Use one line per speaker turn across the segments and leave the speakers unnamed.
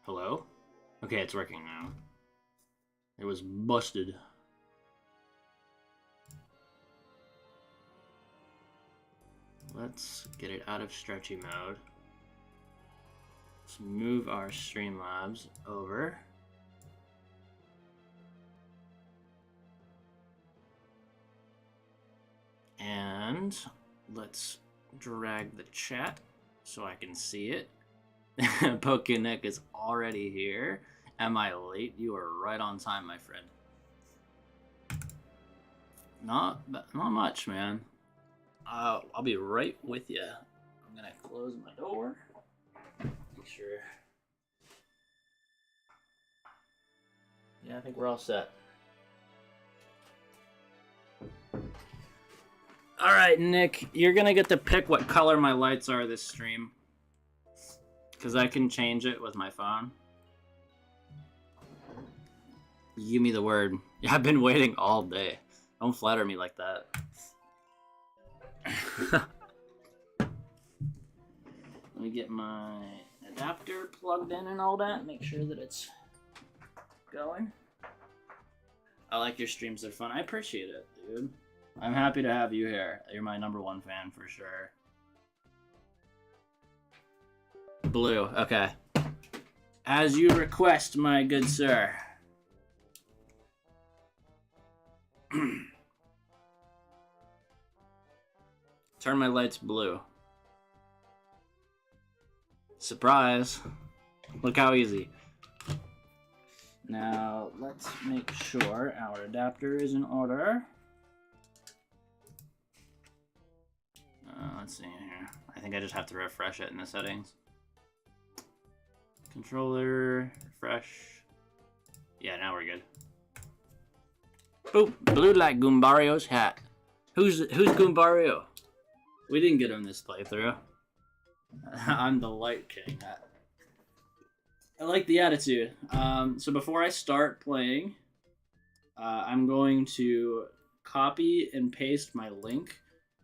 Hello? Okay, it's working now. It was busted. Let's get it out of stretchy mode. Let's move our Streamlabs over. And let's drag the chat so I can see it. Pokeneck is already here. Am I late? You are right on time, my friend. Not much, man. I'll be right with you. I'm gonna close my door. Make sure. Yeah, I think we're all set. All right, Nick, you're gonna get to pick what color my lights are this stream, because I can change it with my phone. Give me the word. Yeah, I've been waiting all day. Don't flatter me like that. Let me get my adapter plugged in and all that. Make sure that it's going. I like your streams. They're fun. I appreciate it, dude. I'm happy to have you here. You're my #1 fan for sure. Blue. Okay. As you request, my good sir. Turn my lights blue. Surprise. Look how easy. Now, let's make sure our adapter is in order. Let's see here. I think I just have to refresh it in the settings. Controller, refresh. Yeah, now we're good. Boop, blue like Goombario's hat. Who's Goombario? We didn't get him this playthrough. I'm the light king. I like the attitude. So before I start playing, I'm going to copy and paste my link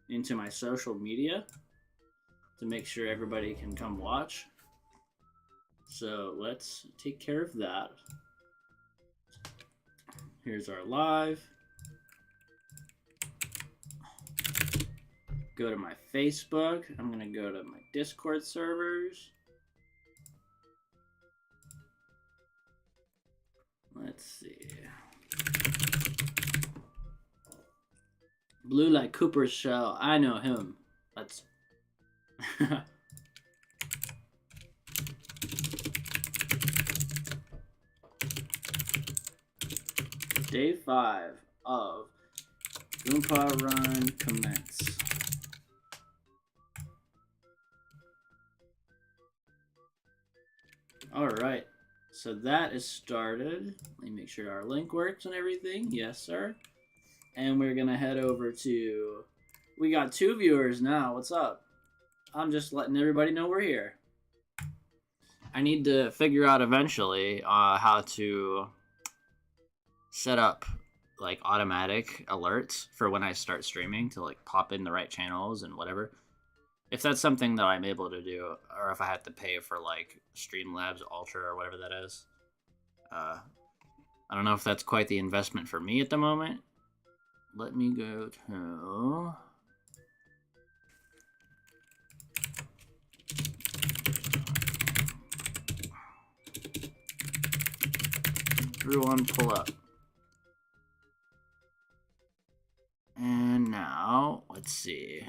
into my social media to make sure everybody can come watch. So let's take care of that. Here's our live. Go to my Facebook. I'm gonna go to my Discord servers. Let's see. Blue like Cooper's shell. I know him. Let's. Day 5 of Goompa Run commence. Alright, so that is started. Let me make sure our link works and everything. Yes, sir. And we're gonna head over to... We got 2 viewers now. What's up? I'm just letting everybody know we're here. I need to figure out eventually how to set up like automatic alerts for when I start streaming to like pop in the right channels and whatever. If that's something that I'm able to do, or if I have to pay for like Streamlabs Ultra or whatever that is. I don't know if that's quite the investment for me at the moment. Let me go to... Everyone pull up. And now, let's see.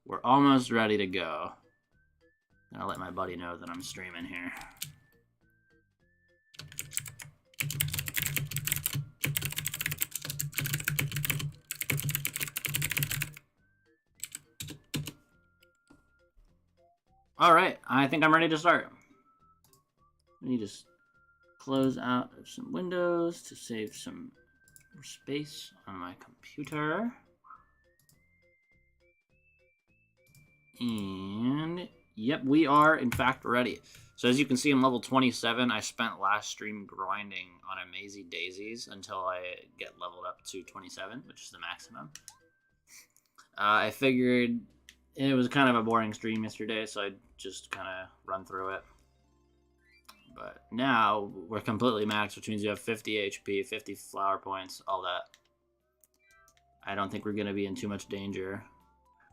We're almost ready to go. I'll let my buddy know that I'm streaming here. Alright, I think I'm ready to start. Let me just close out of some windows to save some space on my computer. And yep, we are in fact ready. So as you can see, I'm level 27. I spent last stream grinding on Amazy Daisies until I get leveled up to 27, which is the maximum. I figured it was kind of a boring stream yesterday, so I just kind of run through it. But now we're completely maxed, which means you have 50 HP, 50 flower points, all that. I don't think we're going to be in too much danger.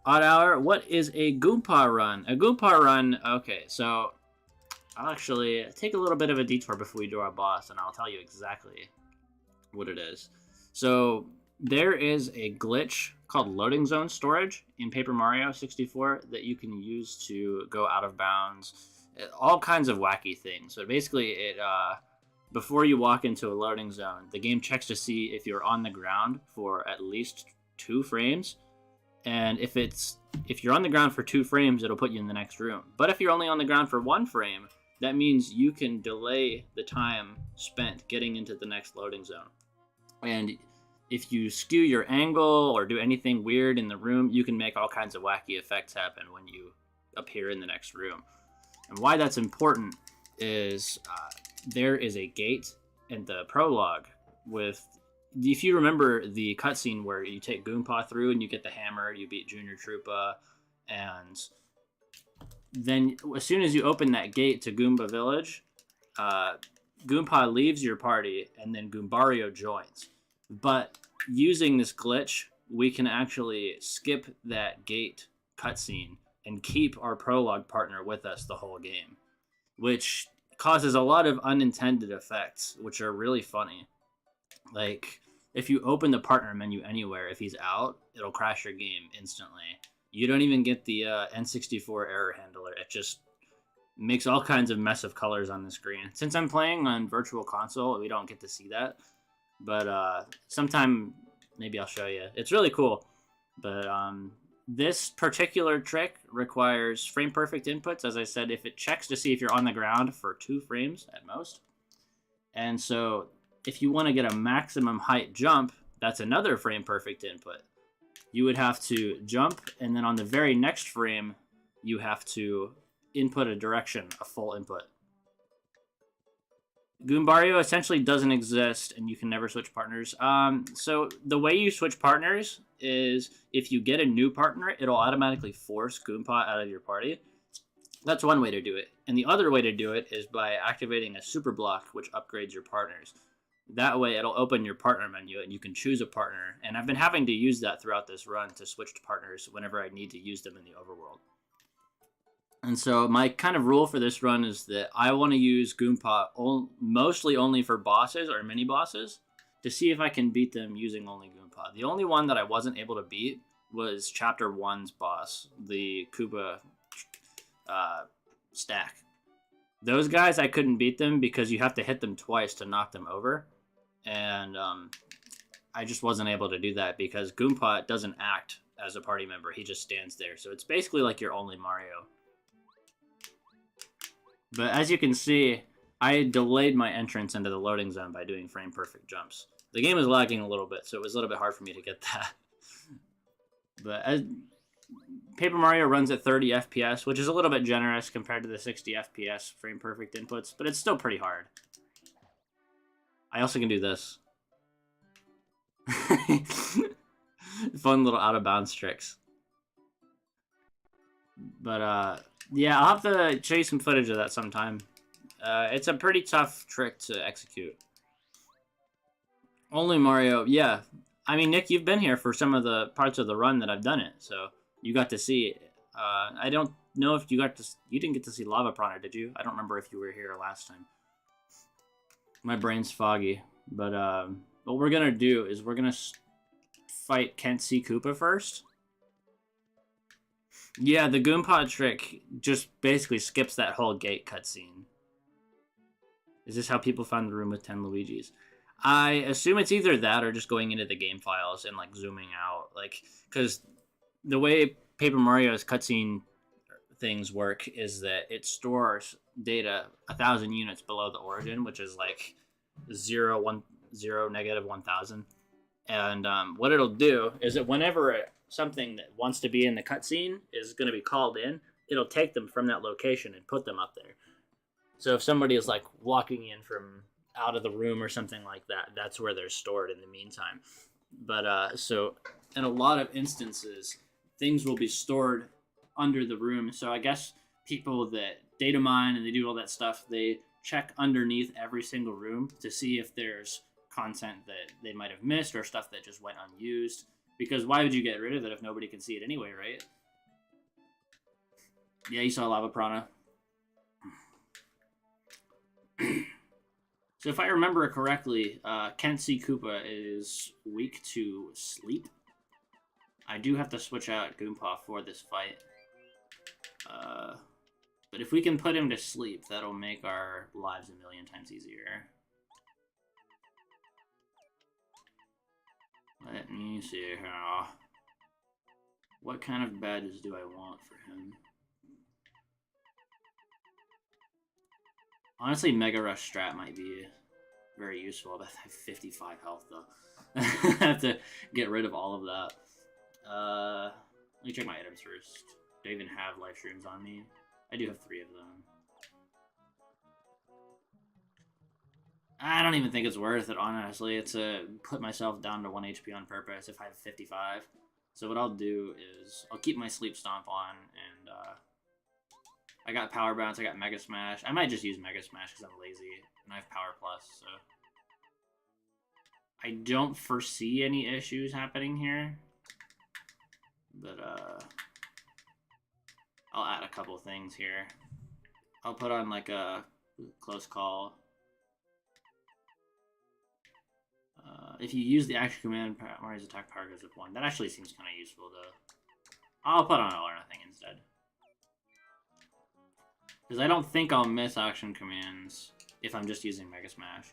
Odd hour, what is a Goompa run? A Goompa run, okay, so I'll actually take a little bit of a detour before we do our boss, and I'll tell you exactly what it is. So there is a glitch called loading zone storage in Paper Mario 64 that you can use to go out of bounds, all kinds of wacky things. So basically, before you walk into a loading zone, the game checks to see if you're on the ground for at least 2 frames. And if you're on the ground for 2 frames, it'll put you in the next room. But if you're only on the ground for 1 frame, that means you can delay the time spent getting into the next loading zone. And if you skew your angle or do anything weird in the room, you can make all kinds of wacky effects happen when you appear in the next room. And why that's important is there is a gate in the prologue with, if you remember the cutscene where you take Goompa through and you get the hammer, you beat Junior Troopa, and then as soon as you open that gate to Goomba Village, Goompa leaves your party and then Goombario joins. But using this glitch, we can actually skip that gate cutscene and keep our prologue partner with us the whole game, which causes a lot of unintended effects, which are really funny. Like, if you open the partner menu anywhere, if he's out, it'll crash your game instantly. You don't even get the N64 error handler. It just makes all kinds of mess of colors on the screen. Since I'm playing on Virtual Console, we don't get to see that. But sometime maybe I'll show you. It's really cool. But this particular trick requires frame perfect inputs. As I said, if it checks to see if you're on the ground for 2 frames at most. And so if you want to get a maximum height jump, that's another frame perfect input. You would have to jump, and then on the very next frame, you have to input a direction, a full input. Goombario essentially doesn't exist, and you can never switch partners. So the way you switch partners is if you get a new partner, it'll automatically force Goompa out of your party. That's one way to do it. And the other way to do it is by activating a super block, which upgrades your partners. That way, it'll open your partner menu, and you can choose a partner. And I've been having to use that throughout this run to switch to partners whenever I need to use them in the overworld. And so my kind of rule for this run is that I want to use Goompa mostly only for bosses or mini-bosses to see if I can beat them using only Goompa. The only one that I wasn't able to beat was Chapter 1's boss, the Koopa stack. Those guys, I couldn't beat them because you have to hit them twice to knock them over. And I just wasn't able to do that because Goompa doesn't act as a party member. He just stands there. So it's basically like your only Mario. But as you can see, I delayed my entrance into the loading zone by doing frame perfect jumps. The game was lagging a little bit, so it was a little bit hard for me to get that. But as Paper Mario runs at 30 FPS, which is a little bit generous compared to the 60 FPS frame perfect inputs, but it's still pretty hard. I also can do this. Fun little out of bounds tricks. But yeah, I'll have to show you some footage of that sometime. It's a pretty tough trick to execute. Only Mario, yeah. I mean, Nick, you've been here for some of the parts of the run that I've done it, so you got to see. I don't know if you didn't get to see Lava Piranha, did you? I don't remember if you were here last time. My brain's foggy, but what we're gonna do is we're gonna fight Can't See Koopa first. Yeah, the Goompa trick just basically skips that whole gate cutscene. Is this how people found the room with 10 Luigis? I assume it's either that or just going into the game files and like zooming out, like, because the way Paper Mario's cutscene things work is that it stores data 1,000 units below the origin, which is like 0, 1, 0, negative 1,000. And what it'll do is that whenever something that wants to be in the cutscene is going to be called in, it'll take them from that location and put them up there. So if somebody is like walking in from out of the room or something like that, that's where they're stored in the meantime. But so in a lot of instances, things will be stored under the room. So I guess people that data mine and they do all that stuff, they check underneath every single room to see if there's content that they might have missed or stuff that just went unused. Because why would you get rid of it if nobody can see it anyway, right? Yeah, you saw Lava Piranha. So if I remember correctly, Can't See Koopa is weak to sleep. I do have to switch out Goompa for this fight. But if we can put him to sleep, that'll make our lives a million times easier. Let me see here. What kind of badges do I want for him? Honestly, Mega Rush strat might be very useful, but I have 55 health, though. I have to get rid of all of that. Let me check my items first. Do I even have life shrooms on me? I do have 3 of them. I don't even think it's worth it, honestly. It's put myself down to 1 HP on purpose if I have 55. So what I'll do is I'll keep my Sleep Stomp on, and I got Power Bounce, I got Mega Smash. I might just use Mega Smash because I'm lazy, and I have Power Plus, so... I don't foresee any issues happening here. But, I'll add a couple things here. I'll put on, like, a Close Call. If you use the action command, Mario's attack power goes up 1. That actually seems kind of useful, though. I'll put on All or Nothing instead. Because I don't think I'll miss action commands if I'm just using Mega Smash.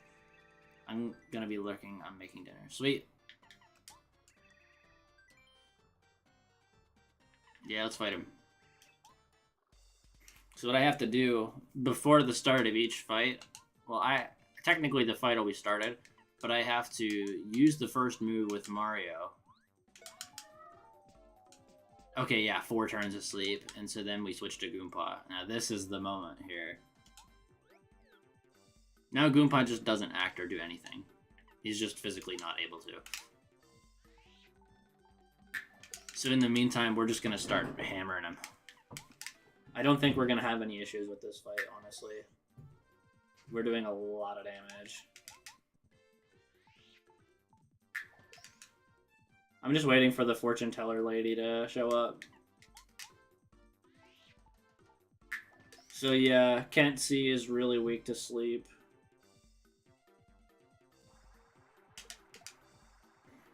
I'm gonna be lurking on making dinner. Sweet. Yeah, let's fight him. So what I have to do before the start of each fight, well, technically the fight will be started, but I have to use the first move with Mario. Okay, yeah, 4 turns of sleep, and so then we switch to Goompa. Now this is the moment here. Now Goompa just doesn't act or do anything. He's just physically not able to. So in the meantime, we're just gonna start hammering him. I don't think we're gonna have any issues with this fight, honestly. We're doing a lot of damage. I'm just waiting for the fortune teller lady to show up. So yeah, Can't See is really weak to sleep.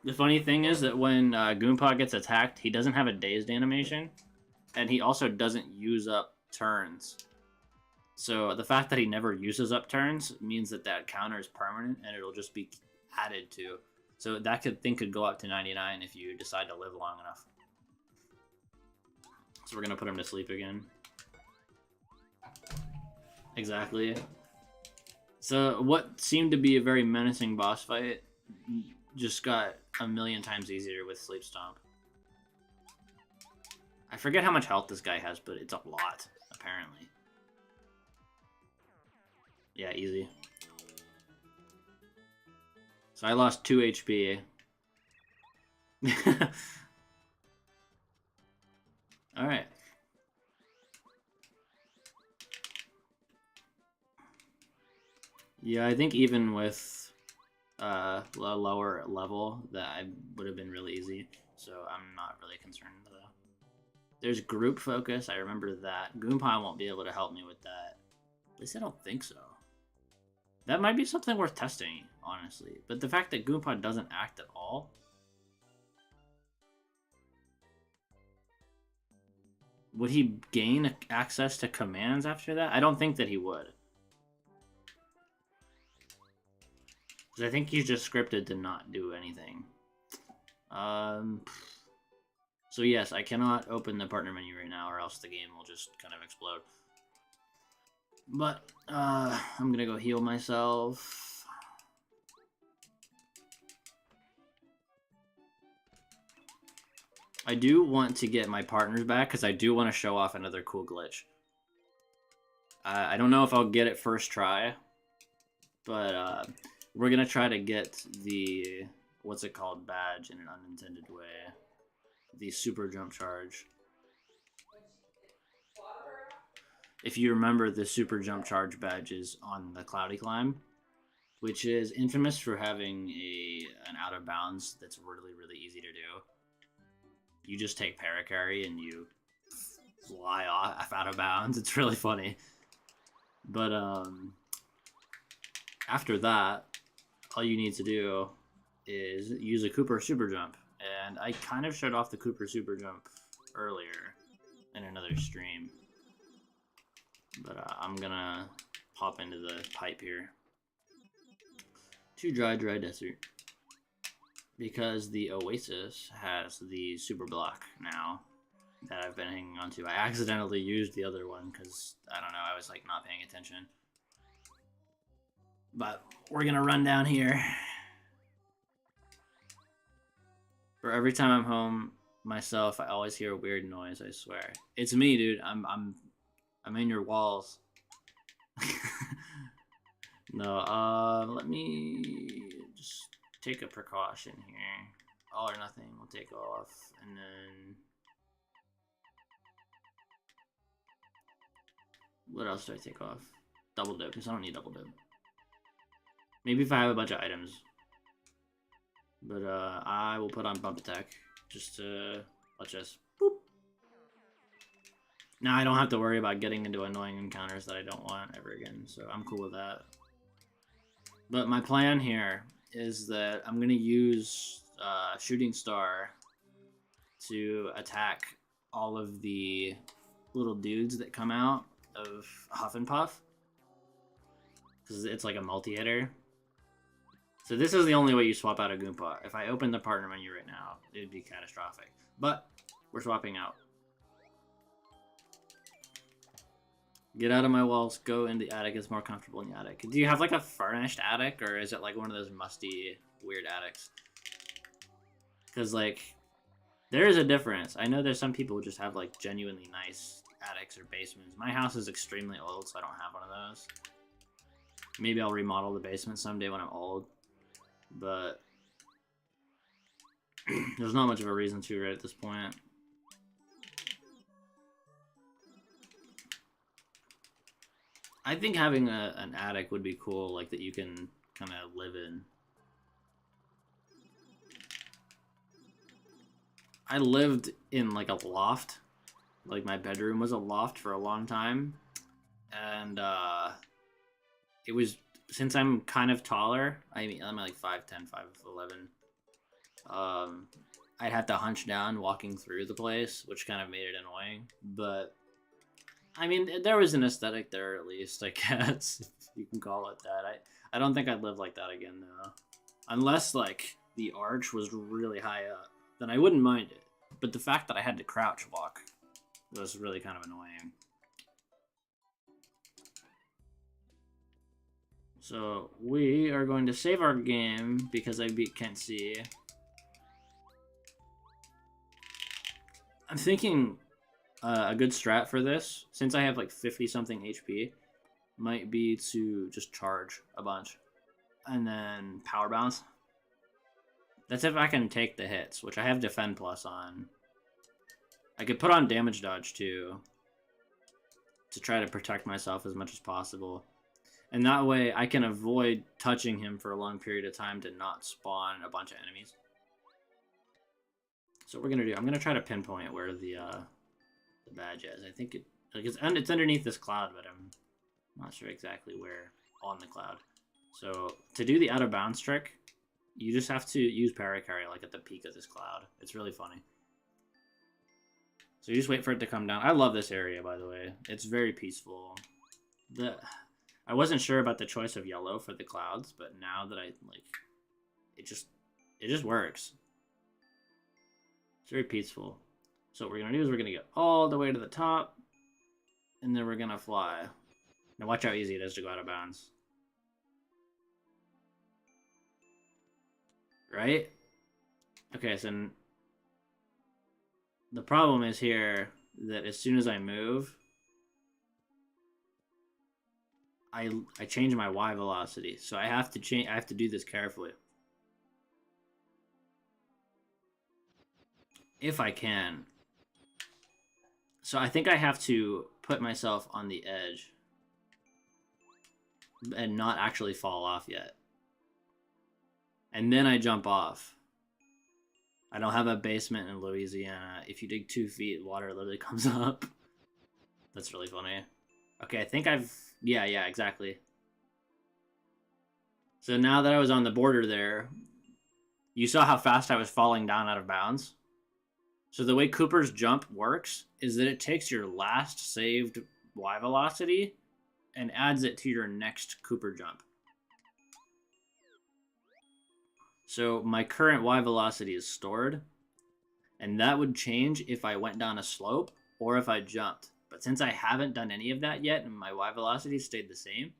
The funny thing is that when Goompa gets attacked, he doesn't have a dazed animation, and he also doesn't use up turns. So the fact that he never uses up turns means that that counter is permanent, and it'll just be added to. So that thing could go up to 99 if you decide to live long enough. So we're gonna put him to sleep again. Exactly. So what seemed to be a very menacing boss fight just got a million times easier with Sleep Stomp. I forget how much health this guy has, but it's a lot, apparently. Yeah, easy. So I lost 2 HP. Alright. Yeah, I think even with a lower level, that I would have been really easy. So I'm not really concerned, though. There's group focus. I remember that. Goompa won't be able to help me with that. At least I don't think so. That might be something worth testing, honestly. But the fact that Goompa doesn't act at all... Would he gain access to commands after that? I don't think that he would. Because I think he's just scripted to not do anything. So yes, I cannot open the partner menu right now, or else the game will just kind of explode. But, I'm gonna go heal myself. I do want to get my partners back, because I do want to show off another cool glitch. I don't know if I'll get it first try, but, we're gonna try to get the, what's it called, badge in an unintended way. The super jump charge. if you remember, the super jump charge badge is on the Cloudy Climb, which is infamous for having an out of bounds that's really easy to do. You just take paracarry and you fly off out of bounds. It's really funny. But after that, all you need to do is use a Cooper super jump. And I kind of showed off the Cooper super jump earlier in another stream. But I'm gonna hop into the pipe here. To dry desert. Because the Oasis has the super block now that I've been hanging on to. I accidentally used the other one because, I don't know, I was like not paying attention. But we're gonna run down here. For every time I'm home myself, I always hear a weird noise, I swear. It's me, dude. I'm in your walls. No, let me just take a precaution here. All or nothing will take off, and then what else do I take off? Double dip, because I don't need double dip. Maybe if I have a bunch of items. But I will put on bump attack just to watch this. Boop. Now I don't have to worry about getting into annoying encounters that I don't want ever again, so I'm cool with that. But my plan here is that I'm gonna use Shooting Star to attack all of the little dudes that come out of Huff and Puff, because it's like a multi-hitter. So this is the only way you swap out a Goompa. If I open the partner menu right now, it would be catastrophic. But we're swapping out. Get out of my walls, go in the attic, it's more comfortable in the attic. Do you have like a furnished attic, or is it like one of those musty, weird attics? Because like, there is a difference. I know there's some people who just have like genuinely nice attics or basements. My house is extremely old, so I don't have one of those. Maybe I'll remodel the basement someday when I'm old. But there's not much of a reason to right at this point. I think having an attic would be cool, like that you can kind of live in. I lived in like a loft. Like my bedroom was a loft for a long time. And it was, since I'm kind of taller, I mean, I'm like 5'10", 5'11". I'd have to hunch down walking through the place, which kind of made it annoying. But I mean, there was an aesthetic there at least, I guess, if you can call it that. I don't think I'd live like that again, though. Unless, like, the arch was really high up, then I wouldn't mind it. But the fact that I had to crouch walk was really kind of annoying. So, we are going to save our game because I beat Kent C. I'm thinking a good strat for this, since I have like 50-something HP, might be to just charge a bunch. And then power bounce. That's if I can take the hits, which I have Defend Plus on. I could put on Damage Dodge too, to try to protect myself as much as possible. And that way I can avoid touching him for a long period of time to not spawn a bunch of enemies. So what we're gonna do, I'm gonna try to pinpoint where the badge is. I think it's underneath this cloud, but I'm not sure exactly where on the cloud. So to do the out of bounds trick, you just have to use Paracarry like at the peak of this cloud. It's really funny. So you just wait for it to come down. I love this area, by the way. It's very peaceful. I wasn't sure about the choice of yellow for the clouds, but now that I like, it just works. It's very peaceful. So what we're gonna do is we're gonna get all the way to the top, and then we're gonna fly. Now watch how easy it is to go out of bounds. Right? Okay, so the problem is here that as soon as I move, I change my Y velocity. So I have to do this carefully. If I can. So I think I have to put myself on the edge and not actually fall off yet. And then I jump off. I don't have a basement in Louisiana. If you dig 2 feet, water literally comes up. That's really funny. Okay, I think I've... Yeah, exactly. So now that I was on the border there, you saw how fast I was falling down out of bounds? So the way Cooper's jump works is that it takes your last saved Y velocity and adds it to your next Cooper jump. So my current Y velocity is stored, and that would change if I went down a slope or if I jumped. But since I haven't done any of that yet and my Y velocity stayed the same,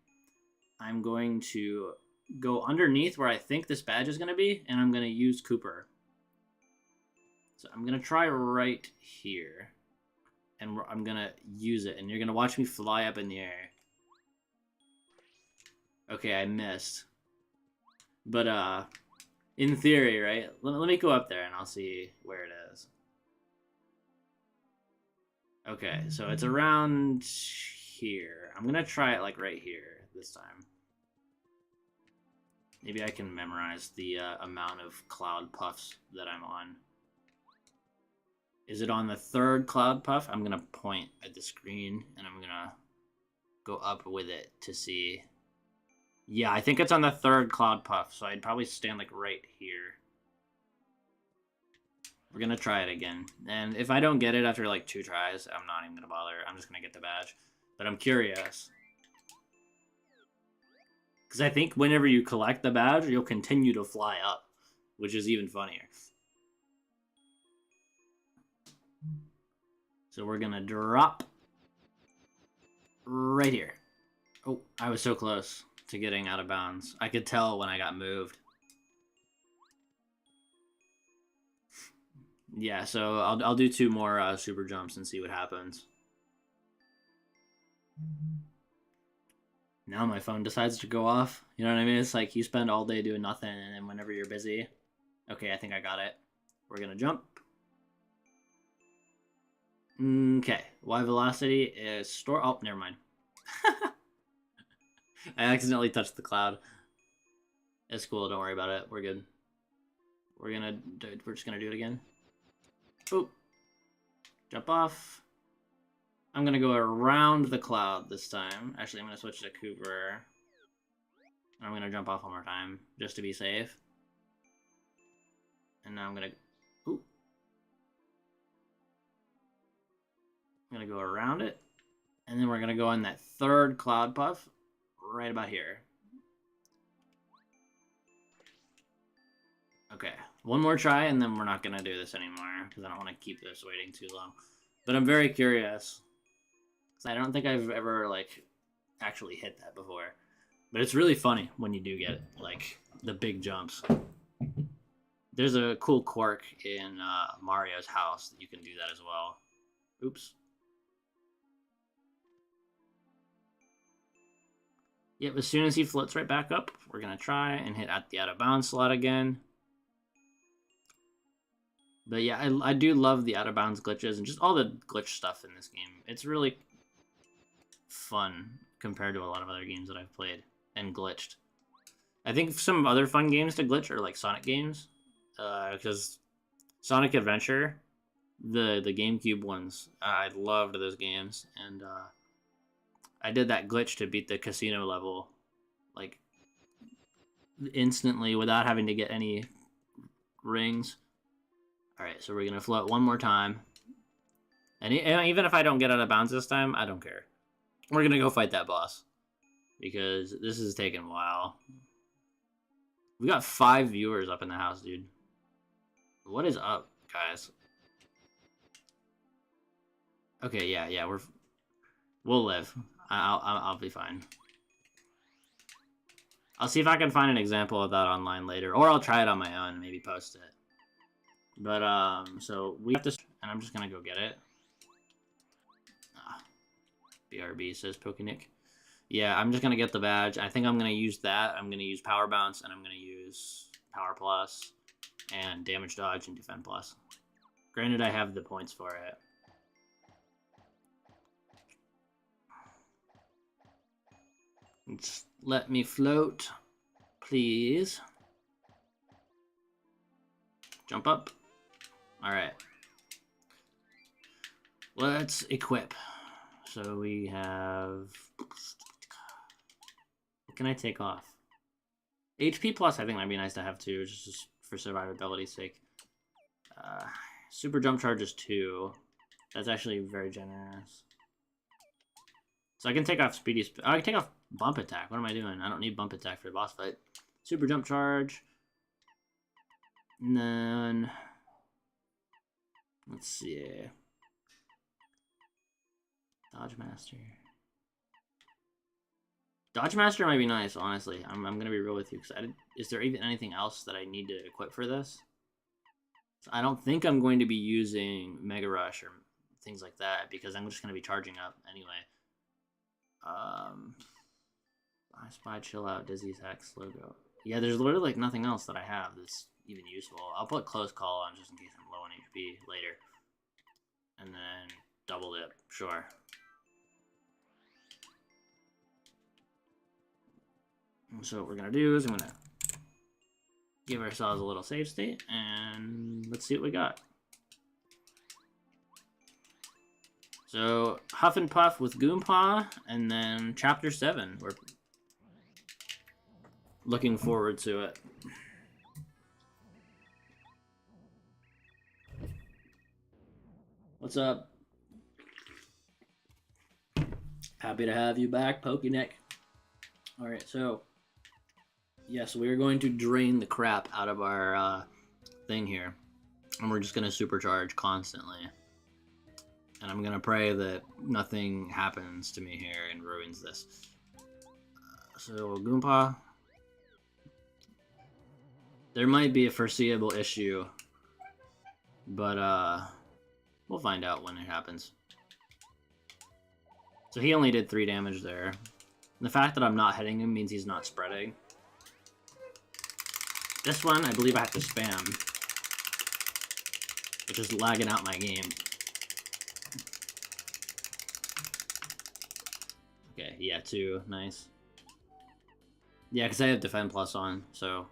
I'm going to go underneath where I think this badge is going to be, and I'm going to use Cooper. So I'm going to try right here, and I'm going to use it, and you're going to watch me fly up in the air. Okay, I missed. But, in theory, right? Let me go up there, and I'll see where it is. Okay, so it's around here. I'm going to try it, like, right here this time. Maybe I can memorize the amount of cloud puffs that I'm on. Is it on the 3rd cloud puff? I'm going to point at the screen, and I'm going to go up with it to see. Yeah, I think it's on the 3rd cloud puff, so I'd probably stand, like, right here. We're going to try it again. And if I don't get it after, like, 2 tries, I'm not even going to bother. I'm just going to get the badge. But I'm curious. Because I think whenever you collect the badge, you'll continue to fly up, which is even funnier. So we're going to drop right here. Oh, I was so close to getting out of bounds. I could tell when I got moved. Yeah, so I'll do 2 more super jumps and see what happens. Now my phone decides to go off. You know what I mean? It's like you spend all day doing nothing, and then whenever you're busy... Okay, I think I got it. We're gonna jump. Okay, Y velocity is store... Oh, never mind. I accidentally touched the cloud. It's cool, don't worry about it. We're good. We're just gonna do it again. Boop. Jump off. I'm going to go around the cloud this time. Actually, I'm going to switch to Cooper. And I'm going to jump off one more time, just to be safe. And now I'm going to... Ooh. I'm going to go around it. And then we're going to go on that 3rd cloud puff, right about here. Okay, one more try, and then we're not going to do this anymore, because I don't want to keep this waiting too long. But I'm very curious. I don't think I've ever, like, actually hit that before. But it's really funny when you do get, like, the big jumps. There's a cool quirk in Mario's house that you can do that as well. Oops. Yep, as soon as he floats right back up, we're going to try and hit at the out-of-bounds slot again. But yeah, I do love the out-of-bounds glitches and just all the glitch stuff in this game. It's really... fun compared to a lot of other games that I've played and glitched. I think some other fun games to glitch are like Sonic games, because Sonic Adventure, the GameCube ones, I loved those games, and I did that glitch to beat the casino level like instantly without having to get any rings. All right, so we're gonna float one more time, and even if I don't get out of bounds this time, I don't care. We're gonna go fight that boss, because this is taking a while. We got 5 viewers up in the house, dude. What is up, guys? Okay, yeah, we'll live. I'll be fine. I'll see if I can find an example of that online later, or I'll try it on my own, maybe post it. But so we have to, and I'm just gonna go get it. BRB says Pokenick. Yeah, I'm just going to get the badge. I think I'm going to use that. I'm going to use Power Bounce, and I'm going to use Power Plus, and Damage Dodge, and Defend Plus. Granted, I have the points for it. Just let me float, please. Jump up. Alright. Let's equip. So we have... What can I take off? HP plus I think might be nice to have too, just for survivability's sake. Super jump charge is 2. That's actually very generous. So I can take off speedy... I can take off bump attack. What am I doing? I don't need bump attack for the boss fight. Super jump charge. And then... Let's see. Dodge Master. Dodge Master might be nice, honestly. I'm gonna be real with you, because is there even anything else that I need to equip for this? So I don't think I'm going to be using Mega Rush or things like that, because I'm just gonna be charging up anyway. I Spy, Chill Out, Dizzy Attack, Slow Go. Yeah, there's literally like nothing else that I have that's even useful. I'll put Close Call on just in case I'm low on HP later. And then double dip, sure. So what we're gonna do is I'm gonna give ourselves a little save state and let's see what we got. So Huff and Puff with Goompa, and then Chapter 7. We're looking forward to it. What's up? Happy to have you back, PokeNick. Alright, so yes, we're going to drain the crap out of our thing here. And we're just going to supercharge constantly. And I'm going to pray that nothing happens to me here and ruins this. So, Goompa. There might be a foreseeable issue. But, we'll find out when it happens. So he only did 3 damage there. And the fact that I'm not hitting him means he's not spreading. This one, I believe I have to spam. Which is lagging out my game. Okay, yeah, 2. Nice. Yeah, because I have Defend Plus on, so...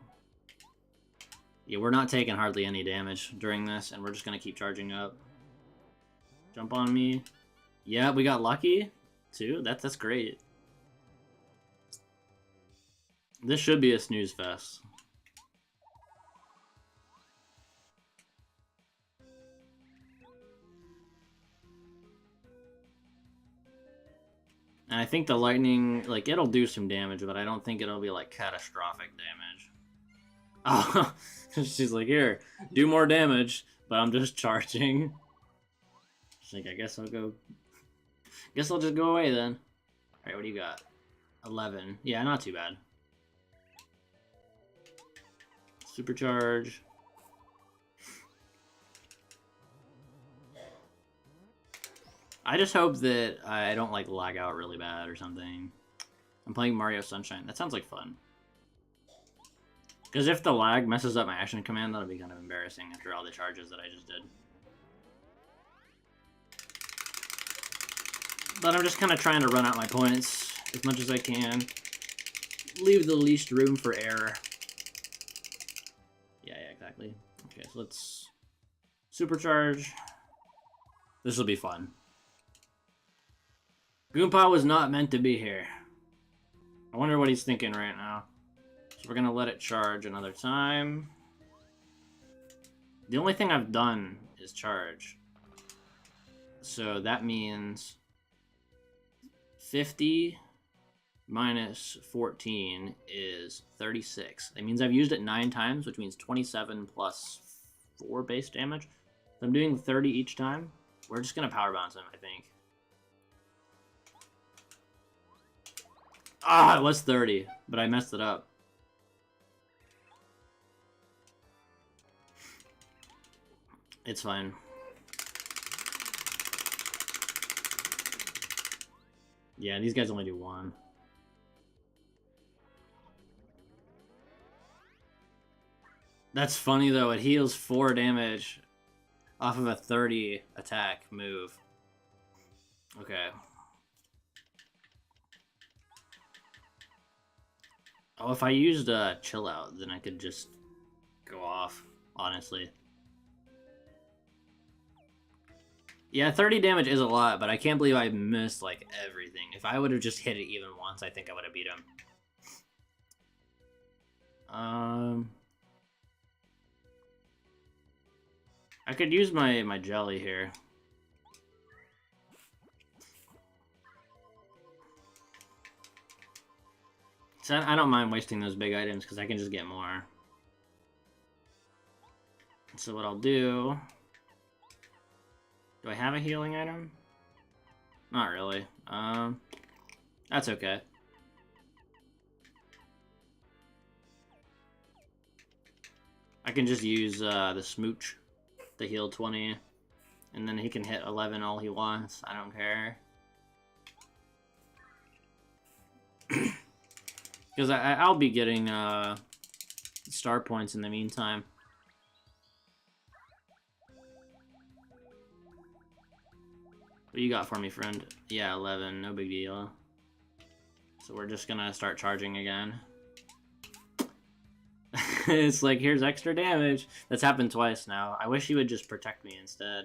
Yeah, we're not taking hardly any damage during this, and we're just going to keep charging up. Jump on me. Yeah, we got lucky, too. That's great. This should be a snooze fest. And I think the lightning, like, it'll do some damage, but I don't think it'll be, like, catastrophic damage. Oh, she's like, here, do more damage, but I'm just charging. She's like, I guess I'll go... Guess I'll just go away, then. Alright, what do you got? 11. Yeah, not too bad. Supercharge. I just hope that I don't, like, lag out really bad or something. I'm playing Mario Sunshine. That sounds like fun. Because if the lag messes up my action command, that'll be kind of embarrassing after all the charges that I just did. But I'm just kind of trying to run out my points as much as I can. Leave the least room for error. Yeah, exactly. Okay, so let's supercharge. This will be fun. Goompa was not meant to be here. I wonder what he's thinking right now. So we're gonna let it charge another time. The only thing I've done is charge. So that means 50 minus 14 is 36. That means I've used it 9 times, which means 27 plus 4 base damage. So I'm doing 30 each time. We're just gonna power bounce him, I think. Ah, it was 30, but I messed it up. It's fine. Yeah, these guys only do 1. That's funny though, it heals 4 damage off of a 30 attack move. Okay. Oh, if I used chill out, then I could just go off, honestly. Yeah, 30 damage is a lot, but I can't believe I missed, like, everything. If I would have just hit it even once, I think I would have beat him. I could use my jelly here. So I don't mind wasting those big items, because I can just get more. So what I'll do... Do I have a healing item? Not really. That's okay. I can just use the smooch to heal 20, and then he can hit 11 all he wants. I don't care. Because I'll be getting star points in the meantime. What you got for me, friend? Yeah, 11, no big deal. So we're just gonna start charging again. It's like, here's extra damage. That's happened twice now. I wish he would just protect me instead.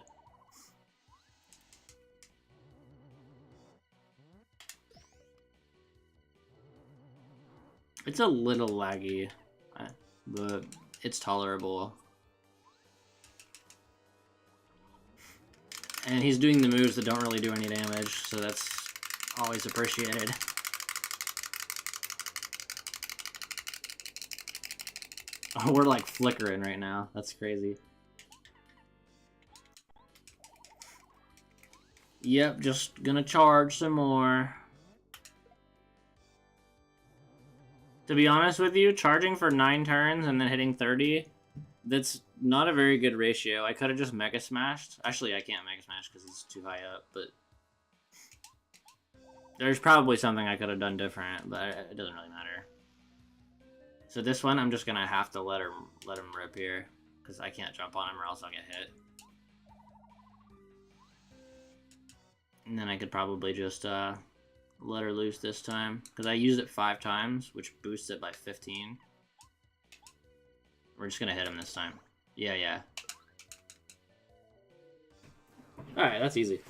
It's a little laggy, but it's tolerable. And he's doing the moves that don't really do any damage, so that's always appreciated. Oh, we're like flickering right now. That's crazy. Yep, just gonna charge some more. To be honest with you, charging for 9 turns and then hitting 30, that's not a very good ratio. I could have just Mega Smashed. Actually, I can't Mega Smash because he's too high up, but... There's probably something I could have done different, but it doesn't really matter. So this one, I'm just gonna have to let him rip here, because I can't jump on him or else I'll get hit. And then I could probably just let her loose this time, because I used it 5 times, which boosts it by 15. We're just gonna hit him this time. Yeah. Alright, that's easy.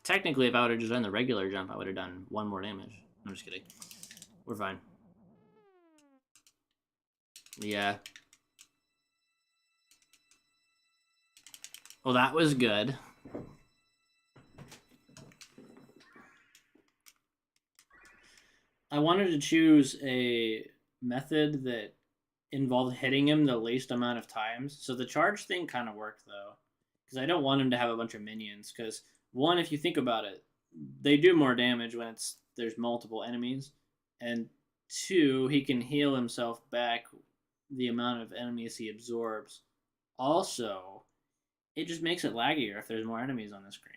Technically, if I would have just done the regular jump, I would have done 1 more damage. I'm just kidding. We're fine. Yeah. Well, that was good. I wanted to choose a method that involved hitting him the least amount of times. So the charge thing kind of worked, though. Because I don't want him to have a bunch of minions. Because, one, if you think about it, they do more damage when there's multiple enemies. And 2, he can heal himself back the amount of enemies he absorbs. Also, it just makes it laggier if there's more enemies on the screen.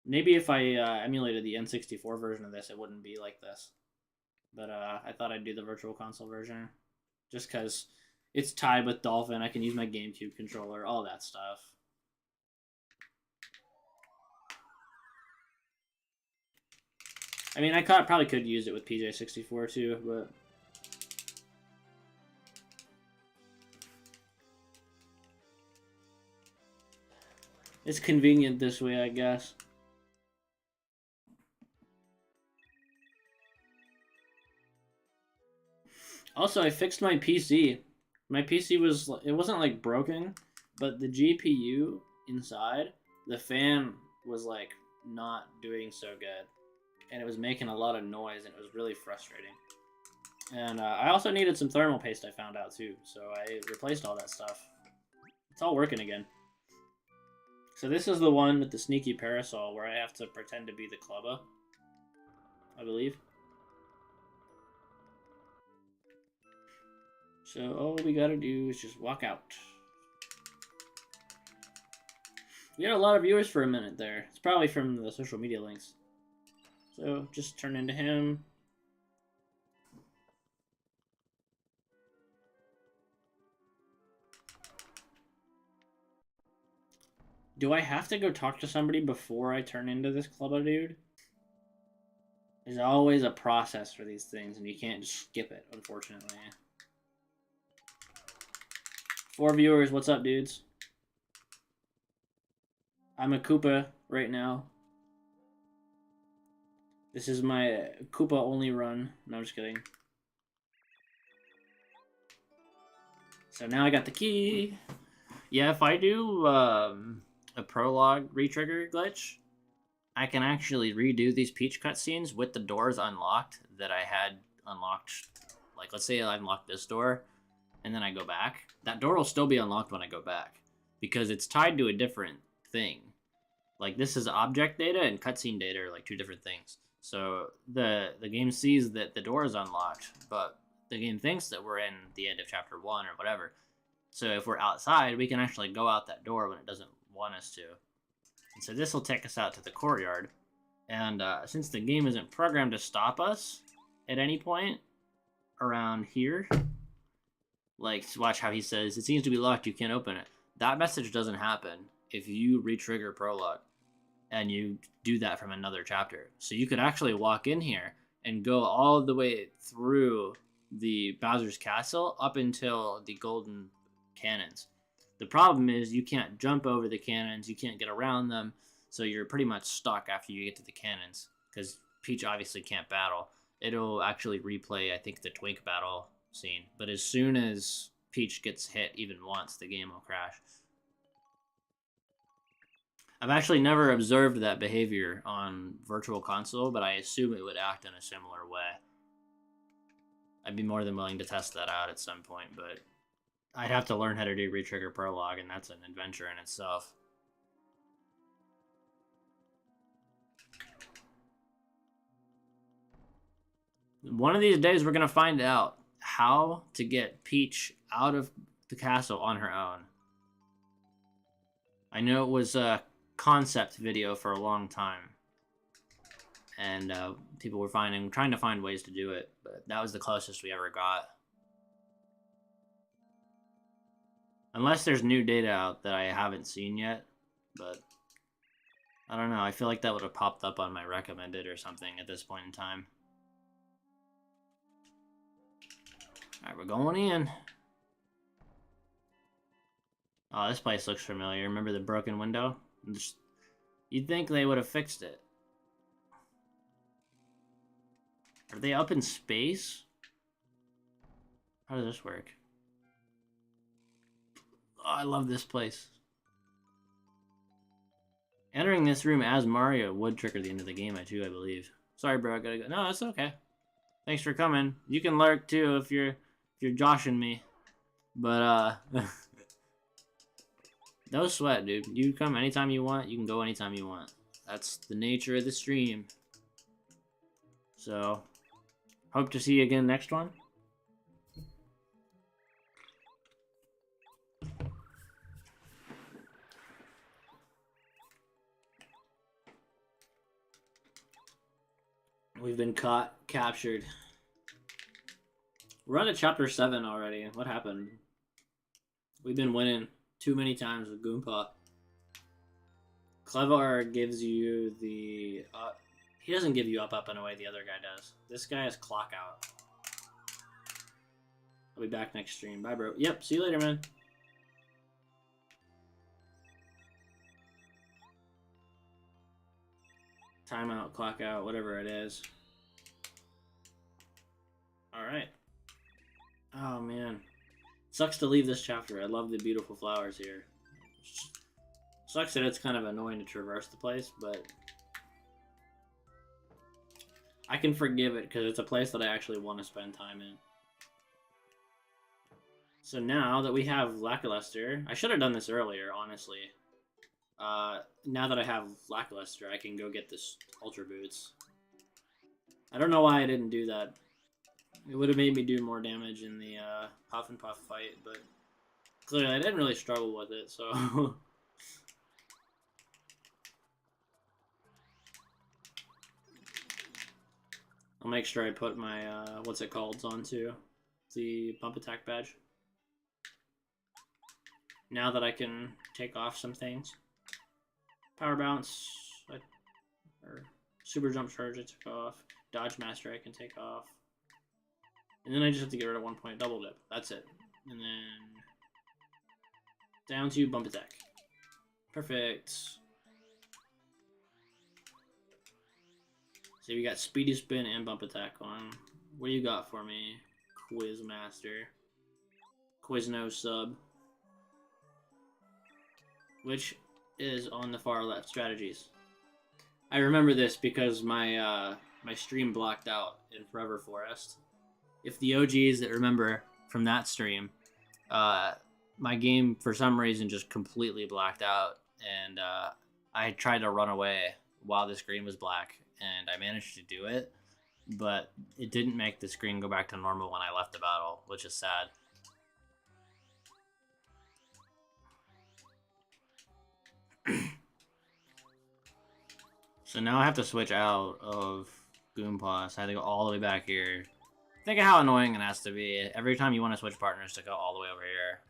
Maybe if I emulated the N64 version of this, it wouldn't be like this. But I thought I'd do the Virtual Console version. Just because it's tied with Dolphin. I can use my GameCube controller, all that stuff. I mean, I probably could use it with PJ64 too, but... It's convenient this way, I guess. Also, I fixed my PC. My PC it wasn't like broken, but the GPU inside, the fan was like not doing so good. And it was making a lot of noise and it was really frustrating. And I also needed some thermal paste, I found out too. So I replaced all that stuff. It's all working again. So this is the one with the sneaky parasol where I have to pretend to be the Clubba, I believe. So all we gotta do is just walk out. We had a lot of viewers for a minute there. It's probably from the social media links. So just turn into him. Do I have to go talk to somebody before I turn into this Clubba dude? There's always a process for these things, and you can't just skip it, unfortunately. 4 viewers, what's up, dudes? I'm a Koopa right now. This is my Koopa only run. No, I'm just kidding. So now I got the key. Yeah, if I do a prologue retrigger glitch, I can actually redo these Peach cutscenes with the doors unlocked that I had unlocked. Like, let's say I unlock this door, and then I go back. That door will still be unlocked when I go back, because it's tied to a different thing. Like, this is object data and cutscene data are like 2 different things. So the game sees that the door is unlocked, but the game thinks that we're in the end of chapter 1 or whatever. So if we're outside, we can actually go out that door when it doesn't want us to. And so this will take us out to the courtyard. And since the game isn't programmed to stop us at any point around here, like, watch how he says, it seems to be locked, you can't open it. That message doesn't happen if you retrigger prologue and you do that from another chapter. So you could actually walk in here and go all the way through the Bowser's Castle up until the golden cannons. The problem is you can't jump over the cannons, you can't get around them, so you're pretty much stuck after you get to the cannons, because Peach obviously can't battle. It'll actually replay, I think, the Twink battle scene, but as soon as Peach gets hit even once, the game will crash. I've actually never observed that behavior on Virtual Console, but I assume it would act in a similar way. I'd be more than willing to test that out at some point, but I'd have to learn how to do retrigger prologue, and that's an adventure in itself. One of these days, we're going to find out how to get Peach out of the castle on her own. I know it was a concept video for a long time, and people were trying to find ways to do it, but that was the closest we ever got. Unless there's new data out that I haven't seen yet, but I don't know. I feel like that would have popped up on my recommended or something at this point in time. Alright, we're going in. Oh, this place looks familiar. Remember the broken window? You'd think they would have fixed it. Are they up in space? How does this work? Oh, I love this place. Entering this room as Mario would trigger the end of the game, too, I believe. Sorry, bro, I gotta go. No, that's okay. Thanks for coming. You can lurk, too, if you're joshing me. But, no sweat, dude. You come anytime you want. You can go anytime you want. That's the nature of the stream. So, hope to see you again next one. We've been captured. We're on to chapter 7 already. What happened? We've been winning too many times with Goompa. Clever gives you the... he doesn't give you up in a way the other guy does. This guy has clock out. I'll be back next stream. Bye, bro. Yep, see you later, man. Timeout, clock out, whatever it is. Alright. Oh, man. Sucks to leave this chapter. I love the beautiful flowers here. Sucks that it's kind of annoying to traverse the place, but I can forgive it because it's a place that I actually want to spend time in. So now that we have Lackluster, I should have done this earlier, honestly. Now that I have Lackluster, I can go get this Ultra Boots. I don't know why I didn't do that. It would have made me do more damage in the Puff and Puff fight, but clearly I didn't really struggle with it, so... I'll make sure I put my, what's it called, onto the Pump Attack badge. Now that I can take off some things. Power Bounce, or Super Jump Charge I took off. Dodge Master I can take off. And then I just have to get rid of 1 point Double Dip. That's it. And then down to Bump Attack. Perfect. So we got Speedy Spin and Bump Attack on. What do you got for me, Quizmaster? Quizno sub. Which is on the far left, strategies. I remember this because my my stream blocked out in Forever Forest. If the OGs that remember from that stream, my game for some reason just completely blacked out, and I tried to run away while the screen was black, and I managed to do it, but it didn't make the screen go back to normal when I left the battle, which is sad. So now I have to switch out of Goompa, so I have to go all the way back here. Think of how annoying it has to be every time you want to switch partners to go all the way over here.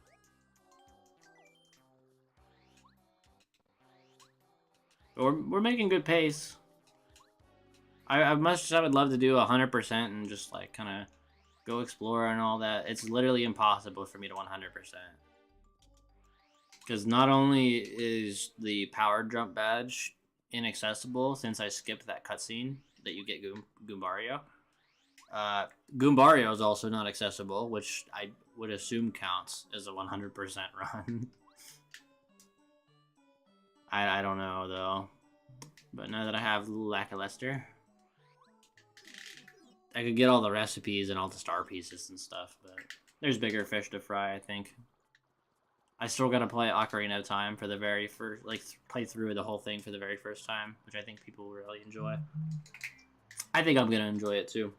But we're making good pace. I would love to do 100% and just like kind of go explore and all that. It's literally impossible for me to 100%. Because not only is the power jump badge inaccessible since I skipped that cutscene that you get Goombario. Goombario is also not accessible, which I would assume counts as a 100% run. I don't know though. But now that I have Lackluster, I could get all the recipes and all the star pieces and stuff, but there's bigger fish to fry, I think. I still gotta play Ocarina of Time for the very first, like, play through the whole thing for the very first time, which I think people will really enjoy. I think I'm gonna enjoy it too.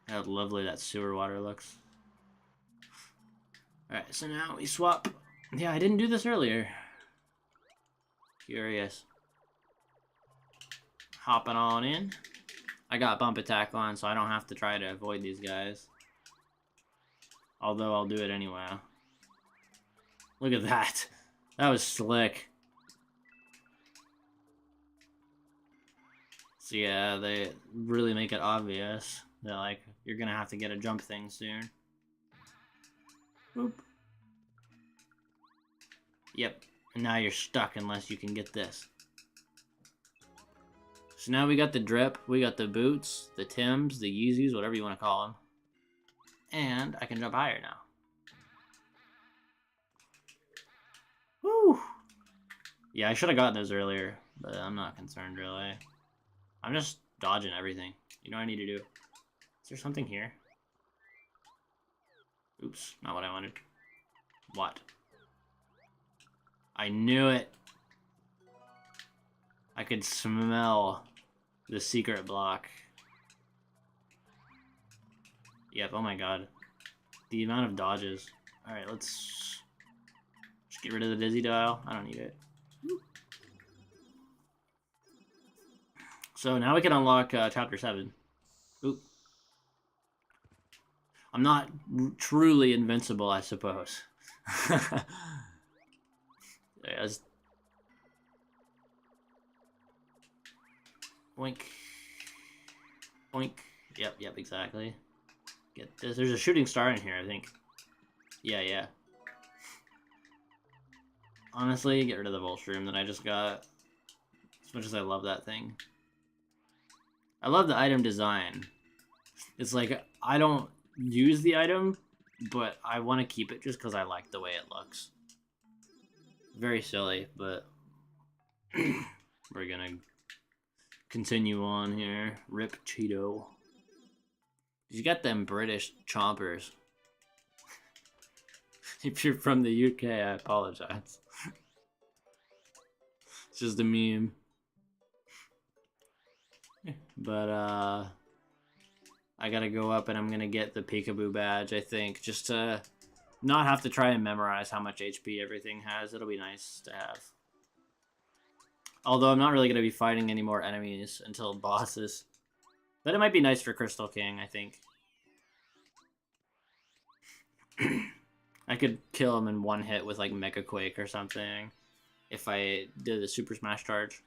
How lovely that sewer water looks. Alright, so now we swap. Yeah, I didn't do this earlier. Curious. Hopping on in. I got Bump Attack on, so I don't have to try to avoid these guys. Although I'll do it anyway. Look at that. That was slick. So yeah, they really make it obvious that, like, you're gonna have to get a jump thing soon. Boop. Yep. And now you're stuck unless you can get this. So now we got the drip, we got the boots, the Tims, the Yeezys, whatever you want to call them. And I can jump higher now. Woo! Yeah, I should have gotten those earlier, but I'm not concerned really. I'm just dodging everything. You know what I need to do? Is there something here? Oops, not what I wanted. What? I knew it! I could smell the secret block. Yep, oh my god. The amount of dodges. Alright, let's just get rid of the dizzy dial. I don't need it. So now we can unlock chapter 7. Oop. I'm not truly invincible, I suppose. Yeah, Boink. Boink. Yep, exactly. Get this. There's a shooting star in here, I think. Yeah. Honestly, get rid of the Voltshroom that I just got. As much as I love that thing. I love the item design. It's like, I don't use the item, but I want to keep it just because I like the way it looks. Very silly, but we're gonna continue on here. Rip Cheeto. You got them British chompers. If you're from the UK, I apologize. It's just a meme. But, I gotta go up and I'm gonna get the Peekaboo badge, I think, just to not have to try and memorize how much HP everything has. It'll be nice to have. Although I'm not really gonna be fighting any more enemies until bosses. But it might be nice for Crystal King, I think. I could kill him in one hit with, like, Mecha Quake or something. if I did the Super Smash charge.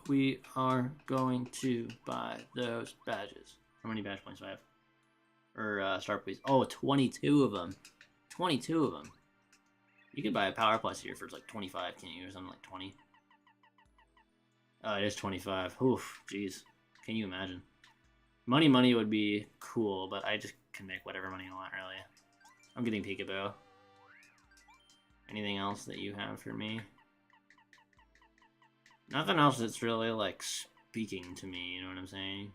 We are going to buy those badges. How many badge points do I have? Or star points? Oh, 22 of them. 22 of them. You could buy a Power Plus here for like 25, can't you? Or something like 20. Oh, it is 25. Oof, jeez. Can you imagine? Money would be cool, but I just can make whatever money I want, really. I'm getting Peekaboo. Anything else that you have for me? Nothing else that's really, like, speaking to me, you know what I'm saying?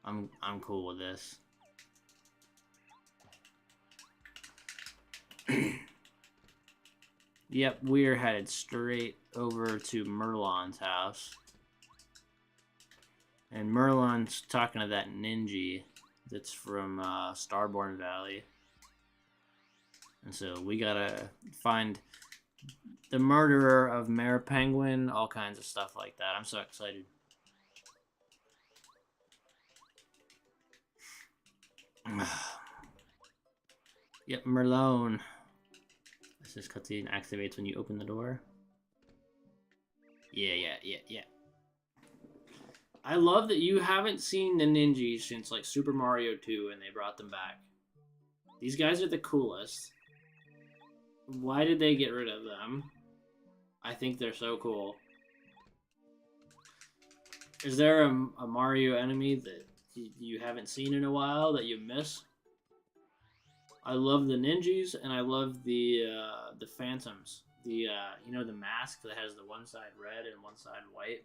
I'm cool with this. Yep, we're headed straight over to Merlon's house. And Merlon's talking to that ninja that's from Starborn Valley. And so we gotta find the murderer of Mayor Penguin, all kinds of stuff like that. I'm so excited. Yep, Merlone. This cutscene activates when you open the door. Yeah. I love that you haven't seen the ninjas since like Super Mario 2 and they brought them back. These guys are the coolest. Why did they get rid of them? I think they're so cool. Is there a Mario enemy that you haven't seen in a while that you miss? I love the ninjas and I love the phantoms. The you know, the mask that has the one side red and one side white,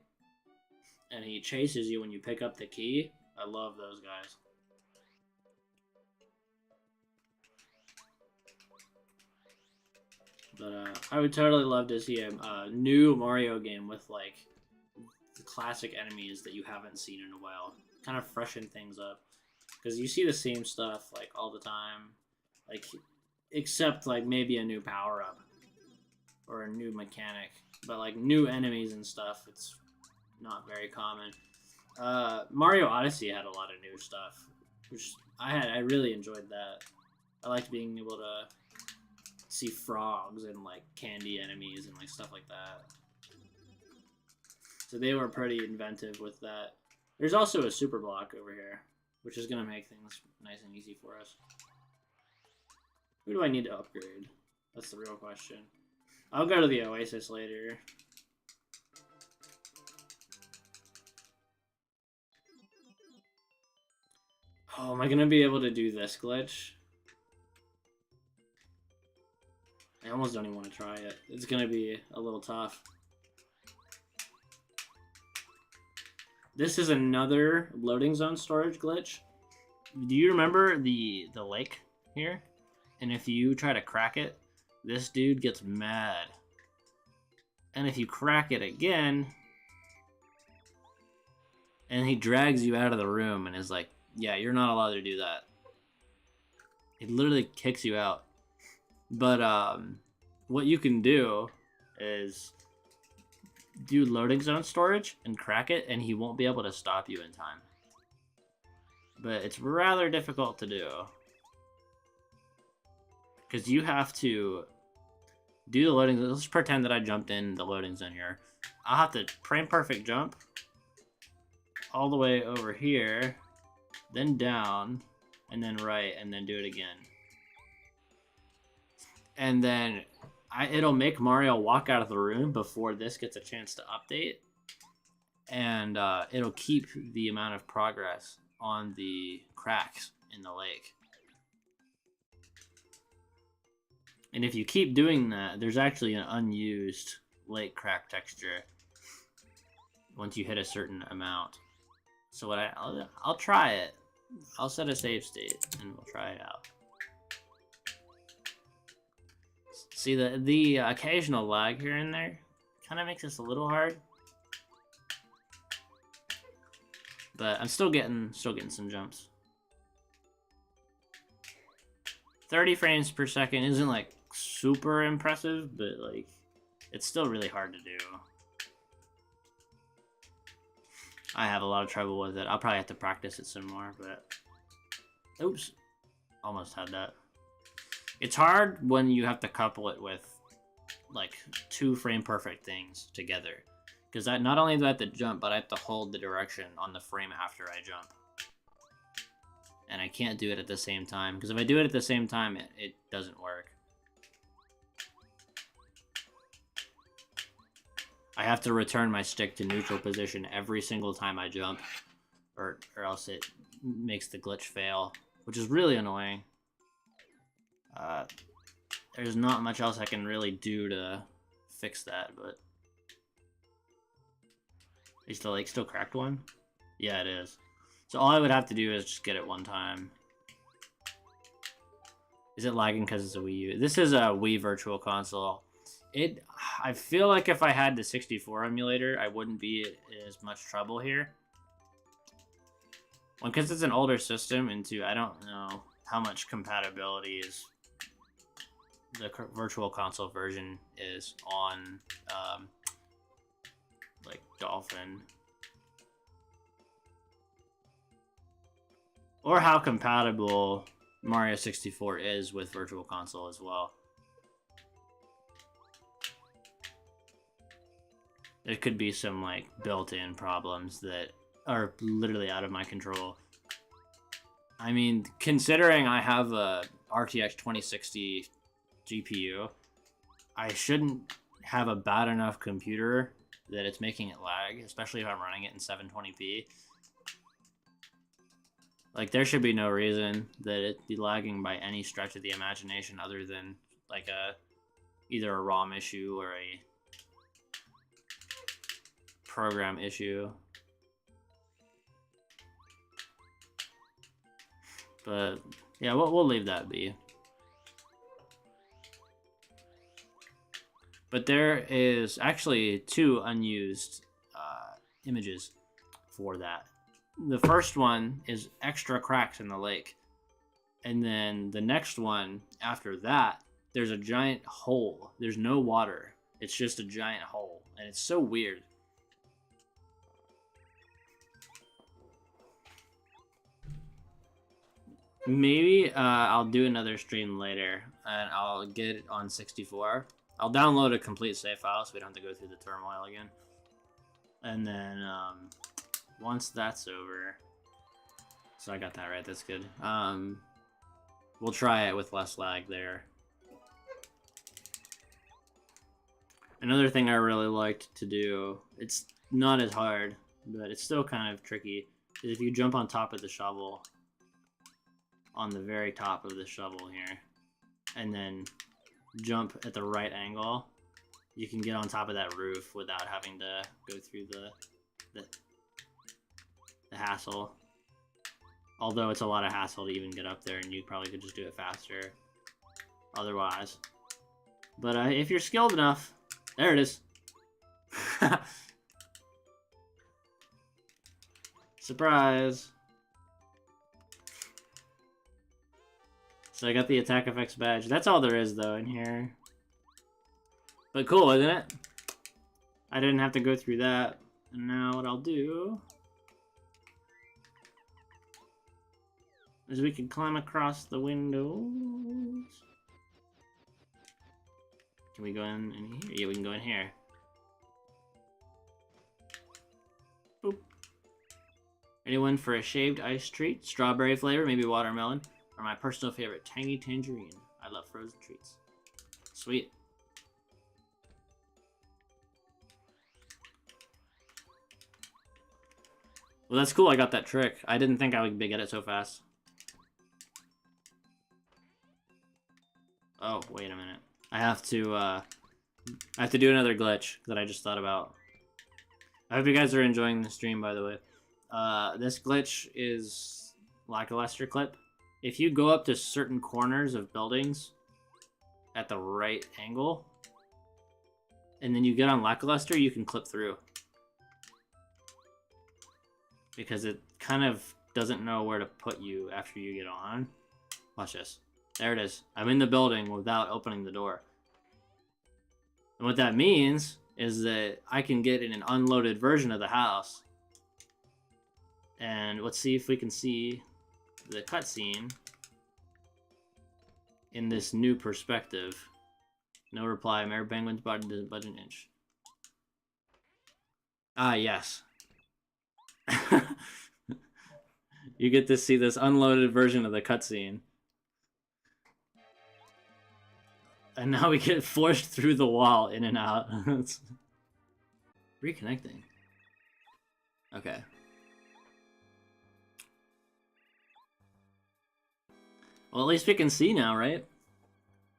and he chases you when you pick up the key. I love those guys. But I would totally love to see a new Mario game with like the classic enemies that you haven't seen in a while. Kind of freshen things up, because you see the same stuff like all the time, like except like maybe a new power up or a new mechanic, but like new enemies and stuff, it's not very common. Mario Odyssey had a lot of new stuff, which I really enjoyed that. I liked being able to see frogs and like candy enemies and like stuff like that. So they were pretty inventive with that. There's also a super block over here, which is gonna make things nice and easy for us. Who do I need to upgrade? That's the real question. I'll go to the Oasis later. Oh, am I gonna be able to do this glitch? I almost don't even want to try it. It's gonna be a little tough. This is another loading zone storage glitch. Do you remember the lake here? And if you try to crack it, this dude gets mad. And if you crack it again, and he drags you out of the room and is like, yeah, you're not allowed to do that. He literally kicks you out. But what you can do is do loading zone storage and crack it, and he won't be able to stop you in time. But it's rather difficult to do, because you have to do the loading. Let's pretend that I jumped in the loading zone here. I'll have to frame perfect jump all the way over here, then down, and then right, and then do it again. And then it'll make Mario walk out of the room before this gets a chance to update. And it'll keep the amount of progress on the cracks in the lake. And if you keep doing that, there's actually an unused lake crack texture once you hit a certain amount. So what I'll try it. I'll set a save state and we'll try it out. See, the occasional lag here and there kind of makes this a little hard. But I'm still getting some jumps. 30 frames per second isn't like super impressive, but like it's still really hard to do. I have a lot of trouble with it. I'll probably have to practice it some more, but Oops. Almost had that. It's hard when you have to couple it with, like, 2 frame perfect things together. Because not only do I have to jump, but I have to hold the direction on the frame after I jump. And I can't do it at the same time. Because if I do it at the same time, it doesn't work. I have to return my stick to neutral position every single time I jump. Or else it makes the glitch fail. Which is really annoying. There's not much else I can really do to fix that, but... Is the lake still cracked one? Yeah, it is. So all I would have to do is just get it one time. Is it lagging because it's a Wii U? This is a Wii Virtual Console. I feel like if I had the 64 emulator, I wouldn't be in as much trouble here. One, because it's an older system, and two, I don't know how much compatibility is the Virtual Console version is on, like, Dolphin. Or how compatible Mario 64 is with Virtual Console as well. There could be some, like, built-in problems that are literally out of my control. I mean, considering I have a RTX 2060 GPU, I shouldn't have a bad enough computer that it's making it lag, especially if I'm running it in 720p. Like, there should be no reason that it be lagging by any stretch of the imagination other than, like, either a ROM issue or a program issue. But yeah, we'll leave that be. But there is actually 2 unused images for that. The first one is extra cracks in the lake. And then the next one after that, there's a giant hole. There's no water. It's just a giant hole. And it's so weird. Maybe I'll do another stream later, and I'll get it on 64. I'll download a complete save file so we don't have to go through the turmoil again. And then once that's over, so I got that right, that's good. We'll try it with less lag there. Another thing I really liked to do, it's not as hard, but it's still kind of tricky, is if you jump on top of the shovel, on the very top of the shovel here, and then jump at the right angle, you can get on top of that roof without having to go through the hassle. Although it's a lot of hassle to even get up there, and you probably could just do it faster otherwise. But if you're skilled enough, there it is. Surprise! So I got the attack effects badge. That's all there is, though, in here. But cool, isn't it? I didn't have to go through that. And now what I'll do is we can climb across the windows. Can we go in here? Yeah, we can go in here. Boop. Anyone for a shaved ice treat? Strawberry flavor, maybe watermelon. Or my personal favorite, tangy tangerine. I love frozen treats. Sweet. Well, that's cool. I got that trick. I didn't think I would get it so fast. Oh, wait a minute. I have to do another glitch that I just thought about. I hope you guys are enjoying the stream, by the way. This glitch is lackluster clip. If you go up to certain corners of buildings at the right angle, and then you get on lackluster, you can clip through. Because it kind of doesn't know where to put you after you get on. Watch this. There it is. I'm in the building without opening the door. And what that means is that I can get in an unloaded version of the house. And let's see if we can see the cutscene in this new perspective. No reply. Mayor Penguin's body doesn't budge an inch. Ah, yes. You get to see this unloaded version of the cutscene. And now we get forced through the wall, in and out. Reconnecting. Okay. Well, at least we can see now, right?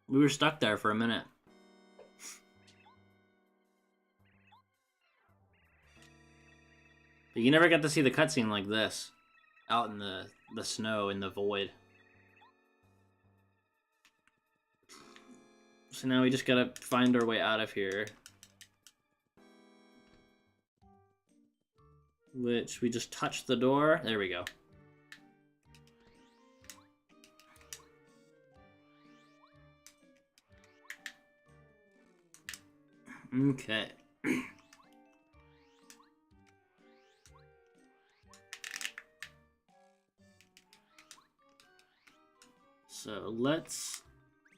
We were stuck there for a minute. But you never get to see the cutscene like this. Out in the snow, in the void. So now we just gotta find our way out of here. Which, we just touched the door. There we go. Okay. So let's,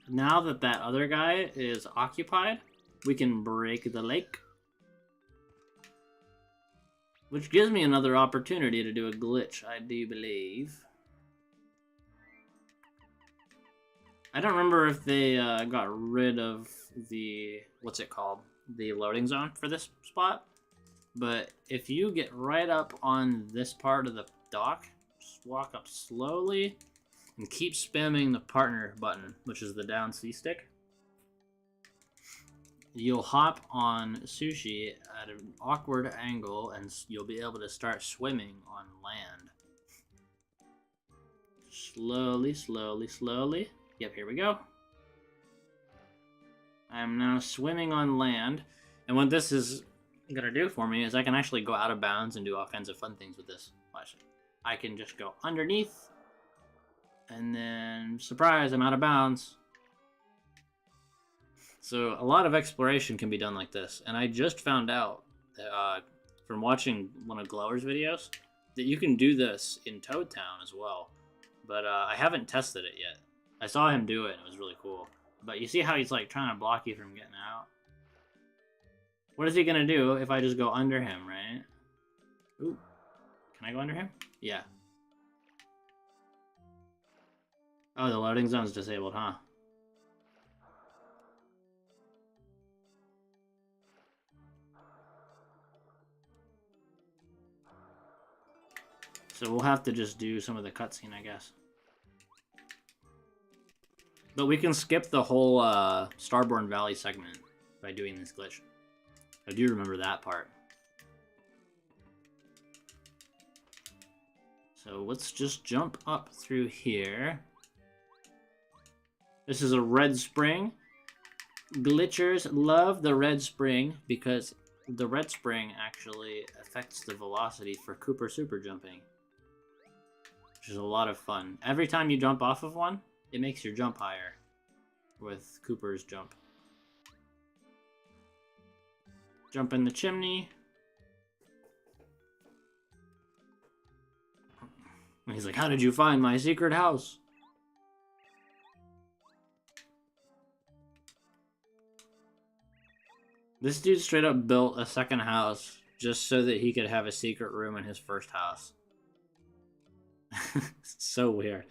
now that that other guy is occupied, we can break the lake. Which gives me another opportunity to do a glitch, I do believe. I don't remember if they got rid of the, what's it called? The loading zone for this spot. But if you get right up on this part of the dock, just walk up slowly and keep spamming the partner button, which is the down C stick. You'll hop on Sushi at an awkward angle and you'll be able to start swimming on land. Slowly, slowly, slowly. Yep, here we go. I'm now swimming on land. And what this is gonna do for me is I can actually go out of bounds and do all kinds of fun things with this. Watch it. I can just go underneath. And then, surprise, I'm out of bounds. So a lot of exploration can be done like this. And I just found out from watching one of Glower's videos that you can do this in Toad Town as well. But I haven't tested it yet. I saw him do it and it was really cool. But you see how he's like trying to block you from getting out? What is he gonna do if I just go under him, right? Ooh. Can I go under him? Yeah. Oh, the loading zone's disabled, huh? So we'll have to just do some of the cutscene, I guess. But we can skip the whole Starborn Valley segment by doing this glitch. I do remember that part. So let's just jump up through here. This is a red spring. Glitchers love the red spring because the red spring actually affects the velocity for Kooper super jumping. Which is a lot of fun. Every time you jump off of one, it makes your jump higher with Kooper's jump. Jump in the chimney. And he's like, how did you find my secret house? This dude straight up built a second house just so that he could have a secret room in his first house. It's so weird.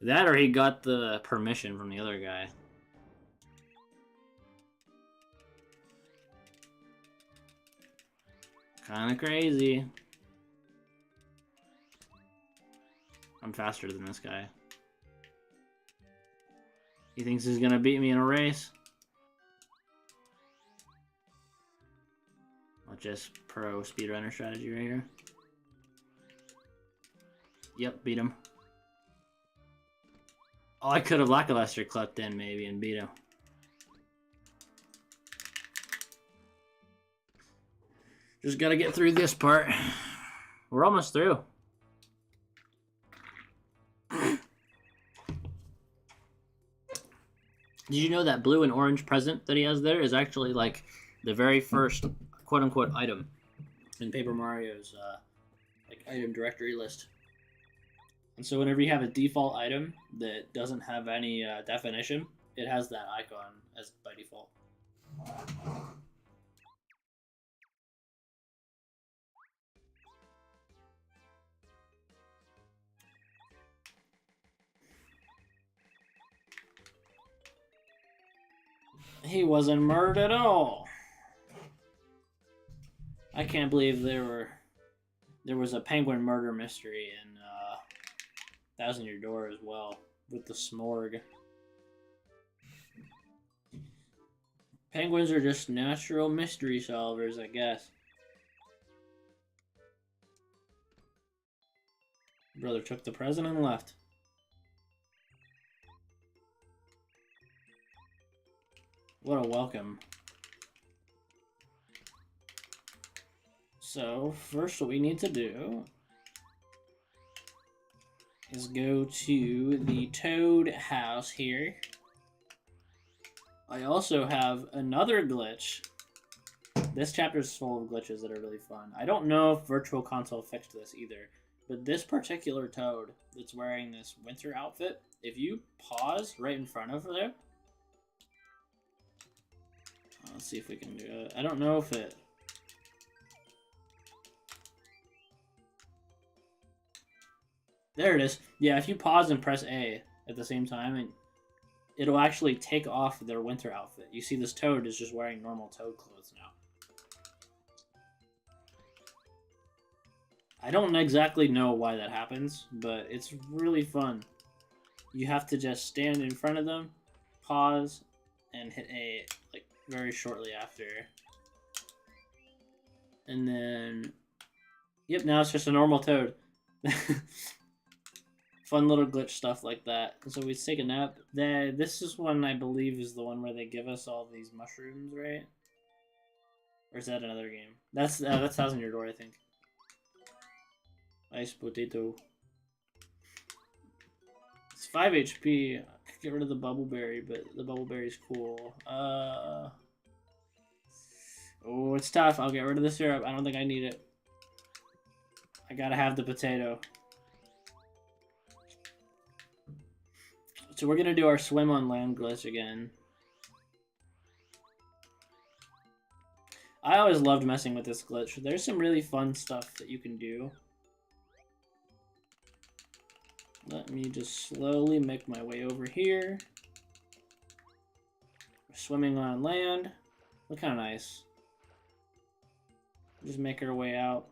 That or he got the permission from the other guy. Kinda crazy. I'm faster than this guy. He thinks he's gonna beat me in a race. I'll just pro speedrunner strategy right here. Yep, beat him. Oh, I could have lackluster clept in maybe and beat him. Just gotta get through this part. We're almost through. Did you know that blue and orange present that he has there is actually like the very first quote-unquote item in Paper Mario's like item directory list? And so whenever you have a default item that doesn't have any definition, it has that icon as by default. He wasn't murdered at all. I can't believe there was a penguin murder mystery in Thousand Year Door as well, with the smorg. Penguins are just natural mystery solvers, I guess. Brother took the president and left. What a welcome. So, first what we need to do is go to the Toad house here. I also have another glitch. This chapter is full of glitches that are really fun. I don't know if Virtual Console fixed this either, but this particular Toad that's wearing this winter outfit, if you pause right in front of her, let's see if we can do it. I don't know if it... There it is. Yeah, if you pause and press A at the same time, and it'll actually take off their winter outfit. You see this Toad is just wearing normal Toad clothes now. I don't exactly know why that happens, but it's really fun. You have to just stand in front of them, pause, and hit A like very shortly after. And then, yep, now it's just a normal Toad. Fun little glitch stuff like that. So we take a nap. This is one I believe is the one where they give us all these mushrooms, right? Or is that another game? That's Thousand Year Door, I think. Ice potato. It's 5 HP. I could get rid of the bubbleberry, but the bubbleberry's cool. Oh, it's tough. I'll get rid of the syrup. I don't think I need it. I gotta have the potato. So we're gonna do our swim on land glitch again. I always loved messing with this glitch. There's some really fun stuff that you can do. Let me just slowly make my way over here. We're swimming on land. Look how nice. Just make our way out.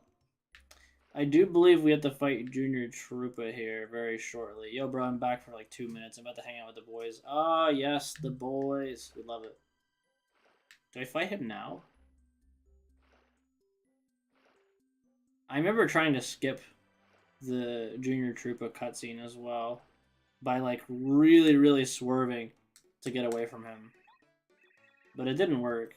I do believe we have to fight Junior Troopa here very shortly. Yo, bro, I'm back for like 2 minutes. I'm about to hang out with the boys. Ah, yes, the boys. We love it. Do I fight him now? I remember trying to skip the Junior Troopa cutscene as well by like really, really swerving to get away from him. But it didn't work.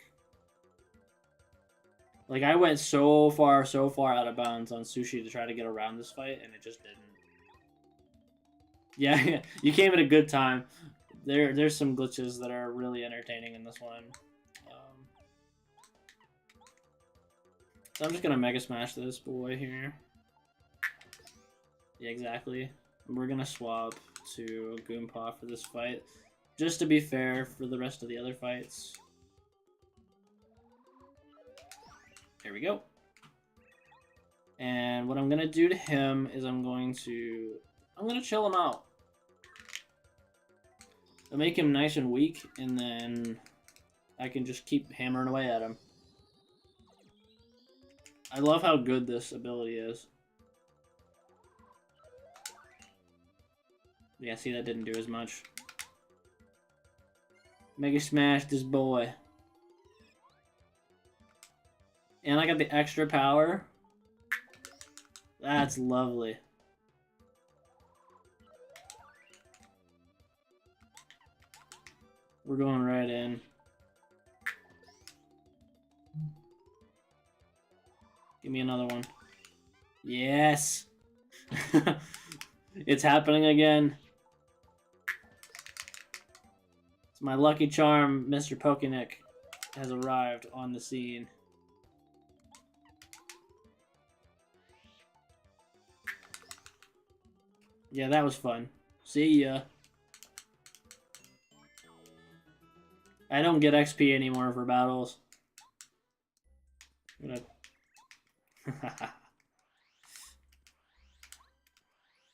Like, I went so far out of bounds on Sushi to try to get around this fight, and it just didn't. Yeah, you came at a good time. There's some glitches that are really entertaining in this one. So I'm just gonna Mega Smash this boy here. Yeah, exactly. We're gonna swap to Goompa for this fight, just to be fair for the rest of the other fights. There we go. And what I'm gonna do to him is I'm gonna chill him out. I'll make him nice and weak, and then I can just keep hammering away at him. I love how good this ability is. Yeah, see, that didn't do as much. Mega Smash this boy. And I got the extra power. That's lovely. We're going right in. Give me another one. Yes! It's happening again. It's my lucky charm, Mr. Pokenik has arrived on the scene. Yeah, that was fun. See ya. I don't get XP anymore for battles.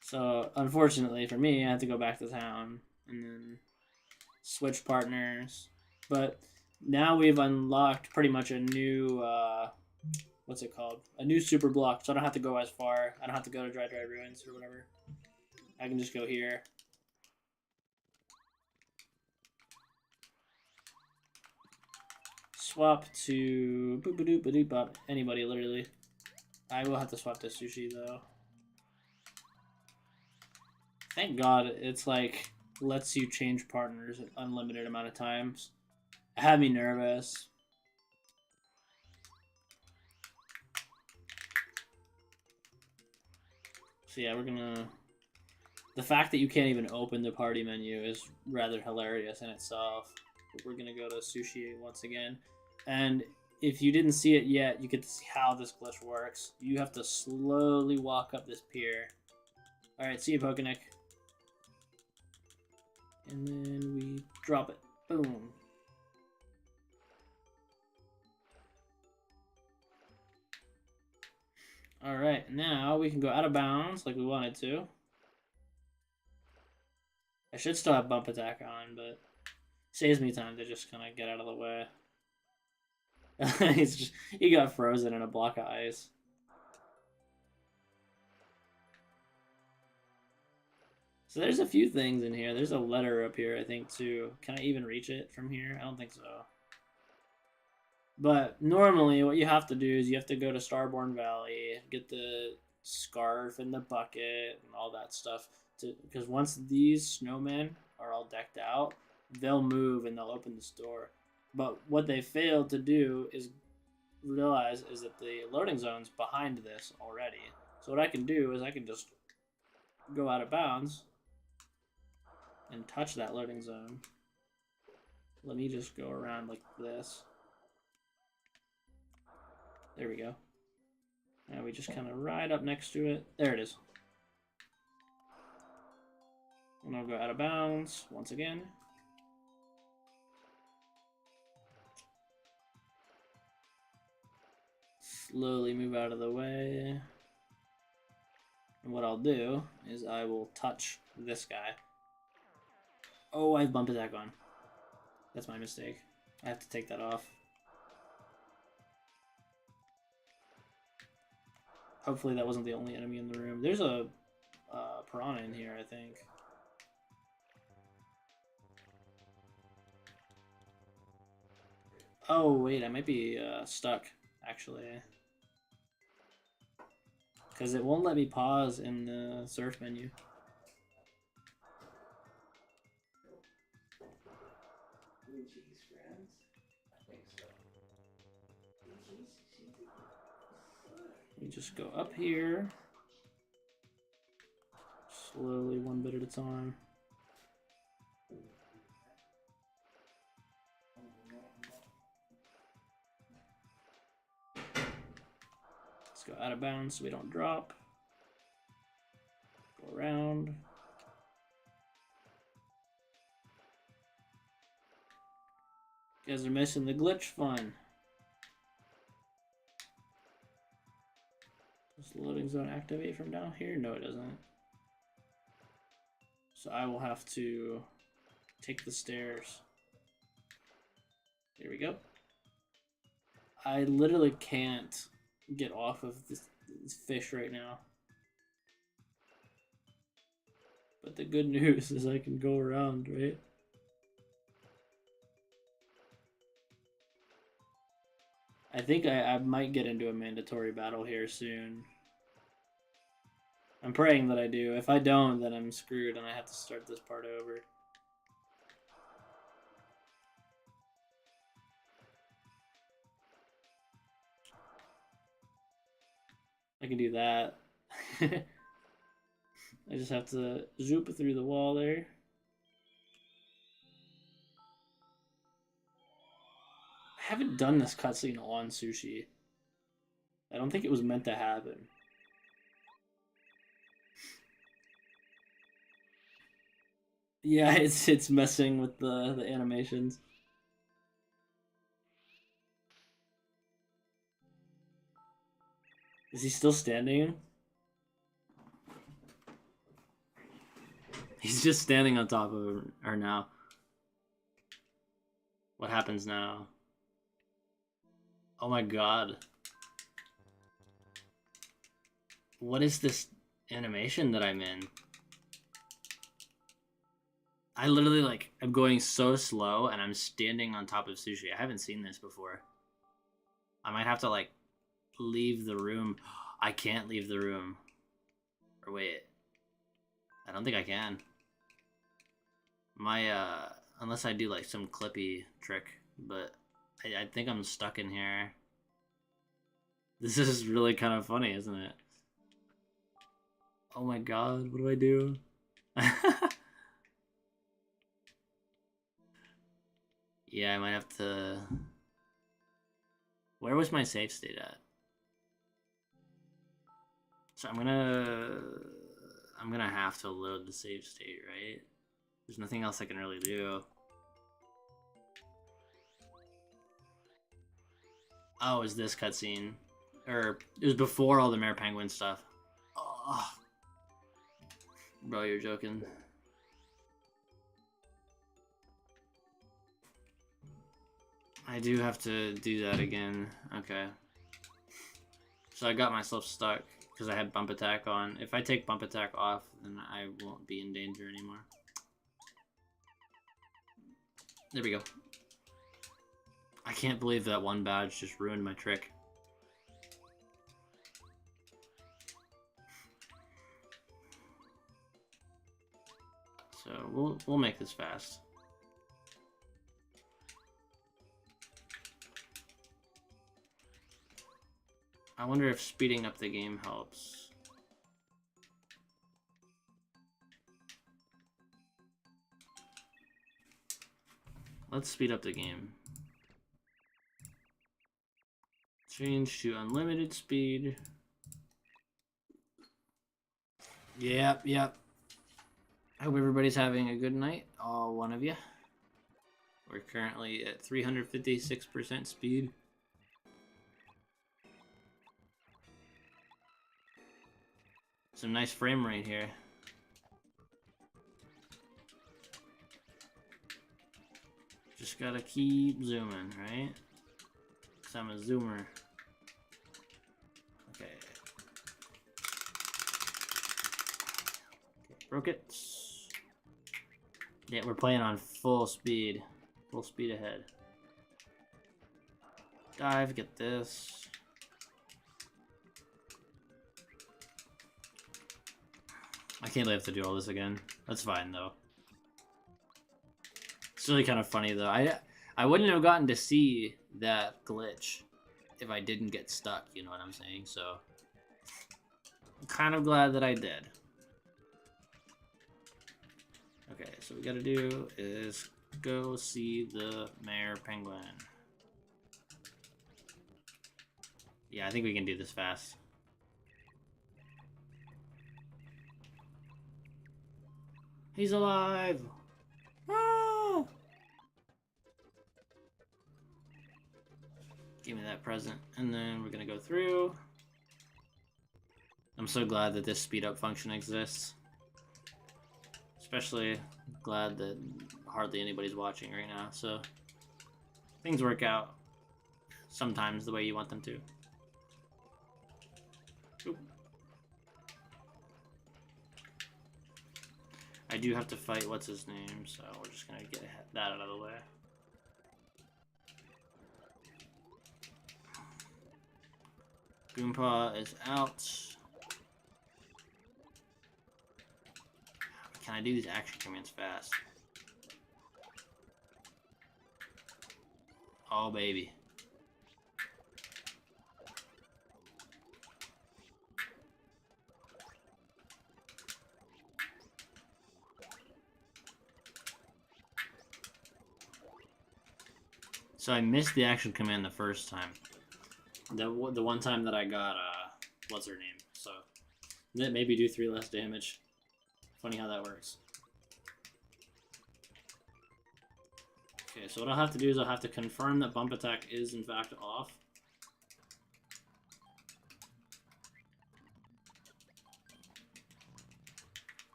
So, unfortunately for me, I have to go back to town and then switch partners. But now we've unlocked pretty much a new, what's it called? A new super block, so I don't have to go as far. I don't have to go to Dry Ruins or whatever. I can just go here. Swap to boop-a-doop-a-doop-bop. Anybody, literally. I will have to swap to Sushi, though. Thank God it's like lets you change partners an unlimited amount of times. It had me nervous. So yeah, we're gonna... The fact that you can't even open the party menu is rather hilarious in itself. But we're gonna go to Sushi once again. And if you didn't see it yet, you get to see how this glitch works. You have to slowly walk up this pier. Alright, see you, Pokenik. And then we drop it. Boom. Alright, now we can go out of bounds like we wanted to. I should still have bump attack on, but saves me time to just kind of get out of the way. He got frozen in a block of ice. So there's a few things in here. There's a letter up here, I think, too. Can I even reach it from here? I don't think so. But normally what you have to do is you have to go to Starborn Valley, get the scarf and the bucket and all that stuff. Because once these snowmen are all decked out, they'll move and they'll open this door. But what they failed to do is realize is that the loading zone's behind this already. So what I can do is I can just go out of bounds and touch that loading zone. Let me just go around like this. There we go. Now we just kind of ride up next to it. There it is. And I'll go out of bounds once again. Slowly move out of the way. And what I'll do is I will touch this guy. Oh, I have bump attack on. That's my mistake. I have to take that off. Hopefully that wasn't the only enemy in the room. There's a piranha in here, I think. Oh, wait, I might be stuck, actually. Because it won't let me pause in the search menu. We just go up here. Slowly, one bit at a time. Let's go out of bounds so we don't drop. Go around. You guys are missing the glitch fun. Does the loading zone activate from down here? No, it doesn't. So I will have to take the stairs. Here we go. I literally can't get off of this fish right now. But the good news is I can go around, right? I think I might get into a mandatory battle here soon. I'm praying that I do. If I don't, then I'm screwed and I have to start this part over. I can do that. I just have to zoop through the wall there. I haven't done this cutscene on Sushi. I don't think it was meant to happen. Yeah, it's messing with the animations. Is he still standing? He's just standing on top of her now. What happens now? Oh my god. What is this animation that I'm in? I literally, like, I'm going so slow and I'm standing on top of sushi. I haven't seen this before. I might have to, like, leave the room. I can't leave the room. Or wait. I don't think I can. Unless I do, like, some clippy trick. But I think I'm stuck in here. This is really kind of funny, isn't it? Oh my god, what do I do? Yeah, I might have to... Where was my save state at? So I'm gonna have to load the save state, right? There's nothing else I can really do. Oh, is this cutscene? Or it was before all the Mayor Penguin stuff. Oh. Bro, you're joking. I do have to do that again. Okay. So I got myself stuck because I had bump attack on. If I take bump attack off, then I won't be in danger anymore. There we go. I can't believe that one badge just ruined my trick. So we'll make this fast. I wonder if speeding up the game helps. Let's speed up the game. Change to unlimited speed. Yep. I hope everybody's having a good night, all one of you. We're currently at 356% speed. Some nice frame rate here. Just gotta keep zooming, right? Because I'm a zoomer. Okay. Broke it. Yeah, we're playing on full speed. Full speed ahead. Dive, get this. I can't believe I have to do all this again. That's fine, though. It's really kind of funny, though. I wouldn't have gotten to see that glitch if I didn't get stuck, you know what I'm saying? So, I'm kind of glad that I did. Okay, so what we gotta do is go see the Mayor Penguin. Yeah, I think we can do this fast. He's alive! Ah! Give me that present. And then we're gonna go through. I'm so glad that this speed up function exists. Especially glad that hardly anybody's watching right now, so things work out sometimes the way you want them to. Oop. I do have to fight what's his name, so we're just gonna get that out of the way. Goompa is out. Can I do these action commands fast? Oh, baby. So I missed the action command the first time. The one time that I got, what's her name? So, maybe do 3 less damage. Funny how that works. Okay, so what I'll have to do is I'll have to confirm that bump attack is in fact off.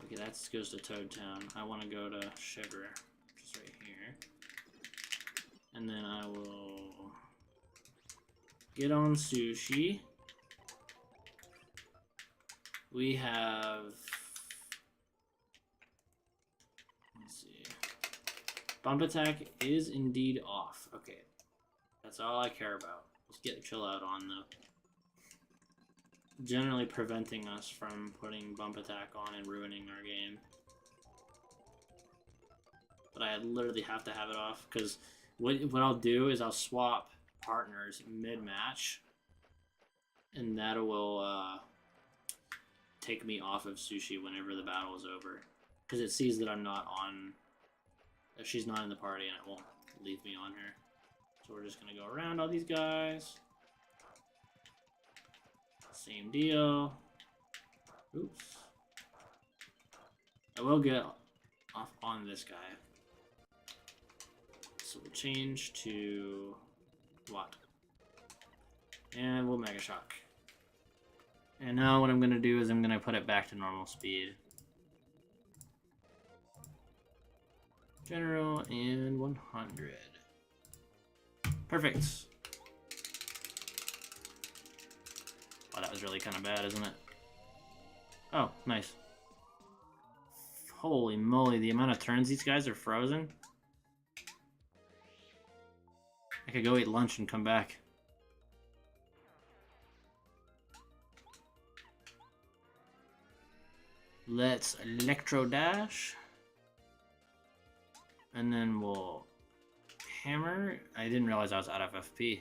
Okay, that goes to Toad Town. I want to go to Sugar, which is right here. And then I will get on Sushi. We have... Let's see. Bump attack is indeed off. Okay. That's all I care about. Let's get chill out on though. Generally preventing us from putting bump attack on and ruining our game. But I literally have to have it off because what I'll do is I'll swap partners mid-match, and that will take me off of Sushi whenever the battle is over, because it sees that I'm not on, that she's not in the party, and it won't leave me on her. So we're just gonna go around all these guys. Same deal. Oops. I will get off on this guy. So we'll change to what? And we'll Mega Shock. And now what I'm going to do is I'm going to put it back to normal speed. General and 100. Perfect. Wow, that was really kind of bad, isn't it? Oh, nice. Holy moly, the amount of turns these guys are frozen. I could go eat lunch and come back. Let's Electro Dash. And then we'll hammer. I didn't realize I was out of FP.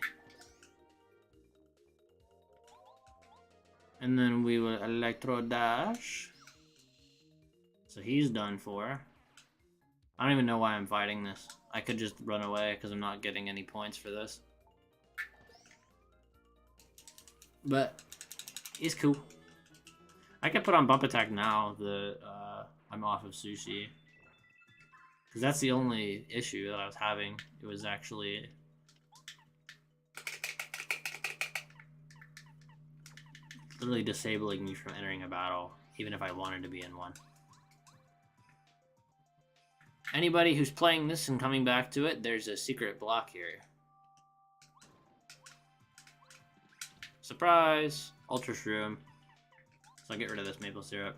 And then we will Electro Dash. So he's done for. I don't even know why I'm fighting this. I could just run away because I'm not getting any points for this. But he's cool. I could put on bump attack now that I'm off of Sushi. Because that's the only issue that I was having. It was actually... literally disabling me from entering a battle, even if I wanted to be in one. Anybody who's playing this and coming back to it, there's a secret block here. Surprise! Ultra Shroom. So I'll get rid of this maple syrup.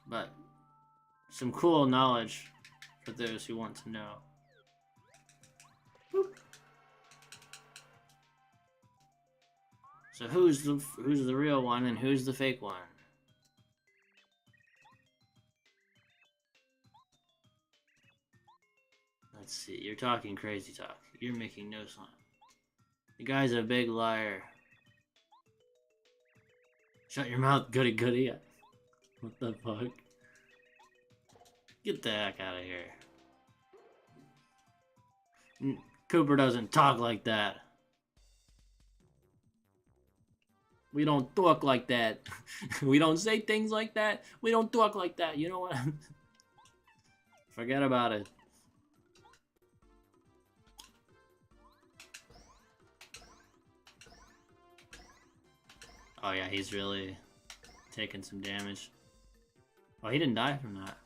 But some cool knowledge for those who want to know. Boop. So who's the real one and who's the fake one? Let's see, you're talking crazy talk. You're making no sense. The guy's a big liar. Shut your mouth, goody goody. What the fuck? Get the heck out of here. Cooper doesn't talk like that. We don't talk like that. We don't say things like that. We don't talk like that. You know what? Forget about it. Oh yeah, he's really taking some damage. Oh, he didn't die from that.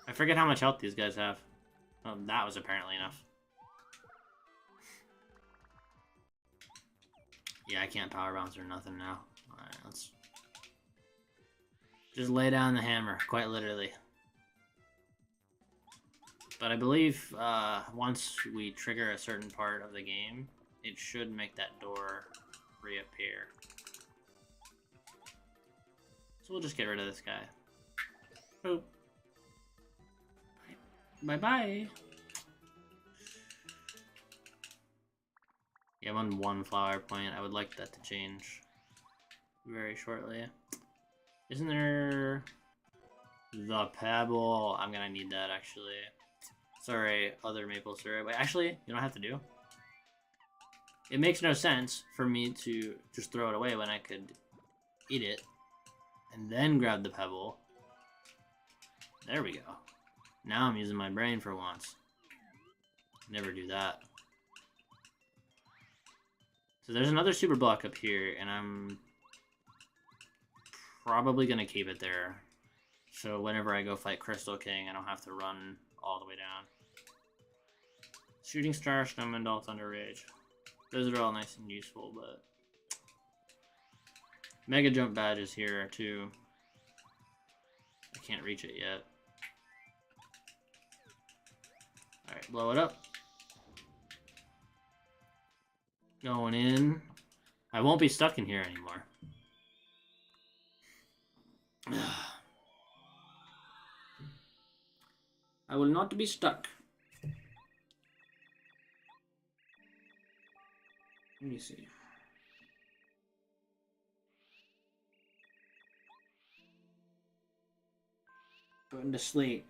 I forget how much health these guys have. Oh, that was apparently enough. Yeah, I can't power bounce or nothing now. Alright, let's just lay down the hammer, quite literally. But I believe once we trigger a certain part of the game, it should make that door reappear. So we'll just get rid of this guy. Boop. Bye-bye. Yeah, I'm on 1 flower point. I would like that to change very shortly. Isn't there the pebble? I'm gonna need that actually. Sorry, other maple syrup. Wait, actually, you don't have to do. It makes no sense for me to just throw it away when I could eat it and then grab the pebble. There we go. Now I'm using my brain for once. Never do that. So there's another super block up here, and I'm probably gonna keep it there. So whenever I go fight Crystal King, I don't have to run all the way down. Shooting Star, Snowman, Thunder Rage. Those are all nice and useful, but... Mega Jump Badge is here, too. I can't reach it yet. Alright, blow it up. Going in. I won't be stuck in here anymore. I will not be stuck. Let me see. Going to sleep.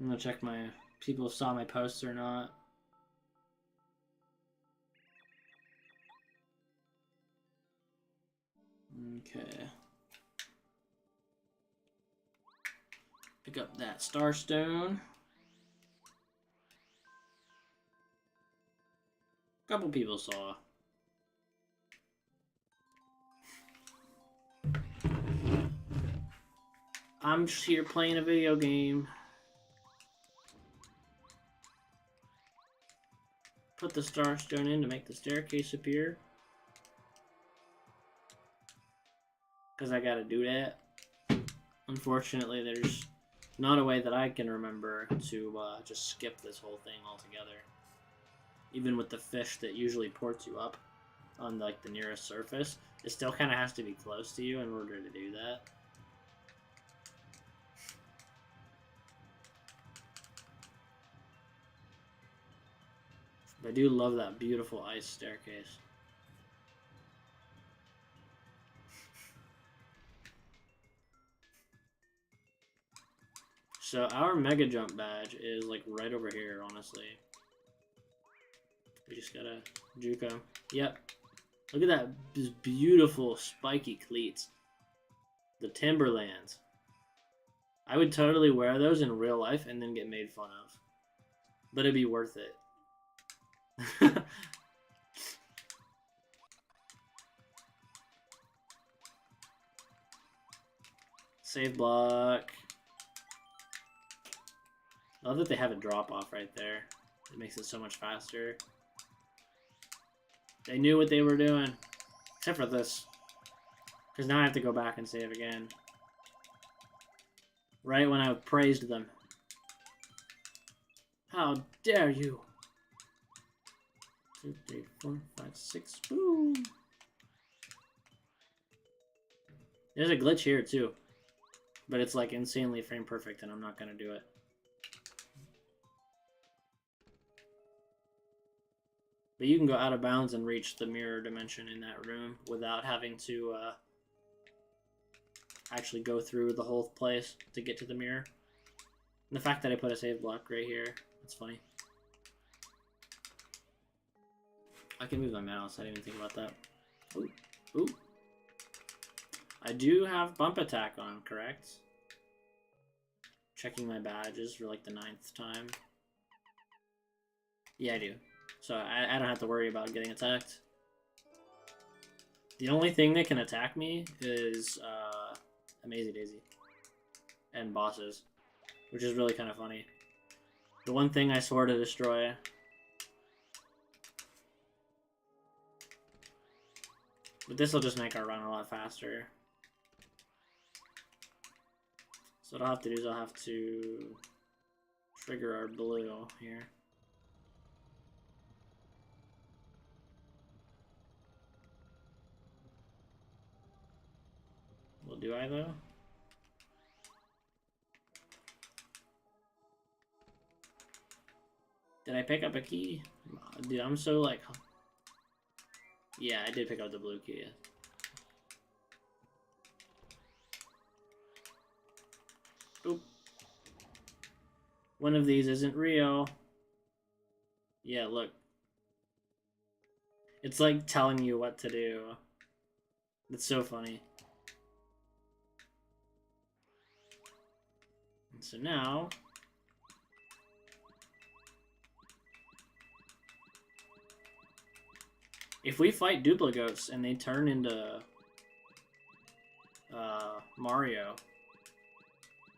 I'm gonna check my people saw my posts or not. Okay. Pick up that Starstone. A couple people saw. I'm just here playing a video game. Put the Starstone in to make the staircase appear. Because I gotta do that. Unfortunately, there's not a way that I can remember to just skip this whole thing altogether. Even with the fish that usually ports you up on like the nearest surface, it still kind of has to be close to you in order to do that. I do love that beautiful ice staircase. So our Mega Jump badge is like right over here, honestly. We just gotta juke him. Yep. Look at that, these beautiful spiky cleats. The Timberlands. I would totally wear those in real life and then get made fun of. But it'd be worth it. Save block. I love that they have a drop off right there. It makes it so much faster. They knew what they were doing. Except for this. Because now I have to go back and save again. Right when I praised them. How dare you! 2, 3, 4, 5, 6. Boom! There's a glitch here too. But it's like insanely frame perfect and I'm not gonna do it. But you can go out of bounds and reach the mirror dimension in that room without having to actually go through the whole place to get to the mirror. And the fact that I put a save block right here, that's funny. I can move my mouse, I didn't even think about that. Ooh, ooh. I do have bump attack on, correct? Checking my badges for like the 9th time. Yeah, I do. So I don't have to worry about getting attacked. The only thing that can attack me is Amazing Daisy. And bosses. Which is really kind of funny. The one thing I swore to destroy. But this will just make our run a lot faster. So what I'll have to do is I'll have to trigger our blue here. Well, do I though? Did I pick up a key? Dude, I'm so like... Yeah, I did pick up the blue key. Oop. One of these isn't real. Yeah, look. It's like telling you what to do. It's so funny. So now... if we fight duplicates and they turn into Mario,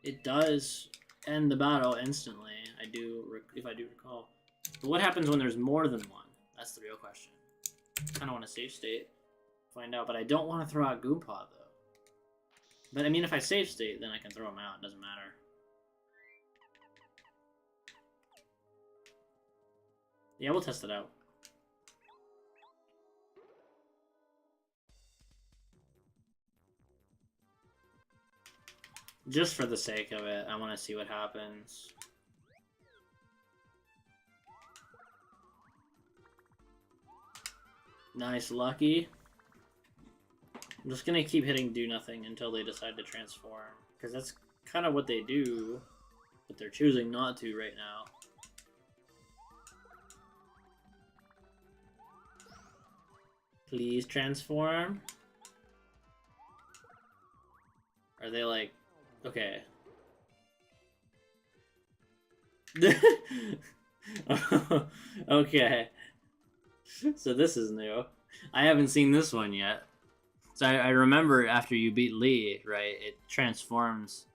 it does end the battle instantly. If I do recall. But what happens when there's more than one? That's the real question. Kind of want to save state, find out, but I don't want to throw out Goompa though. But I mean, if I save state, then I can throw him out. It doesn't matter. Yeah, we'll test it out. Just for the sake of it, I want to see what happens. Nice, lucky. I'm just gonna keep hitting do nothing until they decide to transform. Because that's kind of what they do, but they're choosing not to right now. Please transform. Are they like... okay. Okay. So this is new. I haven't seen this one yet. So I remember after you beat Lee, right, it transforms.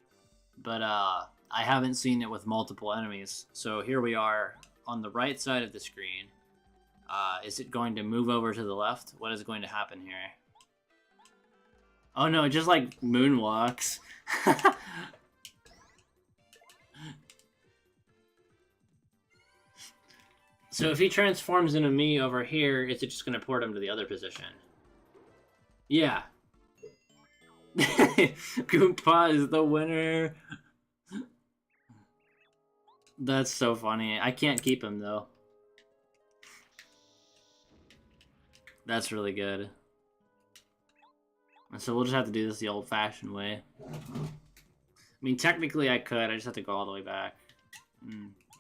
But I haven't seen it with multiple enemies. So here we are on the right side of the screen. Is it going to move over to the left? What is going to happen here? Oh no, it just like moonwalks. So if he transforms into me over here, is it just gonna port him to the other position? Yeah. Goompa is the winner. That's so funny. I can't keep him though. That's really good. And so we'll just have to do this the old-fashioned way. I mean, technically I could. I just have to go all the way back.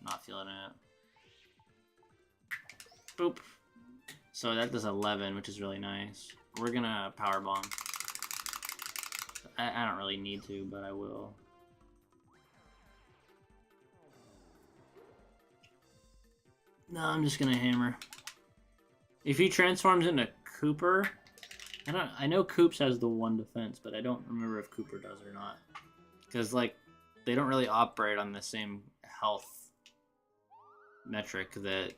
Not feeling it. Boop. So that does 11, which is really nice. We're gonna power bomb. I don't really need to, but I will. No, I'm just gonna hammer. If he transforms into Cooper... I know Koops has the 1 defense, but I don't remember if Cooper does or not. Because, like, they don't really operate on the same health metric that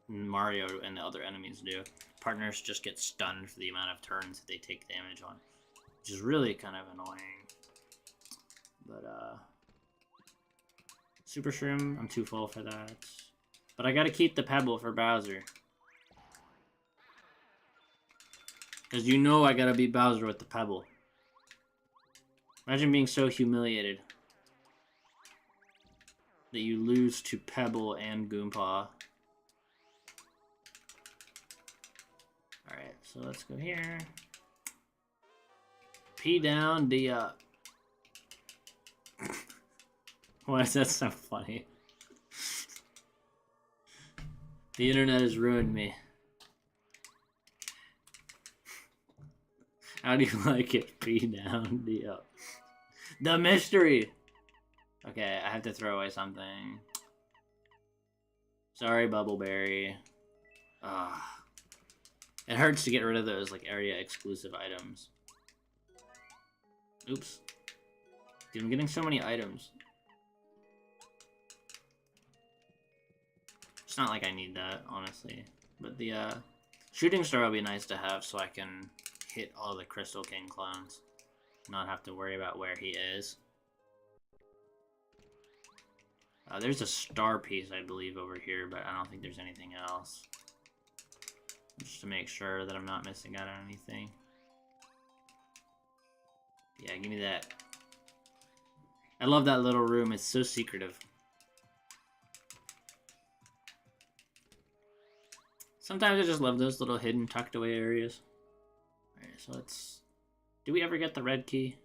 Mario and the other enemies do. Partners just get stunned for the amount of turns that they take damage on, which is really kind of annoying. But, Super Shroom, I'm too full for that. But I gotta keep the Pebble for Bowser. Because you know I gotta beat Bowser with the Pebble. Imagine being so humiliated that you lose to Pebble and Goompa. Alright, so let's go here. P down, D up. Why is that so funny? The internet has ruined me. How do you like it? P down, D up. The mystery! Okay, I have to throw away something. Sorry, Bubbleberry. It hurts to get rid of those, like, area-exclusive items. Oops. Dude, I'm getting so many items. It's not like I need that, honestly. But the, shooting star would be nice to have so I can hit all the Crystal King clones. Not have to worry about where he is. There's a star piece, I believe, over here, but I don't think there's anything else. Just to make sure that I'm not missing out on anything. Yeah, give me that. I love that little room. It's so secretive. Sometimes I just love those little hidden, tucked away areas. Alright, so let's... Do we ever get the red key?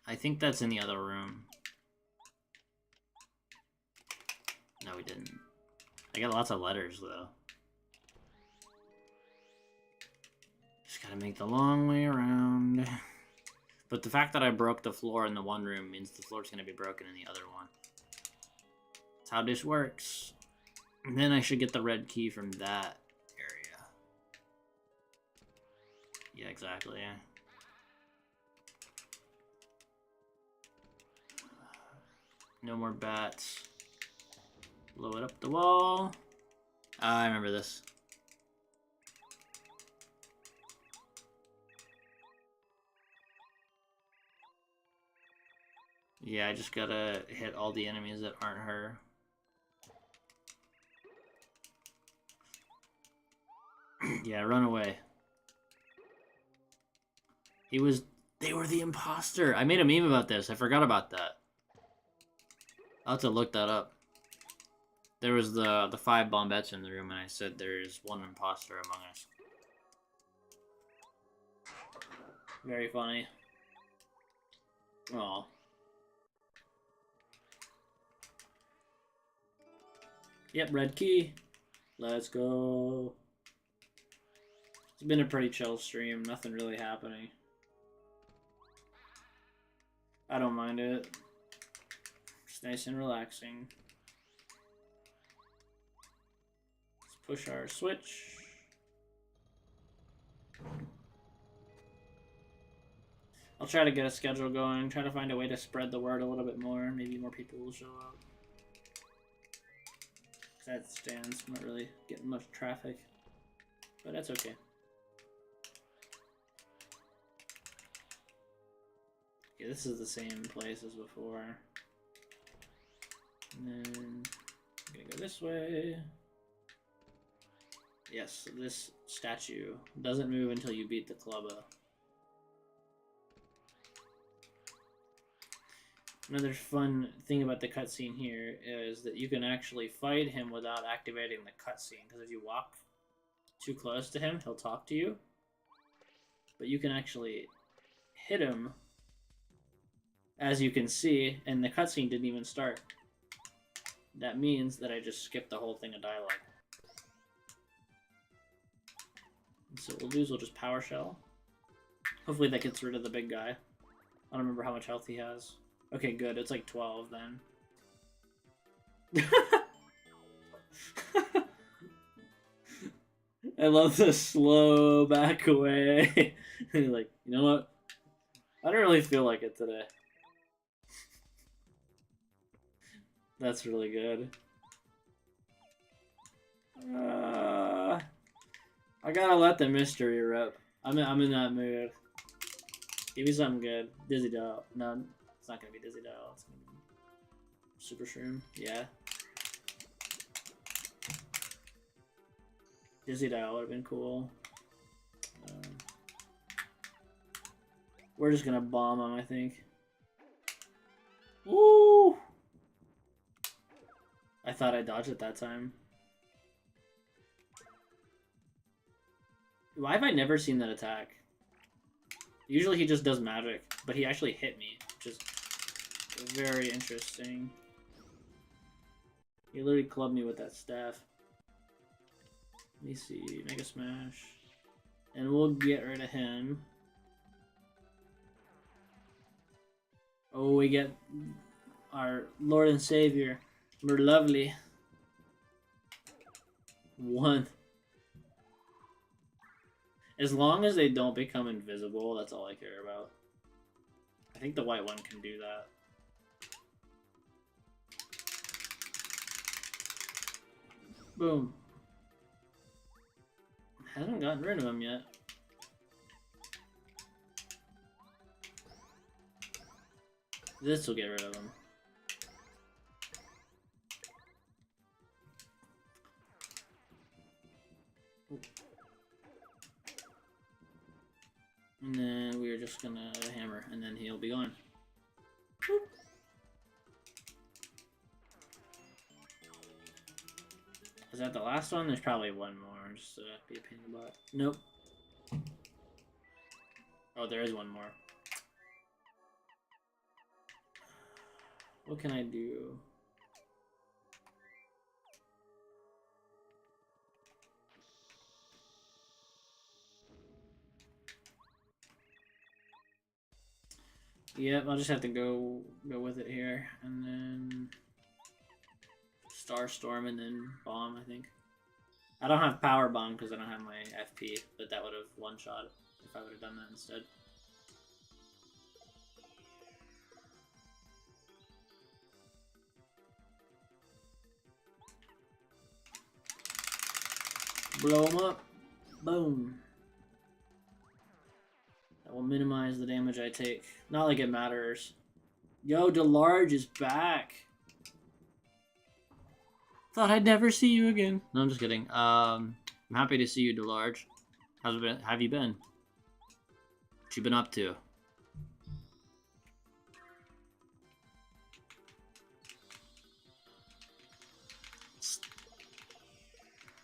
I think that's in the other room. No, we didn't. I got lots of letters, though. Just gotta make the long way around. But the fact that I broke the floor in the one room means the floor's going to be broken in the other one. That's how this works. And then I should get the red key from that area. Yeah, exactly. No more bats. Blow it up the wall. I remember this. Yeah, I just gotta hit all the enemies that aren't her. Yeah, run away. They were the imposter. I made a meme about this. I forgot about that. I'll have to look that up. There was the 5 bombettes in the room, and I said there's one imposter among us. Very funny. Aw. Yep, red key. Let's go. It's been a pretty chill stream. Nothing really happening. I don't mind it. It's nice and relaxing. Let's push our switch. I'll try to get a schedule going, try to find a way to spread the word a little bit more. Maybe more people will show up. That stands, not really getting much traffic, but that's okay. Yeah, this is the same place as before. And then I'm gonna go this way. Yes, this statue doesn't move until you beat the clubba. Another fun thing about the cutscene here is that you can actually fight him without activating the cutscene. Because if you walk too close to him, he'll talk to you. But you can actually hit him, as you can see, and the cutscene didn't even start. That means that I just skipped the whole thing of dialogue. And so what we'll do is we'll just power shell. Hopefully that gets rid of the big guy. I don't remember how much health he has. Okay, good. It's like 12 then. I love the slow back away. Like, you know what? I don't really feel like it today. That's really good. I gotta let the mystery rip. I'm in that mood. Give me something good. Dizzy Doll. No. It's not gonna be Dizzy Doll. It's gonna be Super Shroom. Yeah. Dizzy Doll would have been cool. We're just gonna bomb him, I think. Woo! I thought I dodged it that time. Why have I never seen that attack? Usually he just does magic, but he actually hit me, which is very interesting. He literally clubbed me with that staff. Let me see, Mega Smash. And we'll get rid of him. Oh, we get our Lord and Savior. We're lovely. 1. As long as they don't become invisible, that's all I care about. I think the white one can do that. Boom. Haven't gotten rid of him yet. This will get rid of him. And then we're just gonna hammer, and then he'll be gone. Boop. Is that the last one? There's probably one more, just to be a pain in the butt. Nope. Oh, there is one more. What can I do? Yep, I'll just have to go with it here, and then Star Storm, and then Bomb. I think I don't have Power Bomb because I don't have my FP, but that would have one shot if I would have done that instead. Blow them up. Boom. That will minimize the damage I take. Not like it matters. Yo, DeLarge is back. Thought I'd never see you again. No, I'm just kidding. I'm happy to see you, DeLarge. How's it been? Have you been? What you been up to?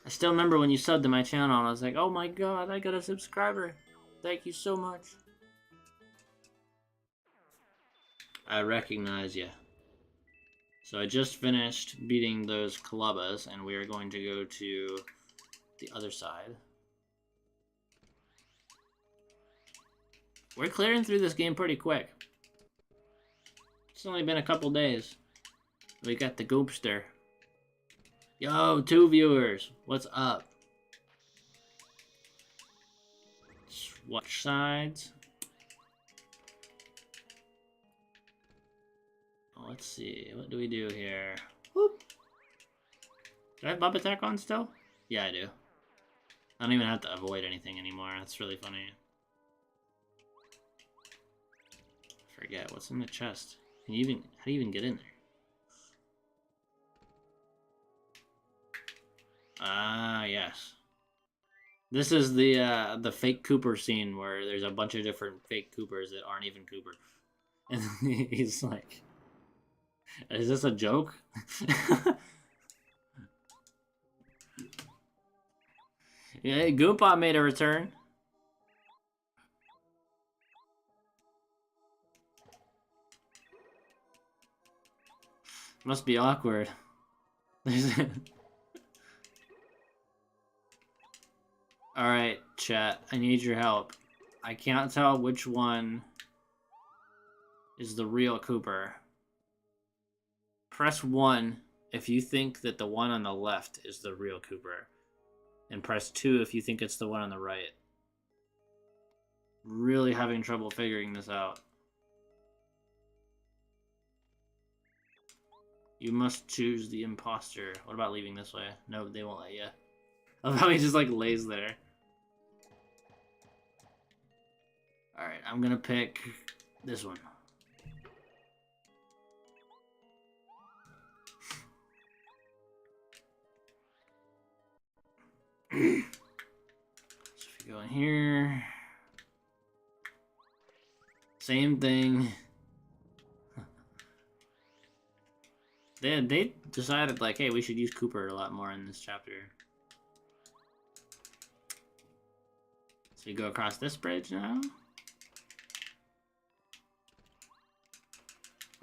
I still remember when you subbed to my channel and I was like, oh my god, I got a subscriber. Thank you so much. I recognize you. So I just finished beating those Kalubas, and we are going to go to the other side. We're clearing through this game pretty quick. It's only been a couple days. We got the Goopster. Yo, 2 viewers. What's up? Switch sides. Let's see, what do we do here? Whoop. Do I have Bub Attack on still? Yeah, I do. I don't even have to avoid anything anymore. That's really funny. Forget, what's in the chest? Can you even, how do you even get in there? Ah, yes. This is the fake Cooper scene where there's a bunch of different fake Coopers that aren't even Cooper. And he's like... Is this a joke? Yeah, Goompa made a return. Must be awkward. Alright, chat. I need your help. I can't tell which one is the real Cooper. Press 1 if you think that the one on the left is the real Cooper. And press 2 if you think it's the one on the right. Really having trouble figuring this out. You must choose the imposter. What about leaving this way? No, they won't let you. I love how he just like lays there. Alright, I'm gonna pick this one. So if you go in here, same thing. They decided like, hey, we should use Cooper a lot more in this chapter. So you go across this bridge now.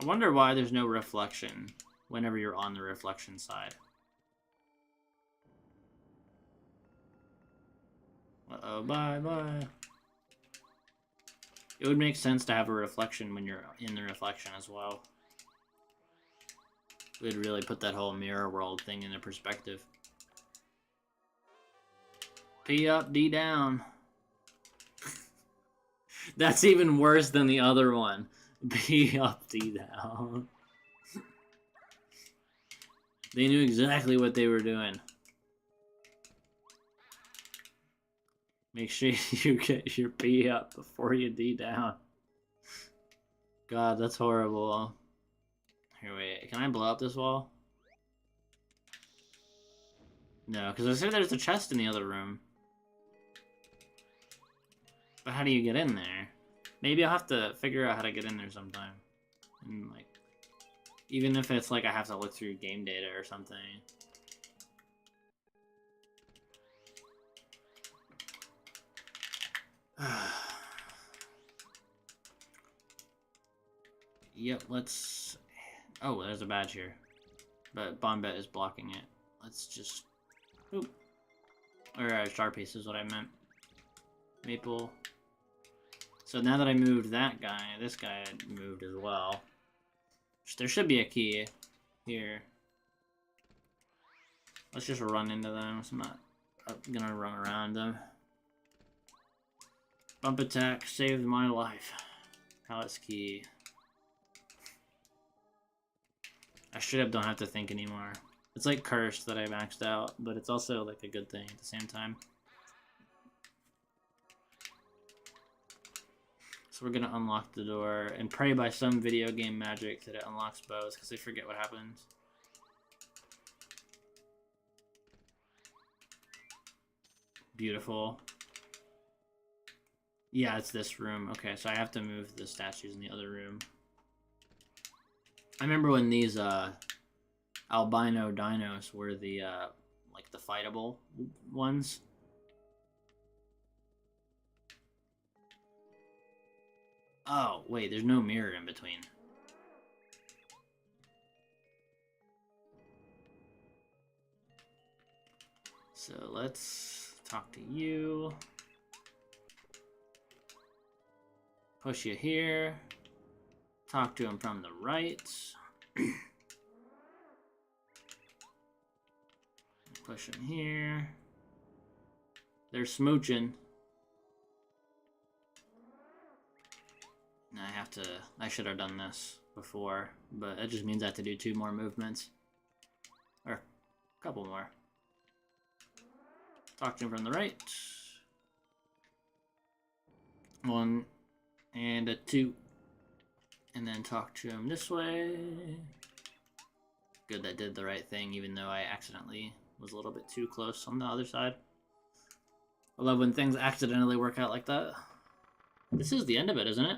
I wonder why there's no reflection whenever you're on the reflection side. Uh-oh, bye-bye. It would make sense to have a reflection when you're in the reflection as well. It would really put that whole mirror world thing into perspective. P up, D down. That's even worse than the other one. P up, D down. They knew exactly what they were doing. Make sure you get your P up before you D down. God, that's horrible. Here, wait. Can I blow up this wall? No, because I said there's a chest in the other room. But how do you get in there? Maybe I'll have to figure out how to get in there sometime. And, like, even if it's like I have to look through game data or something. Yep, let's... Oh, there's a badge here. But Bombette is blocking it. Let's just... Oop. Or Sharpiece is what I meant. Maple. So now that I moved that guy, this guy moved as well. There should be a key here. Let's just run into them. So I'm not gonna run around them. Bump attack saved my life. Palace key. I straight up don't have to think anymore. It's like cursed that I maxed out, but it's also like a good thing at the same time. So we're gonna unlock the door and pray by some video game magic that it unlocks both, because I forget what happens. Beautiful. Yeah, it's this room. Okay, so I have to move the statues in the other room. I remember when these albino dinos were the like the fightable ones. Oh, wait, there's no mirror in between. So let's talk to you. Push you here. Talk to him from the right. Push him here. They're smooching. I should have done this before, but it just means I have to do 2 more movements. Or a couple more. Talk to him from the right. 1 and a 2. And then talk to him this way. Good, that did the right thing, even though I accidentally was a little bit too close on the other side. I love when things accidentally work out like that. This is the end of it, isn't it?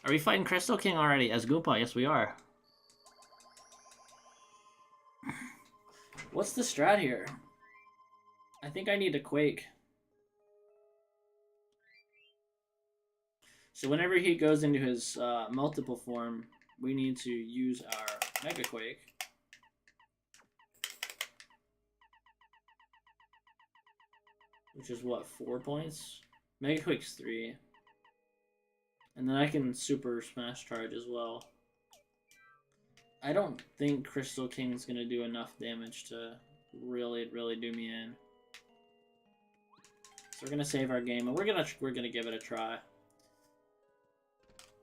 Are we fighting Crystal King already as Goompa? Yes, we are. What's the strat here? I think I need to Quake. So whenever he goes into his multiple form, we need to use our Mega Quake. Which is what, 4 points? Mega Quake's 3. And then I can Super Smash Charge as well. I don't think Crystal King's gonna do enough damage to really do me in. So we're gonna save our game and we're gonna give it a try.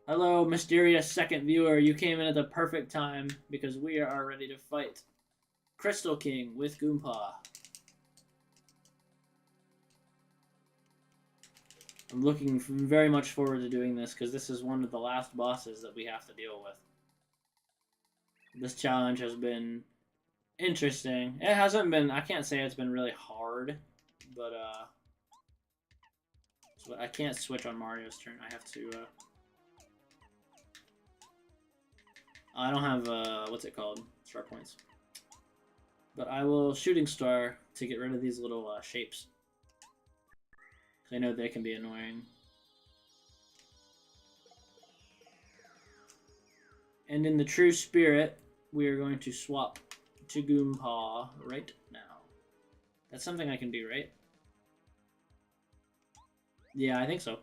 Hello, mysterious second viewer. You came in at the perfect time because we are ready to fight Crystal King with Goompa. I'm looking very much forward to doing this because this is one of the last bosses that we have to deal with. This challenge has been interesting. It hasn't been, I can't say it's been really hard, but so I can't switch on Mario's turn. I have to, I don't have, what's it called? Star points. But I will Shooting Star to get rid of these little shapes. I know they can be annoying. And in the true spirit, we are going to swap to Goompa right now. That's something I can do, right? Yeah, I think so.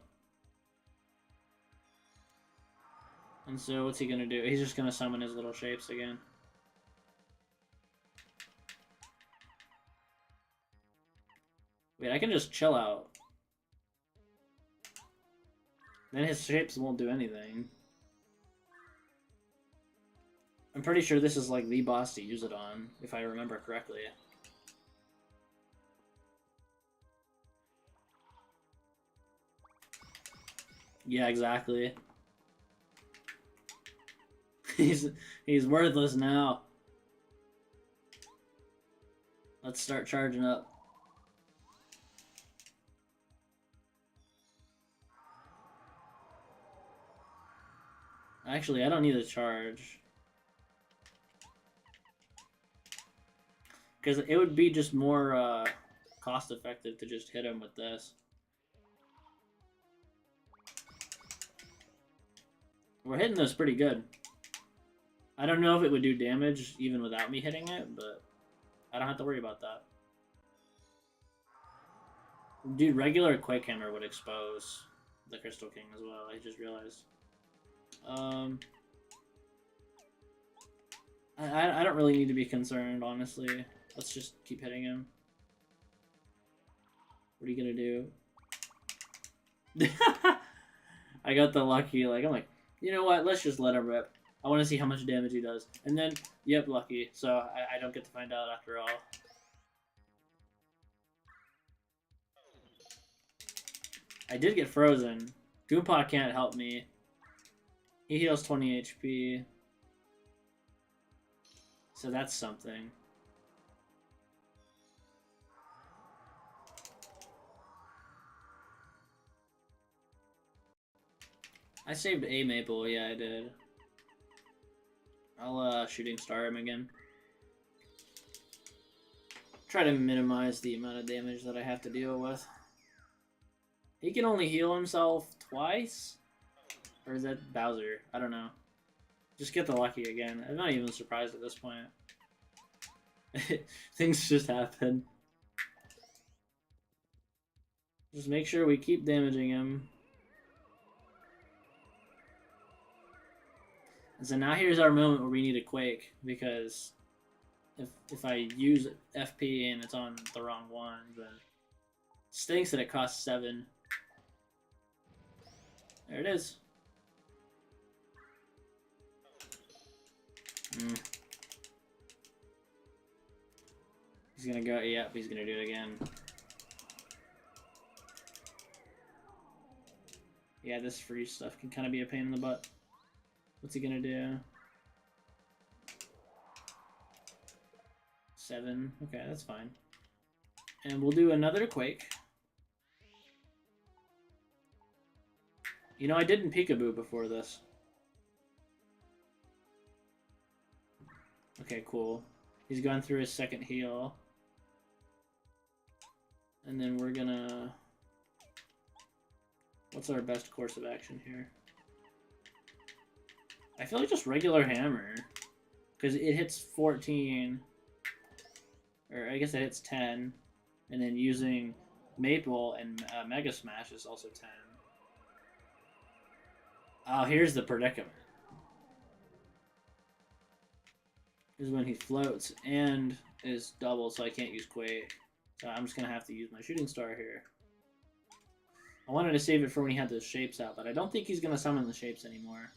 And so what's he gonna do? He's just gonna summon his little shapes again. Wait, I can just chill out. Then his shapes won't do anything. I'm pretty sure this is like the boss to use it on, if I remember correctly. Yeah, exactly. He's worthless now. Let's start charging up. Actually, I don't need to charge. Because it would be just more cost effective to just hit him with this. We're hitting this pretty good. I don't know if it would do damage even without me hitting it, but I don't have to worry about that. Dude, regular Quake Hammer would expose the Crystal King as well, I just realized. I don't really need to be concerned, honestly. Let's just keep hitting him. What are you gonna do? I got the lucky, like, I'm like, you know what, let's just let him rip. I want to see how much damage he does. And then, yep, lucky. So I don't get to find out after all. I did get frozen. Goompa can't help me. He heals 20 HP. So that's something. I saved a Maple, yeah I did. I'll shooting star him again. Try to minimize the amount of damage that I have to deal with. He can only heal himself twice? Or is that Bowser? I don't know. Just get the lucky again. I'm not even surprised at this point. Things just happen. Just make sure we keep damaging him. And so now here's our moment where we need a Quake, because if I use FP and it's on the wrong one, then it stinks that it costs 7. There it is. He's gonna go, yep, he's gonna do it again. Yeah, this free stuff can kind of be a pain in the butt. What's he gonna do? 7. Okay, that's fine. And we'll do another Quake. You know, I didn't peekaboo before this. Okay, cool. He's gone through his second heal. And then we're gonna... What's our best course of action here? I feel like just regular hammer. Because it hits 14. Or I guess it hits 10. And then using Maple and Mega Smash is also 10. Oh, here's the predicament. Is when he floats and is double, so I can't use Quake. So I'm just going to have to use my shooting star here. I wanted to save it for when he had those shapes out, but I don't think he's going to summon the shapes anymore.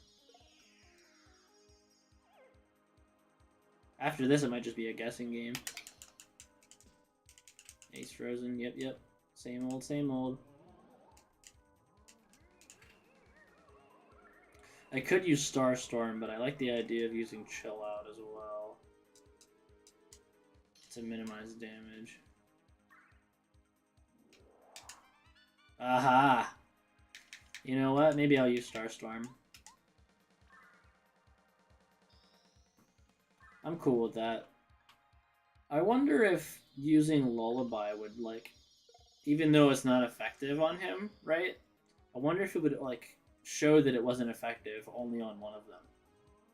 After this, it might just be a guessing game. Ace frozen, yep. Same old, same old. I could use Star Storm, but I like the idea of using Chill Out as well to minimize damage. Aha! You know what? Maybe I'll use Star Storm. I'm cool with that. I wonder if using Lullaby would, like, even though it's not effective on him, right? I wonder if it would, like, show that it wasn't effective only on one of them.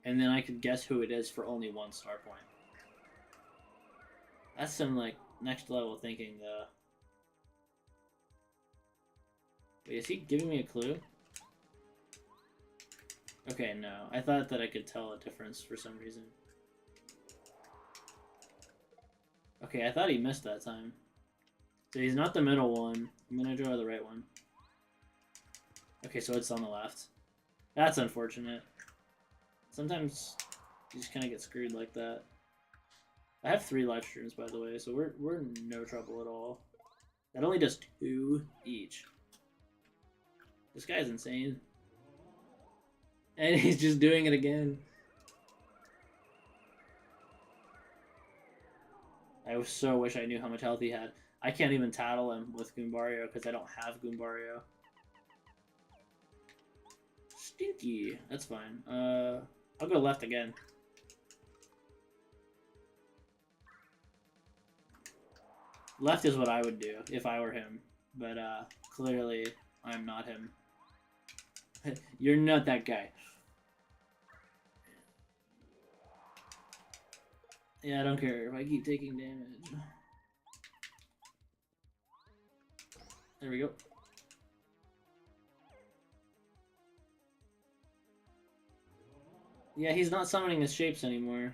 And then I could guess who it is for only 1 star point. That's some, like, next level thinking, though. Wait, is he giving me a clue? Okay, no. I thought that I could tell a difference for some reason. Okay, I thought he missed that time. So he's not the middle one. I'm gonna draw the right one. Okay, so it's on the left. That's unfortunate. Sometimes you just kind of get screwed like that. I have 3 life streams, by the way, so we're in no trouble at all. That only does 2 each. This guy's insane. And he's just doing it again. I so wish I knew how much health he had. I can't even tattle him with Goombario because I don't have Goombario. Stinky. That's fine. I'll go left again. Left is what I would do if I were him. But clearly I'm not him. You're not that guy. Yeah, I don't care if I keep taking damage. There we go. Yeah, he's not summoning his shapes anymore.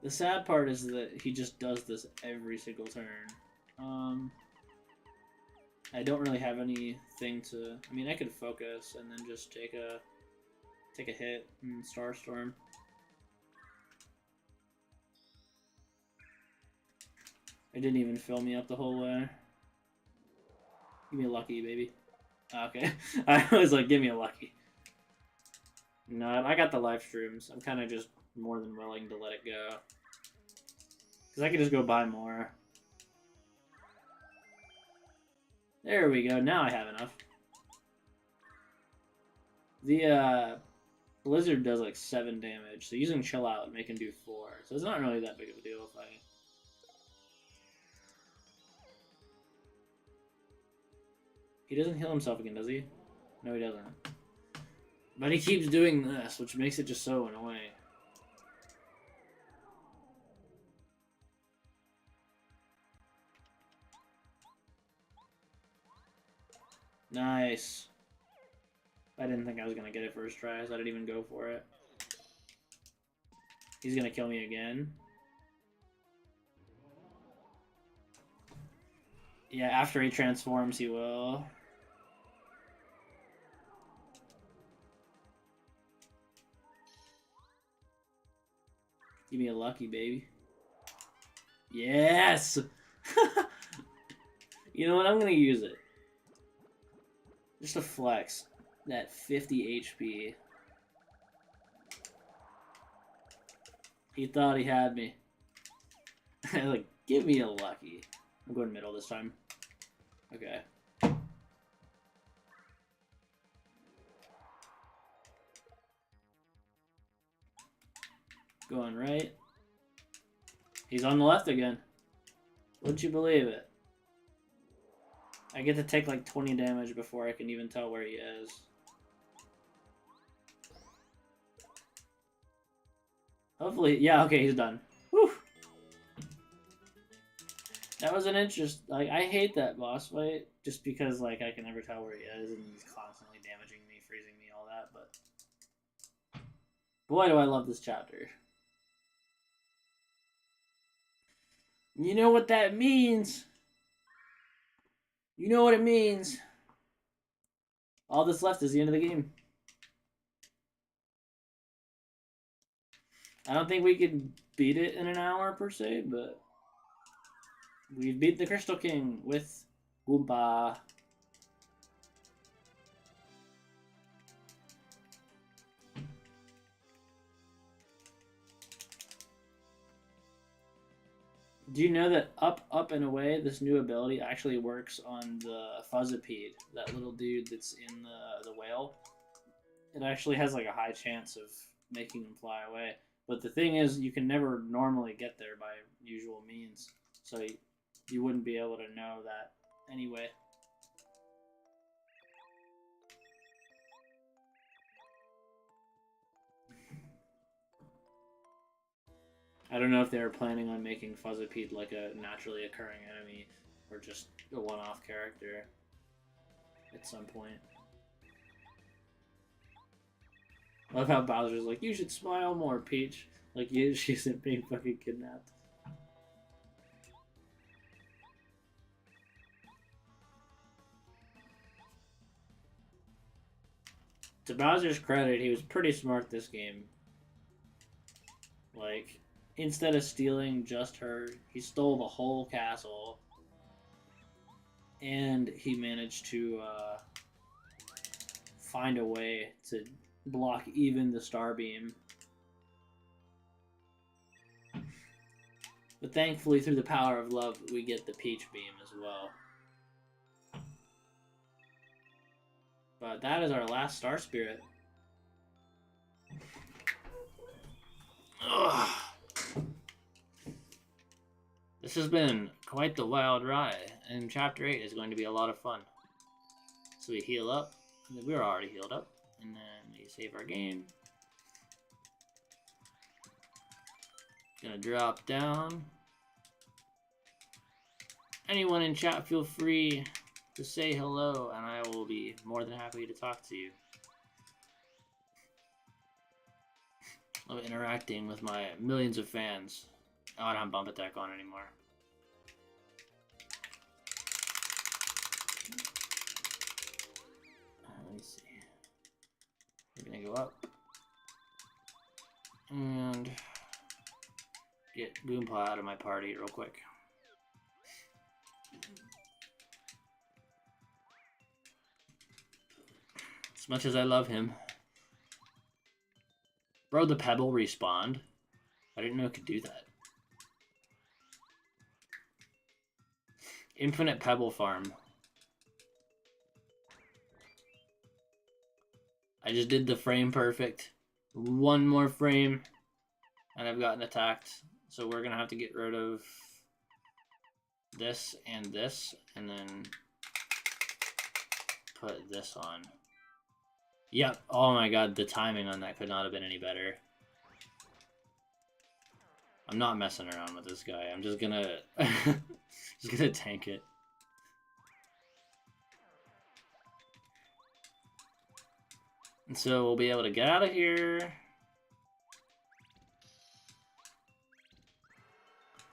The sad part is that he just does this every single turn. I don't really have anything to... I mean, I could focus and then just take a hit in Starstorm. It didn't even fill me up the whole way. Give me a lucky, baby. Okay. I was like, give me a lucky. No, I got the live streams. I'm kind of just more than willing to let it go. Because I could just go buy more. There we go. Now I have enough. The Blizzard does like 7 damage. So using Chill Out would make him do 4. So it's not really that big of a deal if I... He doesn't heal himself again, does he? No, he doesn't. But he keeps doing this, which makes it just so annoying. Nice. I didn't think I was going to get it first try, so I didn't even go for it. He's going to kill me again. Yeah, after he transforms, he will. Give me a lucky, baby. Yes! You know what? I'm going to use it. Just to flex that 50 HP. He thought he had me. Like, give me a lucky. I'm going middle this time. Okay. Going right. He's on the left again. Wouldn't you believe it? I get to take like 20 damage before I can even tell where he is. Hopefully, yeah, okay, he's done. Whew. That was an interest. Like, I hate that boss fight just because like I can never tell where he is and he's constantly damaging me, freezing me, all that. But boy, do I love this chapter. You know what that means? You know what it means. All that's left is the end of the game. I don't think we could beat it in an hour per se, but we beat the Crystal King with Goompa. Do you know that up, and away, this new ability actually works on the Fuzzipede, that little dude that's in the whale? It actually has like a high chance of making him fly away. But the thing is, you can never normally get there by usual means. So you wouldn't be able to know that anyway. I don't know if they were planning on making Fuzzipede like a naturally occurring enemy or just a one-off character at some point. I love how Bowser's like, you should smile more, Peach. Like, she isn't being fucking kidnapped. To Bowser's credit, he was pretty smart this game. Like, instead of stealing just her, he stole the whole castle. And he managed to find a way to block even the Starbeam. But thankfully, through the power of love, we get the Peach Beam as well. But that is our last Star Spirit. Ugh. This has been quite the wild ride, and Chapter 8 is going to be a lot of fun. So we heal up. We're already healed up. And then we save our game. Gonna drop down. Anyone in chat, feel free to say hello, and I will be more than happy to talk to you. Love interacting with my millions of fans. Oh, I don't have Bump Attack on anymore. Let me see. We're gonna go up and get Goompa out of my party real quick. As much as I love him. Bro, the Pebble respawned. I didn't know it could do that. Infinite Pebble Farm. I just did the frame perfect. One more frame, and I've gotten attacked. So we're gonna have to get rid of this, and then put this on. Yep. Oh my god, the timing on that could not have been any better. I'm not messing around with this guy. I'm just gonna just gonna tank it. And so we'll be able to get out of here.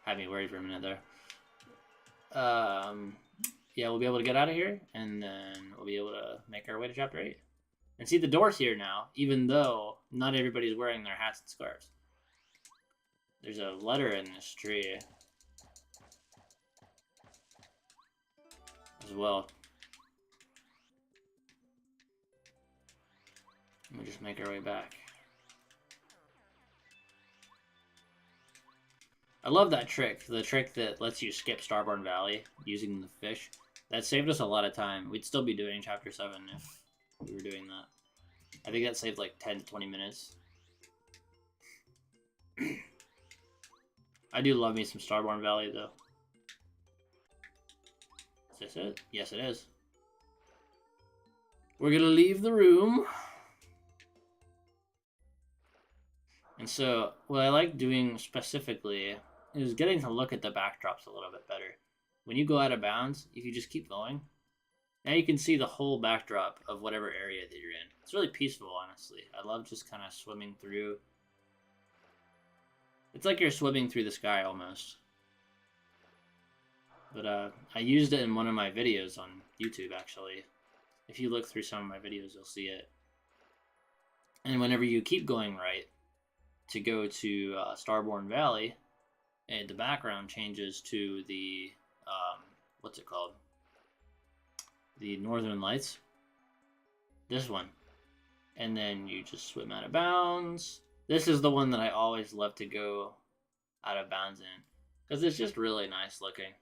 Had me worried for a minute there. Yeah, we'll be able to get out of here, and then we'll be able to make our way to Chapter 8. And see, the door's here now, even though not everybody's wearing their hats and scarves. There's a letter in this tree as well. Let me just make our way back. I love that trick. The trick that lets you skip Starborn Valley using the fish. That saved us a lot of time. We'd still be doing Chapter 7 if we were doing that. I think that saved like 10 to 20 minutes. I do love me some Starborn Valley though. Is this it? Yes, it is. We're gonna leave the room. And so, what I like doing specifically is getting to look at the backdrops a little bit better. When you go out of bounds, if you just keep going, now you can see the whole backdrop of whatever area that you're in. It's really peaceful, honestly. I love just kind of swimming through. It's like you're swimming through the sky almost. But I used it in one of my videos on YouTube, actually. If you look through some of my videos, you'll see it. And whenever you keep going right, to go to Starborn Valley, and the background changes to the, what's it called? The Northern Lights. This one. And then you just swim out of bounds. This is the one that I always love to go out of bounds in, because it's just really nice looking.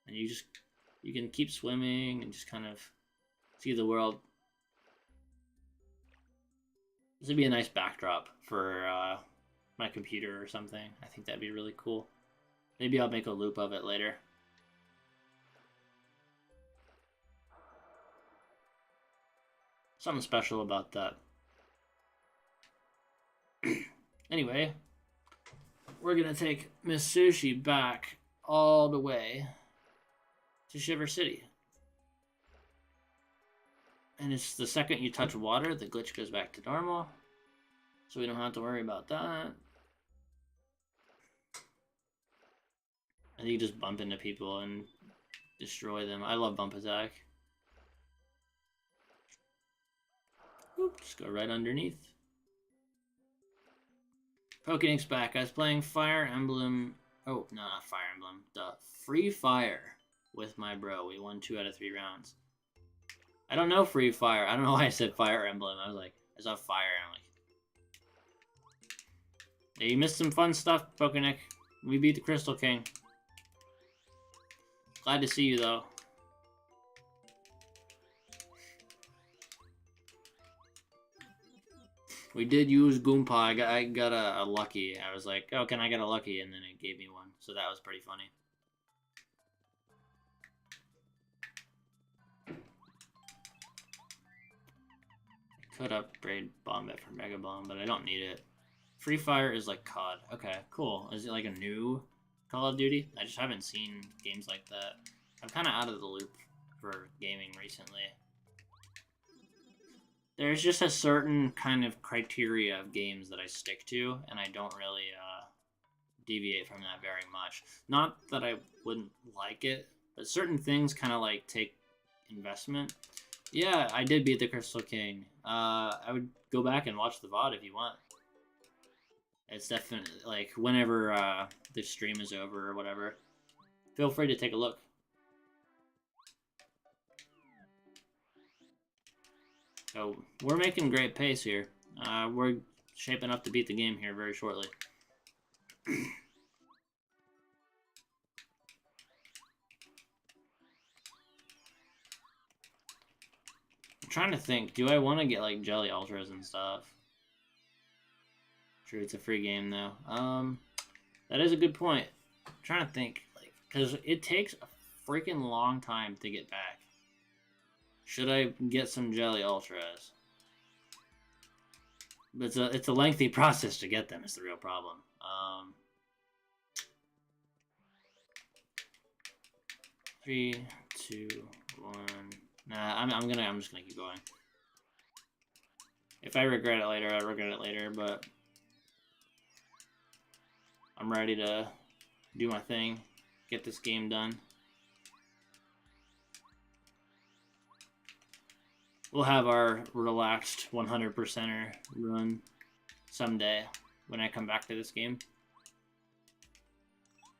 And you can keep swimming and just kind of see the world. This would be a nice backdrop for my computer or something. I think that'd be really cool. Maybe I'll make a loop of it later. Something special about that. Anyway, we're gonna take Miss Sushi back all the way to Shiver City. And it's the second you touch water, the glitch goes back to normal. So we don't have to worry about that. I think you just bump into people and destroy them. I love Bump Attack. Oop, just go right underneath. Pokedex back. I was playing Fire Emblem. Oh, no, not Fire Emblem. The Free Fire with my bro. We won 2 out of 3 rounds. I don't know Free Fire. I don't know why I said Fire Emblem. I was like, I saw fire and I'm like, yeah, you missed some fun stuff, Pokedex. We beat the Crystal King. Glad to see you though. We did use Goompa. I got a lucky. I was like, oh, can I get a lucky? And then it gave me one. So that was pretty funny. I could upgrade Bombette for Mega Bomb, but I don't need it. Free Fire is like COD. Okay, cool. Is it like a new Call of Duty? I just haven't seen games like that.
I'm kind of out of the loop for gaming recently. There's just a certain kind of criteria of games that I stick to, and I don't really deviate from that very much. Not that I wouldn't like it, but certain things kind of like take investment. Yeah, I did beat the Crystal King. I would go back and watch the VOD if you want. It's definitely like whenever the stream is over or whatever, feel free to take a look. So we're making great pace here. We're shaping up to beat the game here very shortly. I'm trying to think, do I want to get like Jelly Ultras and stuff? True, it's a free game though. That is a good point. I'm trying to think, like, because it takes a freaking long time to get back. Should I get some Jelly Ultras? It's a lengthy process to get them. Is the real problem. 3, 2, 1. Nah, I'm just gonna keep going. If I regret it later, I regret it later. But I'm ready to do my thing, get this game done. We'll have our relaxed 100%er run someday when I come back to this game.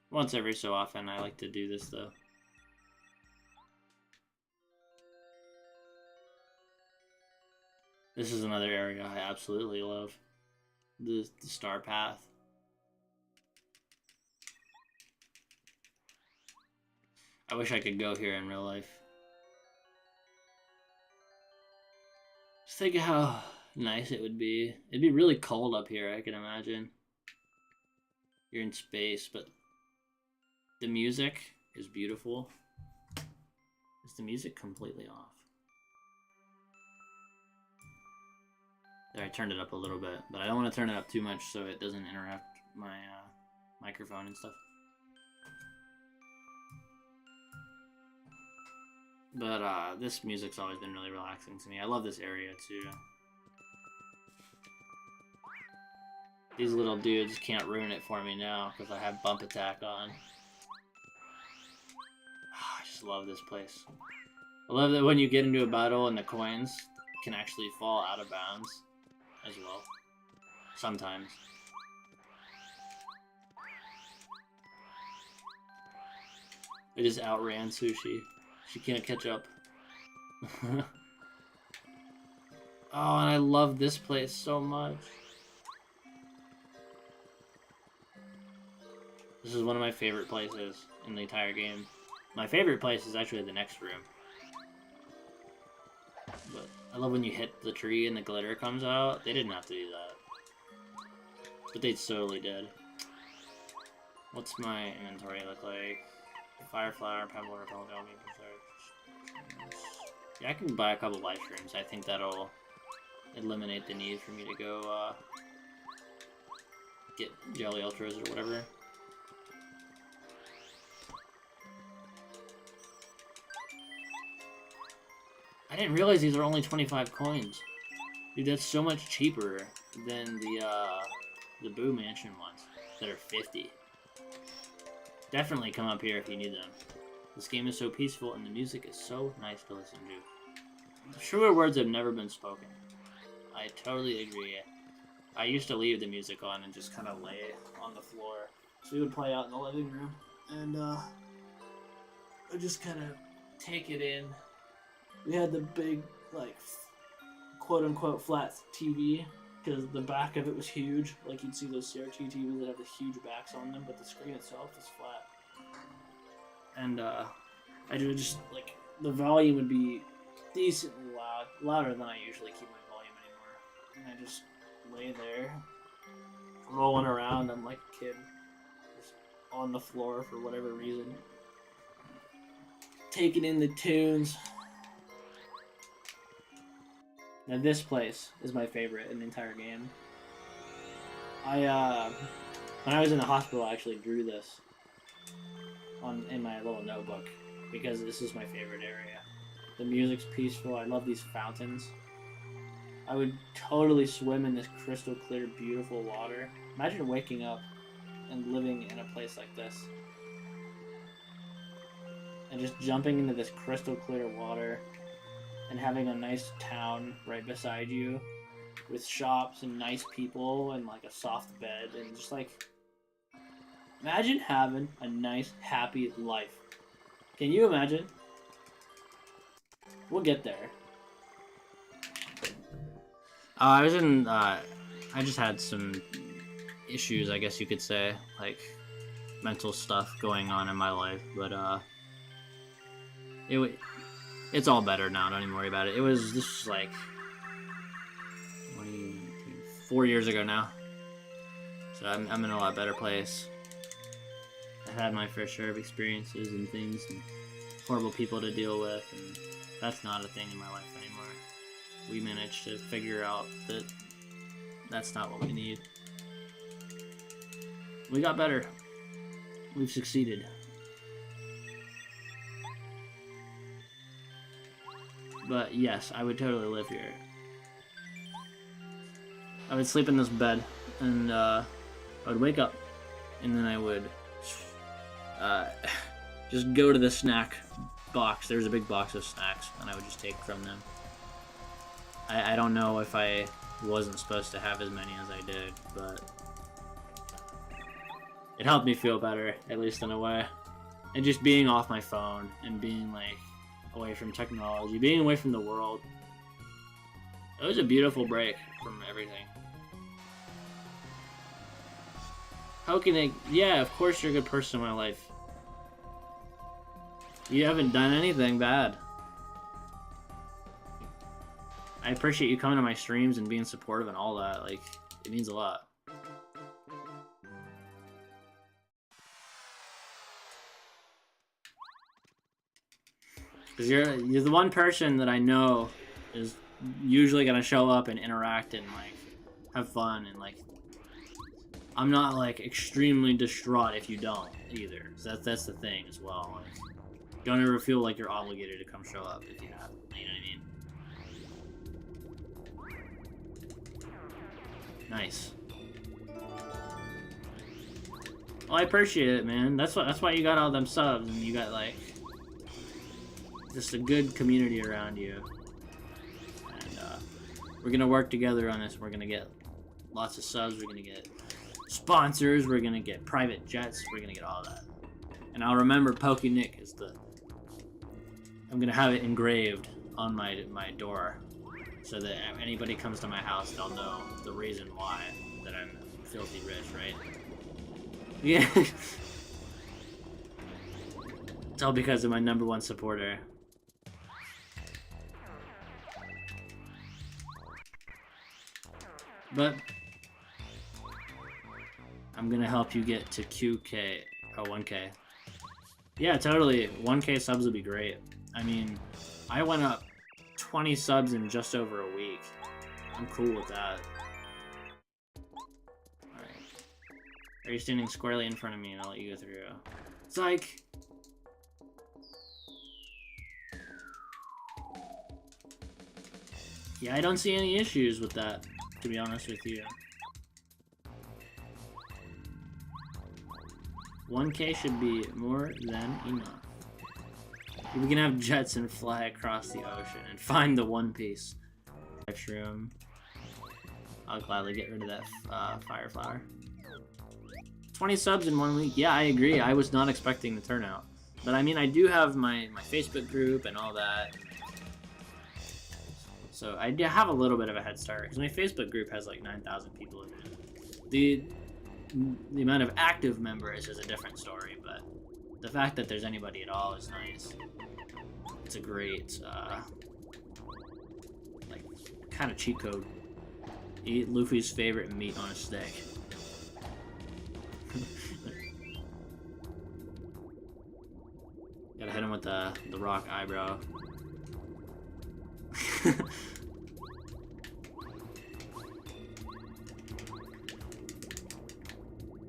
Once every so often, I like to do this though. This is another area I absolutely love. The Star Path. I wish I could go here in real life. Just think of how nice it would be. It'd be really cold up here, I can imagine. You're in space, but the music is beautiful. Is the music completely off? There, I turned it up a little bit, but I don't want to turn it up too much so it doesn't interrupt my microphone and stuff. But this music's always been really relaxing to me. I love this area too. These little dudes can't ruin it for me now because I have bump attack on. I just love this place. I love that when you get into a battle and the coins can actually fall out of bounds as well. Sometimes. I just outran Sushi. She can't catch up. Oh, and I love this place so much. This is one of my favorite places in the entire game. My favorite place is actually the next room. But I love when you hit the tree and the glitter comes out. They didn't have to do that. But they totally did. What's my inventory look like? Fire flower, pebble, repellent, yeah, I can buy a couple life shrooms. I think that'll eliminate the need for me to go get Jelly Ultras or whatever. I didn't realize these are only 25 coins. Dude, that's so much cheaper than the Boo Mansion ones that are 50. Definitely come up here if you need them. This game is so peaceful and the music is so nice to listen to. Truer words have never been spoken. I totally agree. I used to leave the music on and just kind of lay on the floor. So we would play out in the living room and I just kind of take it in. We had the big, like, quote-unquote flat TV because the back of it was huge. Like, you'd see those CRT TVs that have the huge backs on them, but the screen itself is flat. And I would just, like, the volume would be decently loud, louder than I usually keep my volume anymore. And I just lay there, rolling around. I'm like a kid, just on the floor for whatever reason, taking in the tunes. Now this place is my favorite in the entire game. When I was in the hospital, I actually drew this in my little notebook.
because this is my favorite area. The music's peaceful. I love these fountains. I would totally swim in this crystal clear, beautiful water. Imagine waking up and living in a place like this. And just jumping into this crystal clear water and having a nice town right beside you with shops and nice people and like a soft bed and just like... Imagine having a nice, happy life. Can you imagine? We'll get there.
I was in, I just had some issues, I guess you could say, like mental stuff going on in my life, but it's all better now. Don't even worry about it. This was like 4 years ago now, so I'm in a lot better place. I had my fair share of experiences and things and horrible people to deal with, and that's not a thing in my life anymore. We managed to figure out that that's not what we need. We got better. We've succeeded. But yes, I would totally live here. I would sleep in this bed, and I would wake up, and then I would just go to the snack box. There's a big box of snacks, and I would just take from them. I don't know if I wasn't supposed to have as many as I did, but it helped me feel better, at least in a way. And just being off my phone and being like away from technology, being away from the world. It was a beautiful break from everything. How can I... Yeah, of course you're a good person in my life. You haven't done anything bad. I appreciate you coming to my streams and being supportive and all that. Like, it means a lot. Because you're the one person that I know is usually gonna show up and interact and like have fun, and like I'm not like extremely distraught if you don't either. So that's the thing as well. Like, don't ever feel like you're obligated to come show up if you have. You know what I mean? Nice. Well, I appreciate it, man. That's why you got all them subs, and you got like just a good community around you. And we're gonna work together on this. We're gonna get lots of subs. We're gonna get sponsors. We're gonna get private jets. We're gonna get all that. And I'll remember PokeNick is the... I'm gonna have it engraved on my door, so that if anybody comes to my house, they'll know the reason why that I'm filthy rich, right? Yeah. It's all because of my #1 supporter. But I'm gonna help you get to 1K. Yeah, totally. 1K subs would be great. I mean, I went up 20 subs in just over a week. I'm cool with that. Alright. Are you standing squarely in front of me and I'll let you go through? Psych! Yeah, I don't see any issues with that, to be honest with you. 1K should be more than enough. We can have jets and fly across the ocean and find the One Piece. Shroom. I'll gladly get rid of that fire flower. 20 subs in 1 week. Yeah, I agree. I was not expecting the turnout. But I mean, I do have my Facebook group and all that. So I have a little bit of a head start, because my Facebook group has like 9,000 people in it. The amount of active members is a different story, but the fact that there's anybody at all is nice. It's a great, like, kind of cheat code. Eat Luffy's favorite meat on a steak. Gotta hit him with the rock eyebrow.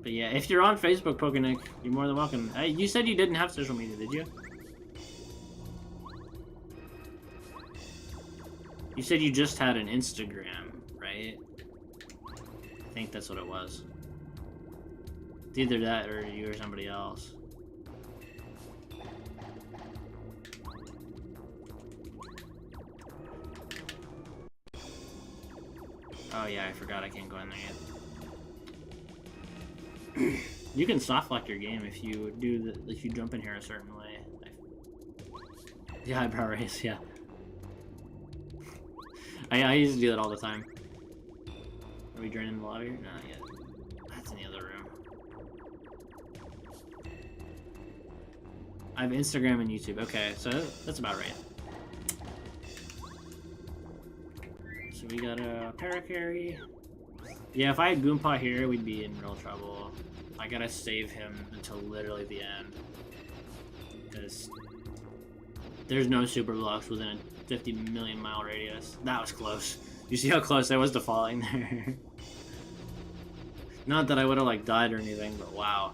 But yeah, if you're on Facebook, PokeNick, you're more than welcome. Hey, you said you didn't have social media, did you? You said you just had an Instagram, right? I think that's what it was. It's either that or you or somebody else. Oh yeah, I forgot I can't go in there yet. You can soft lock your game if you do if you jump in here a certain way. The eyebrow raise, yeah. I used to do that all the time. Are we draining the lobby? Not yet. That's in the other room. I have Instagram and YouTube. Okay, so that's about right. So we got a Paracarry. Yeah, if I had Goompa here, we'd be in real trouble. I gotta save him until literally the end. Because there's no super blocks within a 50 million mile radius. That was close. You see how close I was to falling there? Not that I would have like died or anything, but wow.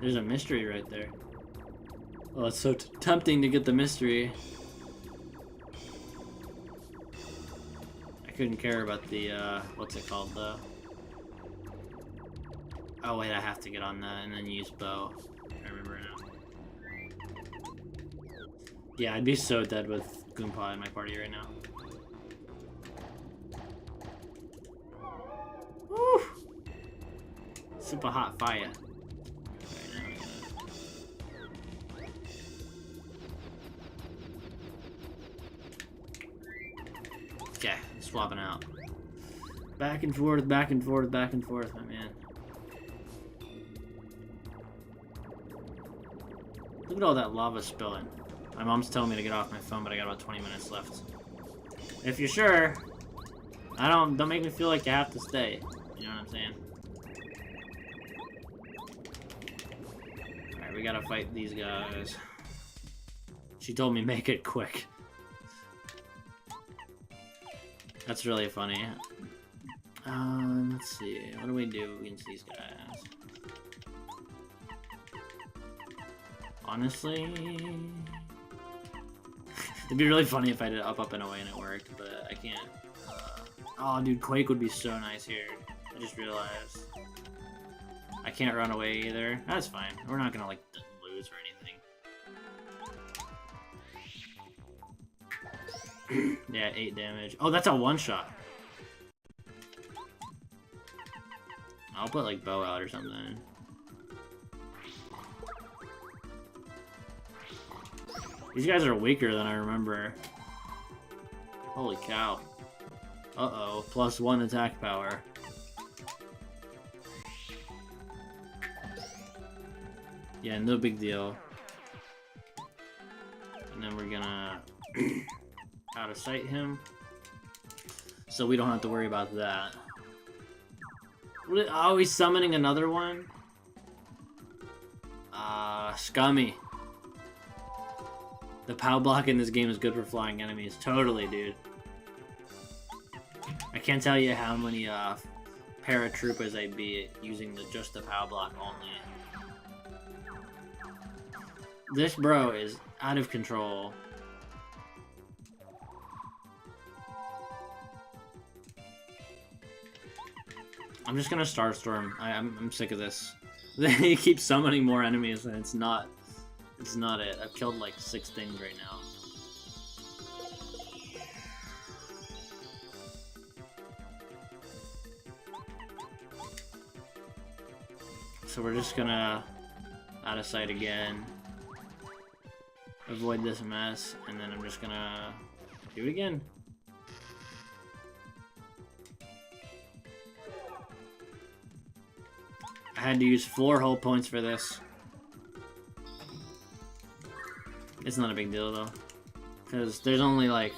There's a mystery right there. Oh, it's so tempting to get the mystery. I couldn't care about the, what's it called, though? Oh, wait, I have to get on that and then use bow. I remember now. Yeah, I'd be so dead with Goompa in my party right now. Woo! Super hot fire. Okay, swapping out. Back and forth, back and forth, back and forth, my man. Look at all that lava spilling. My mom's telling me to get off my phone, but I got about 20 minutes left. If you're sure, don't make me feel like you have to stay. You know what I'm saying? Alright, we gotta fight these guys. She told me make it quick. That's really funny. Let's see. What do we do against these guys? Honestly... It'd be really funny if I did up, and away and it worked, but I can't. Oh, dude, Quake would be so nice here. I just realized. I can't run away either. That's fine. We're not gonna, like, lose or anything. Yeah, 8 damage. Oh, that's a one-shot. I'll put, like, bow out or something. These guys are weaker than I remember. Holy cow. Uh-oh. +1 attack power. Yeah, no big deal. And then we're gonna out of sight him. So we don't have to worry about that. Oh, he's summoning another one? Scummy. The POW block in this game is good for flying enemies. Totally, dude. I can't tell you how many paratroopers I beat using just the POW block only. This bro is out of control. I'm just gonna Starstorm. I'm sick of this. They keep summoning more enemies and it's not it. I've killed like 6 things right now. So we're just gonna out of sight again. Avoid this mess, and then I'm just gonna do it again. I had to use 4 hull points for this. It's not a big deal though, because there's only like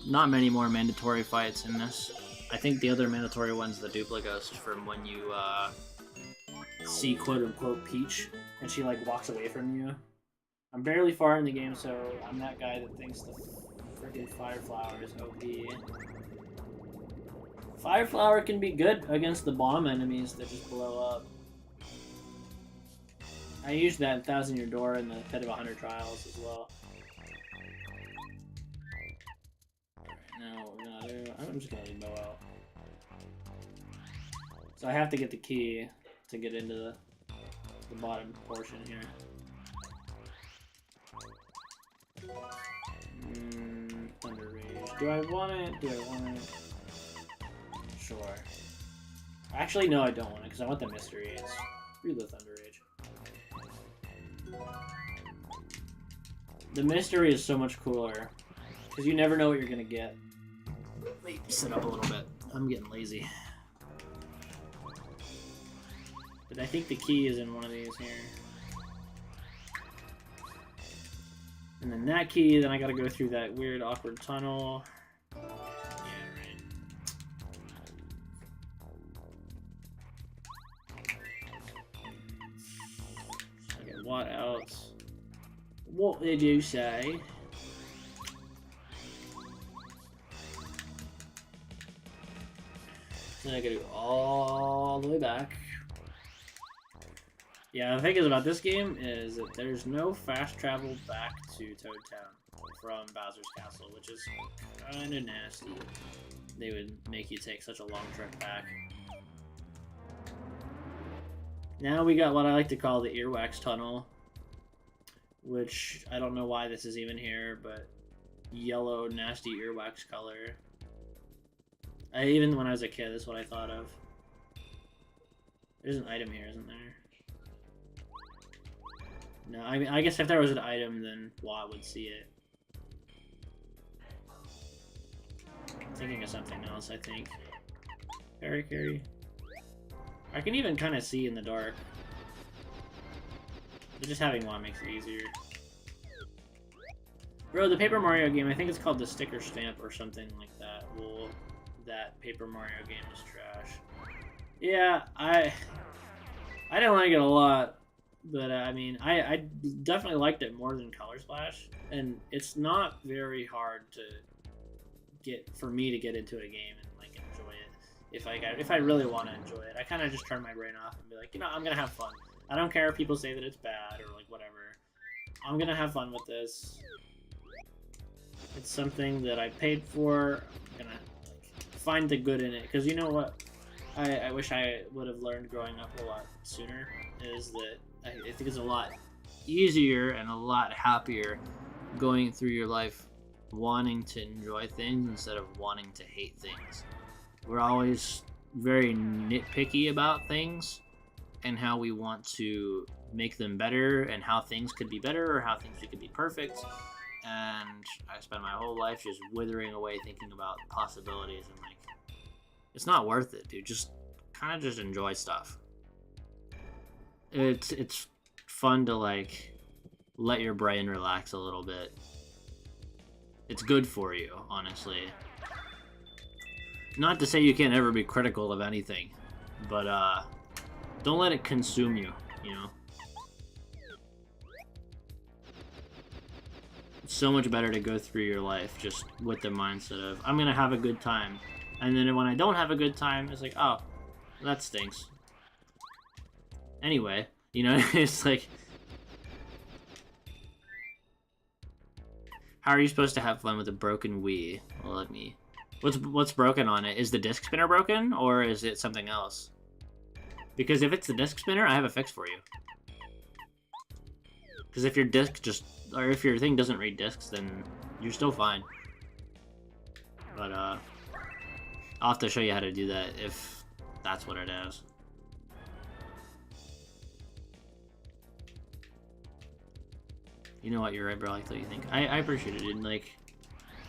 not many more mandatory fights in this. I think the other mandatory one's the duplicate from when you see quote-unquote Peach and she like walks away from you. I'm barely far in the game, so I'm that guy that thinks the freaking Fire Flower is OP.
Fire Flower can be good against the bomb enemies that just blow up. I used that 1,000 Year Door in the Pit of 100 Trials as well. Alright, now what we're gonna do... I'm just gonna leave Bo out. So I have to get the key to get into the bottom portion here. Thunder Rage. Do I want it? Do I want it? Sure. Actually, no, I don't want it, because I want the mystery. It's through the Thunder Rage. The mystery is so much cooler, because you never know what you're going to get. Let me sit up a little bit. I'm getting lazy. But I think the key is in one of these here. And then that key, then I gotta go through that weird, awkward tunnel. Yeah, right. Okay, what else? What did you say? Then I gotta go all the way back. Yeah, the thing is about this game is that there's no fast travel back to Toad Town from Bowser's Castle, which is kinda nasty. They would make you take such a long trip back. Now we got what I like to call the Earwax Tunnel, which I don't know why this is even here, but yellow, nasty earwax color. Even when I was a kid, that's what I thought of. There's an item here, isn't there? No, I mean, I guess if there was an item, then Watt would see it. I'm thinking of something else, I think. Carry. I can even kind of see in the dark. But just having Watt makes it easier. Bro, the Paper Mario game, I think it's called the Sticker Stamp or something like that. Well, that Paper Mario game is trash. Yeah, I didn't like it a lot. But, I mean, I definitely liked it more than Color Splash, and it's not very hard for me to get into a game and, like, enjoy it. If I really want to enjoy it, I kind of just turn my brain off and be like, you know, I'm going to have fun. I don't care if people say that it's bad or, like, whatever. I'm going to have fun with this. It's something that I paid for. I'm going to, like, find the good in it, because you know what I wish I would have learned growing up a lot sooner, is that I think it's a lot easier and a lot happier going through your life wanting to enjoy things instead of wanting to hate things. We're always very nitpicky about things and how we want to make them better and how things could be better or how things could be perfect. And I spent my whole life just withering away thinking about possibilities, and like, it's not worth it, dude. Just kind of just enjoy stuff. It's fun to, like, let your brain relax a little bit. It's good for you, honestly. Not to say you can't ever be critical of anything, but don't let it consume you, you know? It's so much better to go through your life just with the mindset of, I'm gonna have a good time. And then when I don't have a good time, it's like, oh, that stinks. Anyway, you know, it's like, how are you supposed to have fun with a broken Wii? Well, let me... What's broken on it? Is the disc spinner broken, or is it something else? Because if it's the disc spinner, I have a fix for you. Because if your disc or if your thing doesn't read discs, then you're still fine. But, I'll have to show you how to do that if that's what it is. You know what, you're right, bro. I thought you think. I appreciate it, dude. Like,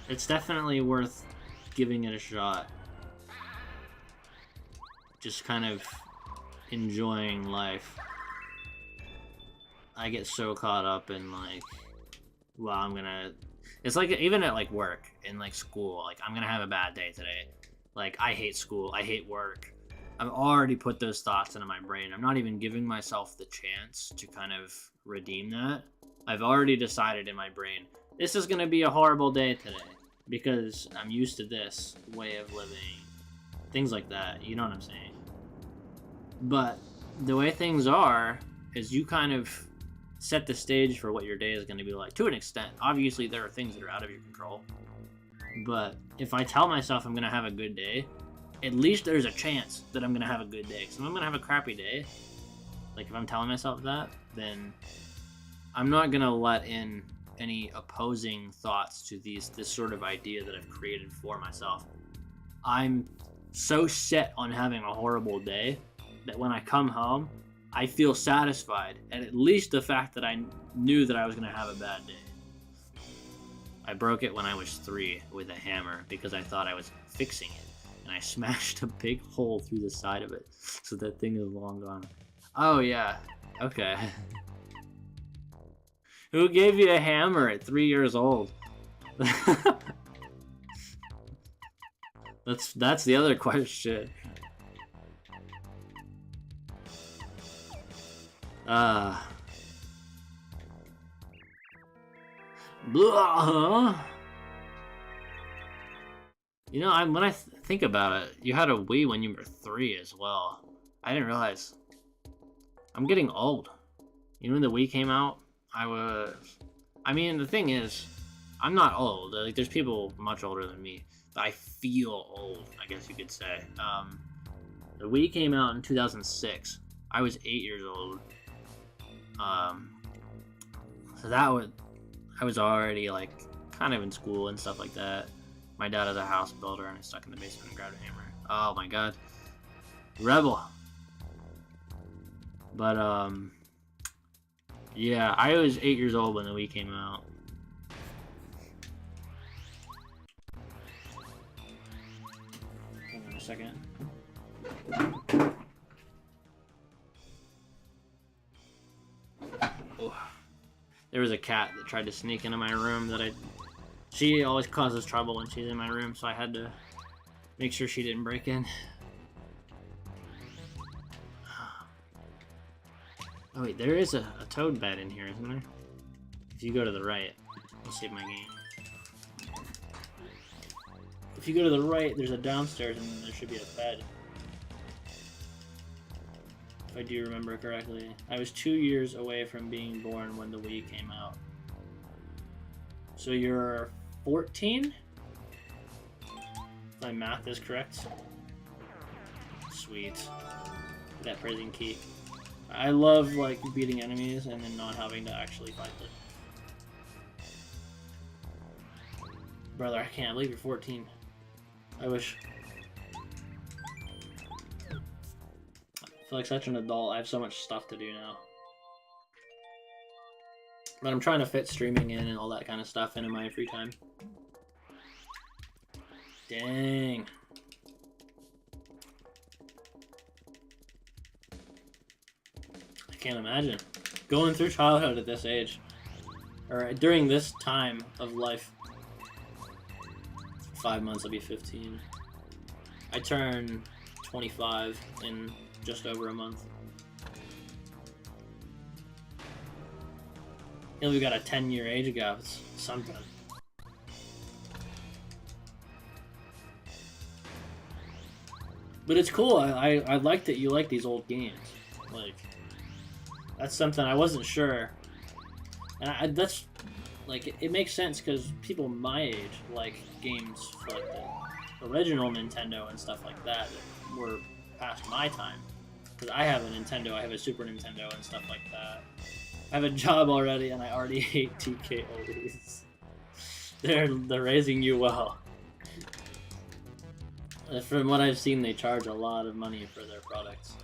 it's definitely worth giving it a shot. Just kind of enjoying life. I get so caught up in, like, well, I'm gonna... It's like, even at, like, work, in, like, school, like, I'm gonna have a bad day today. Like, I hate school, I hate work. I've already put those thoughts into my brain. I'm not even giving myself the chance to kind of redeem that. I've already decided in my brain, this is gonna be a horrible day today, because I'm used to this way of living
things like that. You know what I'm saying? But the way things are is you kind of set the stage for what your day is going to be like to an extent. Obviously, there are things that are out of your control. But if I tell myself I'm going to have a good day, at least there's a chance that I'm going to have a good day. Because if I'm going to have a crappy day, like if I'm telling myself that, then I'm not going to let in any opposing thoughts to this sort of idea that I've created for myself. I'm so set on having a horrible day that when I come home, I feel satisfied at least the fact that I knew that I was going to have a bad day. I broke it when I was 3 with a hammer because I thought I was fixing it, and I smashed a big hole through the side of it, so that thing is long gone. Oh yeah, okay. Who gave you a hammer at 3 years old? That's the other question. Blah. You know, when I think about it, you had a Wii when you were 3 as well. I didn't realize. I'm getting old. You know, when the Wii came out, I mean, the thing is, I'm not old. Like, there's people much older than me, but I feel old, I guess you could say. The Wii came out in 2006. I was 8 years old. So I was already, like, kind of in school and stuff like that. My dad is a house builder, and I stuck in the basement and grabbed a hammer. Oh my god. Rebel. But, yeah, I was 8 years old when the Wii came out. Hang on a second. Oh. There was a cat that tried to sneak into my room she always causes trouble when she's in my room, so I had to make sure she didn't break in. Oh wait, there is a toad bed in here, isn't there? If you go to the right, I'll save my game. If you go to the right, there's a downstairs and there should be a bed. If I do remember correctly. I was 2 years away from being born when the Wii came out. So you're 14? If my math is correct. Sweet. That praising key. I love, like, beating enemies and then not having to actually fight them. Brother, I can't believe you're 14. I wish. I feel like such an adult. I have so much stuff to do now. But I'm trying to fit streaming in and all that kind of stuff into my free time. Dang. I can't imagine going through childhood at this age. Or during this time of life. 5 months, I'll be 15. I turn 25 in just over a month. And we got a 10-year age gap. It's something. But it's cool. I like that you like these old games. Like, that's something I wasn't sure. And that's, like, it makes sense because people my age like games for, like, the original Nintendo and stuff like that were past my time. Because I have a Nintendo, I have a Super Nintendo and stuff like that. I have a job already, and I already hate TKOs. They're raising you well. From what I've seen, they charge a lot of money for their products.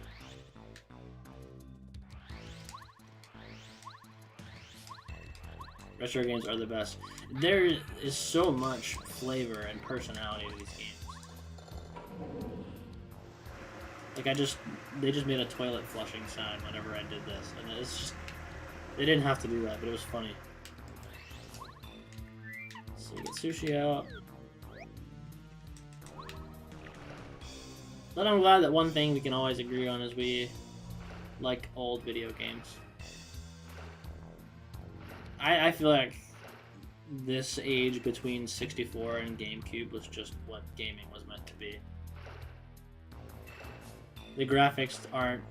Retro games are the best. There is so much flavor and personality to these games. Like, they just made a toilet flushing sound whenever I did this, and it's just, they didn't have to do that, but it was funny. So we get sushi out. But I'm glad that one thing we can always agree on is we like old video games. I feel like this age between 64 and GameCube was just what gaming was meant to be. The graphics aren't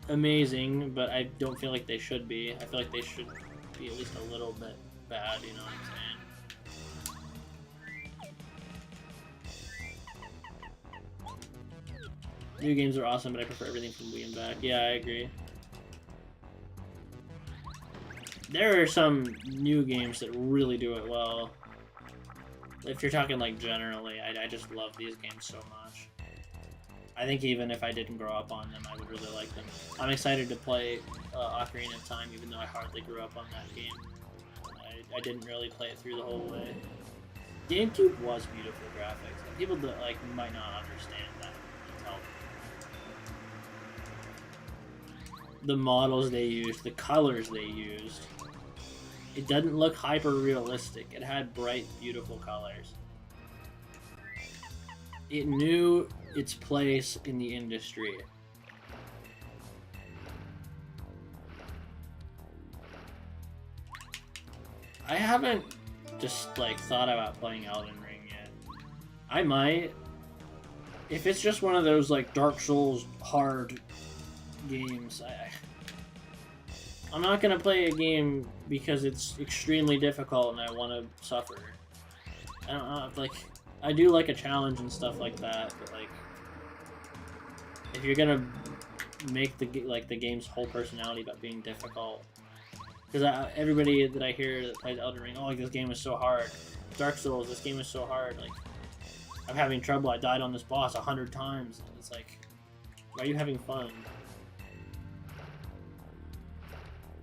amazing, but I don't feel like they should be. I feel like they should be at least a little bit bad, you know what I'm saying? New games are awesome, but I prefer everything from Wii and back. Yeah, I agree. There are some new games that really do it well. If you're talking like generally, I just love these games so much. I think even if I didn't grow up on them, I would really like them. I'm excited to play Ocarina of Time, even though I hardly grew up on that game. I didn't really play it through the whole way. GameCube was beautiful graphics. And people that like might not understand that until the models they used, the colors they used. It doesn't look hyper realistic. It had bright, beautiful colors. It knew its place in the industry. I haven't just like thought about playing Elden Ring yet. I might. If it's just one of those like Dark Souls hard games, I'm not gonna play a game because it's extremely difficult and I want to suffer. I don't know, like, I do like a challenge and stuff like that, but like, if you're gonna make the game's whole personality about being difficult, because everybody that I hear that plays Elden Ring, oh, like, this game is so hard. Dark Souls, this game is so hard. Like, I'm having trouble. I died on this boss 100 times, and it's like, why are you having fun?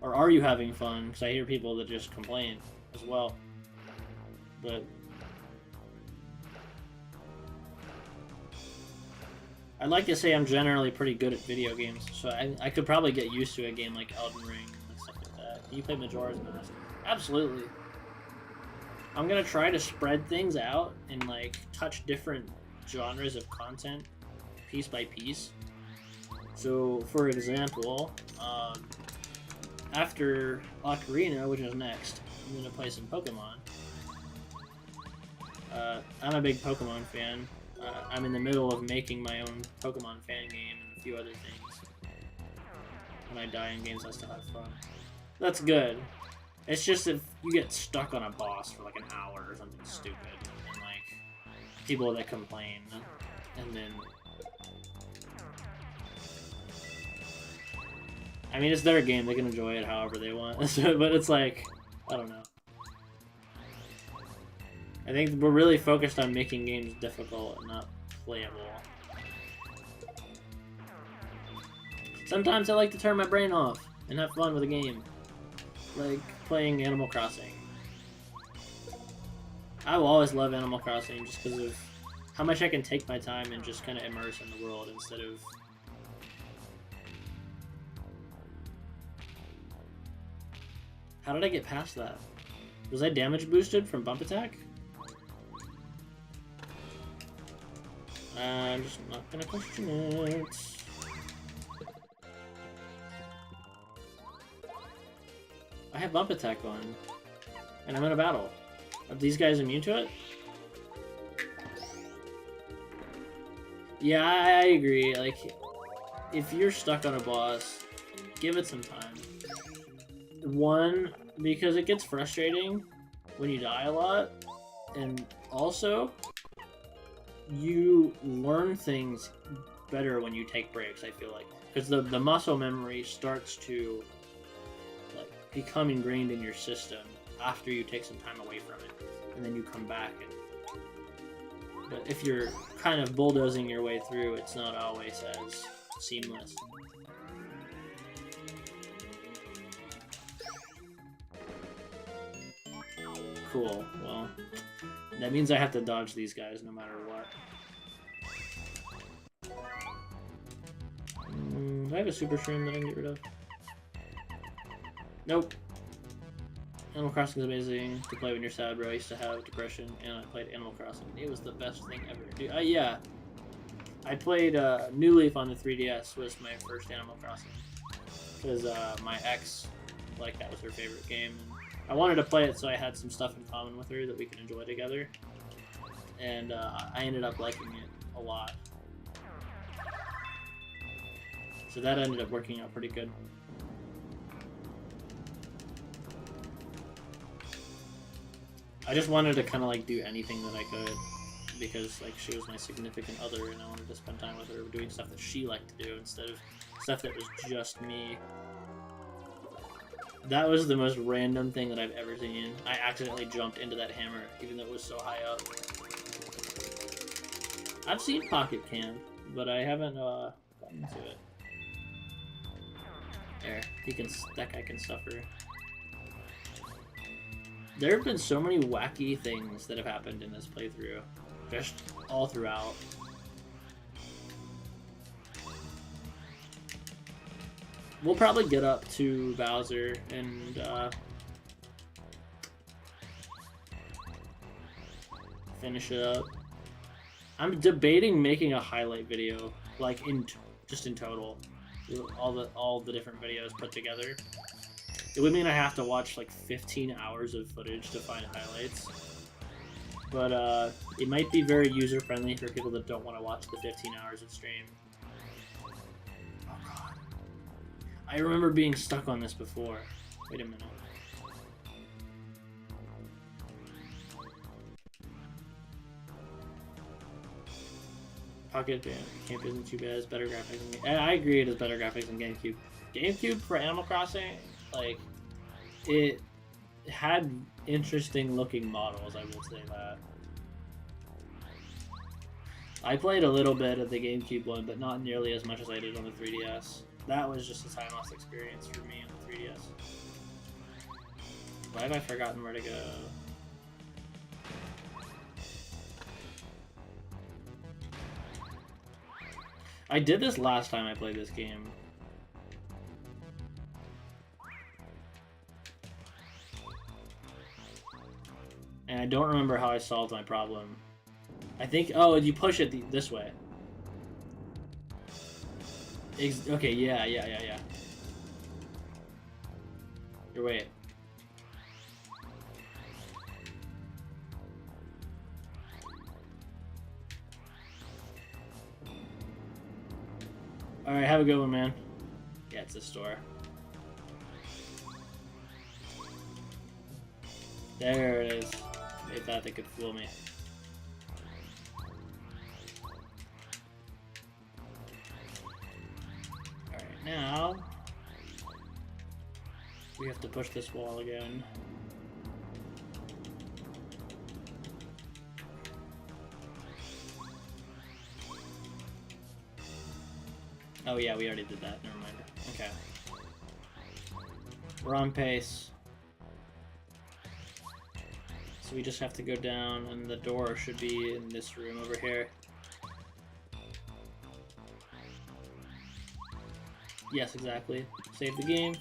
Or are you having fun? Because I hear people that just complain as well. But I'd like to say I'm generally pretty good at video games, so I could probably get used to a game like Elden Ring and stuff like that. Can you play Majora's Mask? Absolutely. I'm gonna try to spread things out and like touch different genres of content piece by piece. So, for example, after Ocarina, which is next, I'm going to play some Pokemon. I'm a big Pokemon fan. I'm in the middle of making my own Pokemon fan game and a few other things. When I die in games, I still have fun. That's good. It's just if you get stuck on a boss for like an hour or something stupid, and like, people that complain, and then... I mean, it's their game, they can enjoy it however they want, but it's like, I don't know. I think we're really focused on making games difficult and not playable. Sometimes I like to turn my brain off and have fun with a game. Like playing Animal Crossing. I will always love Animal Crossing just because of how much I can take my time and just kind of immerse in the world instead of... How did I get past that? Was I damage boosted from bump attack? I'm just not gonna question it. I have bump attack on, and I'm in a battle. Are these guys immune to it? Yeah, I agree. Like, if you're stuck on a boss, give it some time. One, because it gets frustrating when you die a lot, and also, you learn things better when you take breaks, I feel like. Because the muscle memory starts to like become ingrained in your system after you take some time away from it, and then you come back. But if you're kind of bulldozing your way through, it's not always as seamless. Cool, well, that means I have to dodge these guys no matter what. Do I have a super shroom that I can get rid of? Nope. Animal Crossing is amazing to play when you're sad, bro. I used to have depression, and I played Animal Crossing. It was the best thing ever. Dude, yeah. I played New Leaf on the 3DS was my first Animal Crossing. Because my ex, like, that was her favorite game. And I wanted to play it so I had some stuff in common with her that we could enjoy together. And I ended up liking it a lot. So that ended up working out pretty good. I just wanted to kind of like do anything that I could because like she was my significant other and I wanted to spend time with her doing stuff that she liked to do instead of stuff that was just me. That was the most random thing that I've ever seen. I accidentally jumped into that hammer even though it was so high up. I've seen Pocket Camp, but I haven't gotten to it. There, that guy can suffer. There have been so many wacky things that have happened in this playthrough, just all throughout. We'll probably get up to Bowser and finish it up. I'm debating making a highlight video, like just in total, all the different videos put together. It would mean I have to watch like 15 hours of footage to find highlights. But it might be very user-friendly for people that don't want to watch the 15 hours of stream. Oh god. I remember being stuck on this before. Wait a minute. Pocket Camp isn't too bad. It's better graphics than I agree, it is better graphics than GameCube. GameCube for Animal Crossing, like, it had interesting looking models, I will say that. I played a little bit of the GameCube one, but not nearly as much as I did on the 3DS. That was just a timeless experience for me on the 3DS. Why have I forgotten where to go? I did this last time I played this game. And I don't remember how I solved my problem. I think, oh, you push it this way. Okay, yeah. Your wait. Alright, have a good one, man. Yeah, it's a store. There it is. They thought they could fool me. Alright, now we have to push this wall again. Oh yeah, we already did that. Never mind. Okay. We're on pace. So we just have to go down, and the door should be in this room over here. Yes, exactly. Save the game.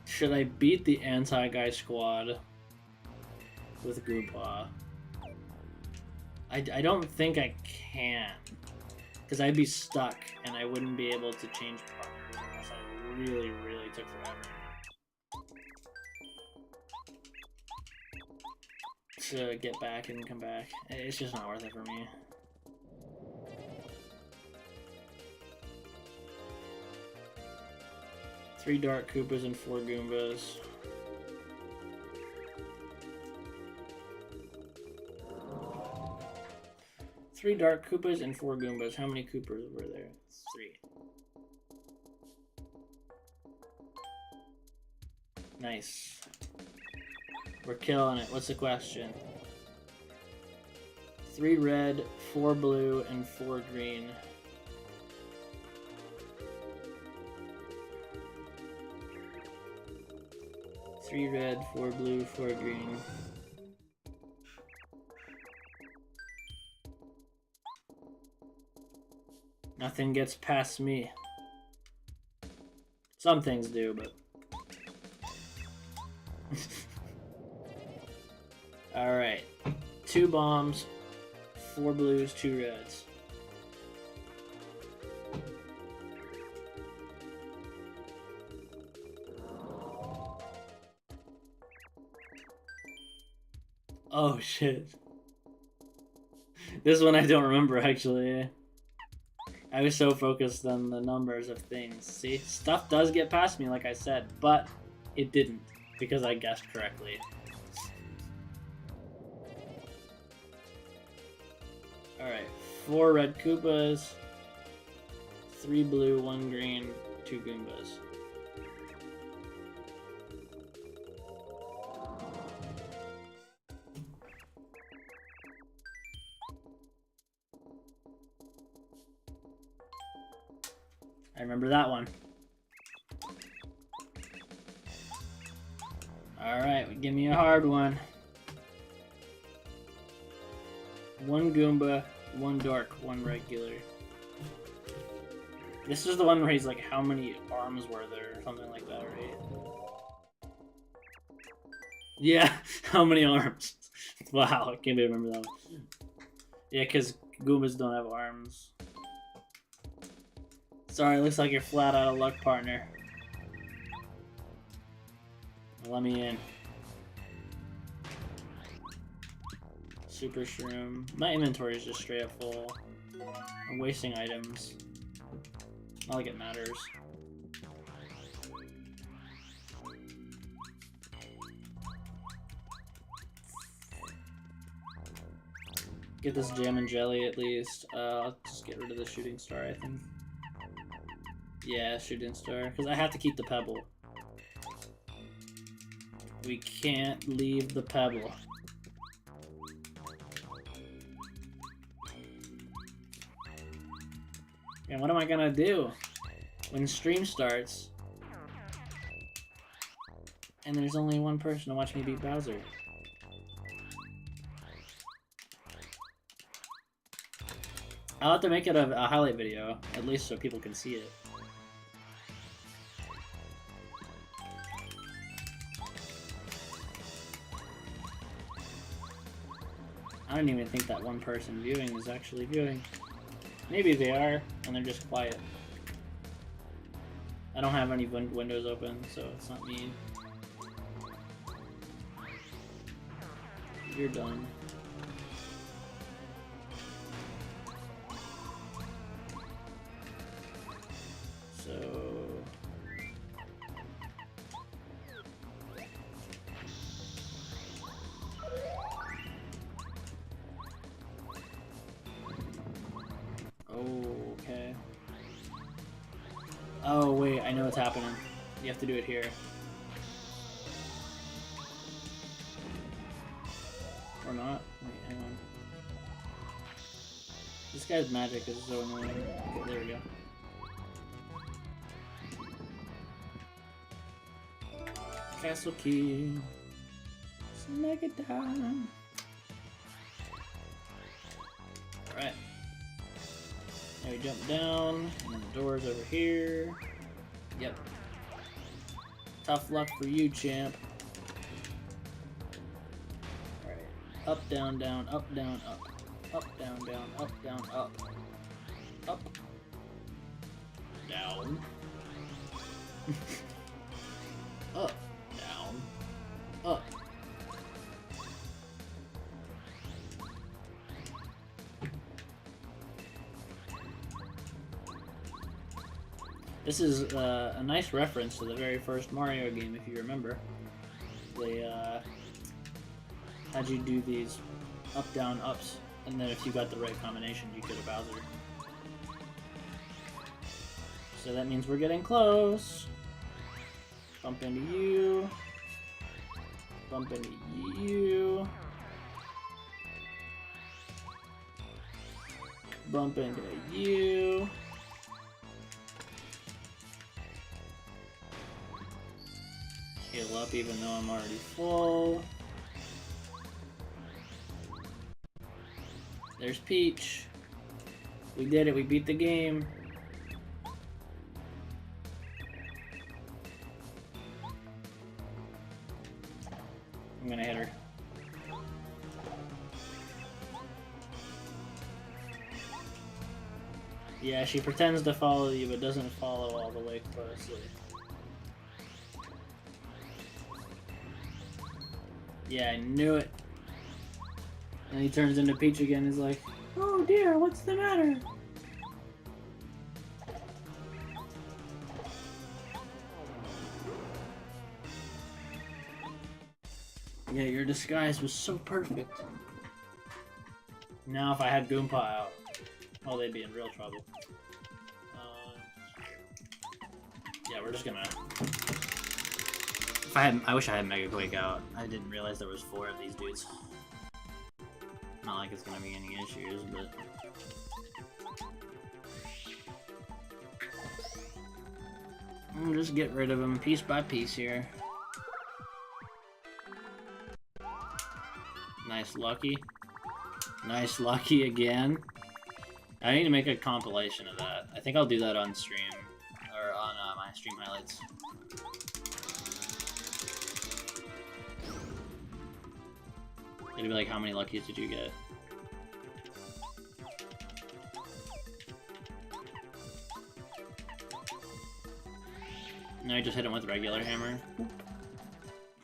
Should I beat the anti-guy squad with Goompa? I don't think I can, because I'd be stuck and I wouldn't be able to change partners unless I really, really took forever to get back and come back. It's just not worth it for me. Three Dark Koopas and 4 Goombas. Three Dark Koopas and 4 Goombas. How many Koopas were there? 3. Nice. We're killing it. What's the question? 3 red, 4 blue, and 4 green. Three red, 4 blue, 4 green. Nothing gets past me. Some things do, but... Alright. 2 bombs, 4 blues, 2 reds. Oh shit.
This one I don't remember, actually. I was so focused on the numbers of things. See, stuff does get past me, like I said, but it didn't, because I guessed correctly. Alright, 4 red Koopas, 3 blue, 1 green, 2 Goombas. I remember that one. Alright, give me a hard one. 1 Goomba, 1 Dark, 1 regular. This is the one where he's like, how many arms were there, or something like that, right? Yeah, how many arms? Wow, I can't even remember that one. Yeah, because Goombas don't have arms. Sorry, looks like you're flat out of luck, partner. Let me in. Super Shroom. My inventory is just straight up full. I'm wasting items. Not like it matters. Get this jam and jelly at least. I'll just get rid of the shooting star, I think. Yeah, shooting star. Because I have to keep the pebble. We can't leave the pebble. And what am I gonna do when stream starts and there's only one person to watch me beat Bowser? I'll have to make it a highlight video, at least so people can see it. I don't even think that one person viewing is actually viewing. Maybe they are, and they're just quiet. I don't have any windows open, so it's not me. You're done. So... okay. Oh, wait, I know what's happening. You have to do it here. Or not? Wait, hang on. This guy's magic is so annoying. Okay, there we go. Castle key. Snag it down. Alright. Now we jump down, and then the door's over here. Yep. Tough luck for you, champ. Alright. Up, down, down, up, down, up. Up, down, down, up, down, up. Up. Down. Up, down, up. This is a nice reference to the very first Mario game, if you remember. They had you do these up, down, ups, and then if you got the right combination, you get a Bowser. So that means we're getting close. Bump into you. Bump into you. Bump into you. Heal up even though I'm already full. There's Peach. We did it, we beat the game. I'm gonna hit her. Yeah, she pretends to follow you but doesn't follow all the way closely. Yeah, I knew it. And he turns into Peach again. He's like, Oh dear, what's the matter? Yeah, your disguise was so perfect. Now if I had Goompa out, oh, they'd be in real trouble. Yeah, we're just gonna... I wish I had Mega Quake out. I didn't realize there was 4 of these dudes. Not like it's gonna be any issues, but... We'll just get rid of them piece by piece here. Nice Lucky. Nice Lucky again. I need to make a compilation of that. I think I'll do that on stream. Or on my stream highlights. It'd be like, how many Luckies did you get? Now I just hit him with regular hammer.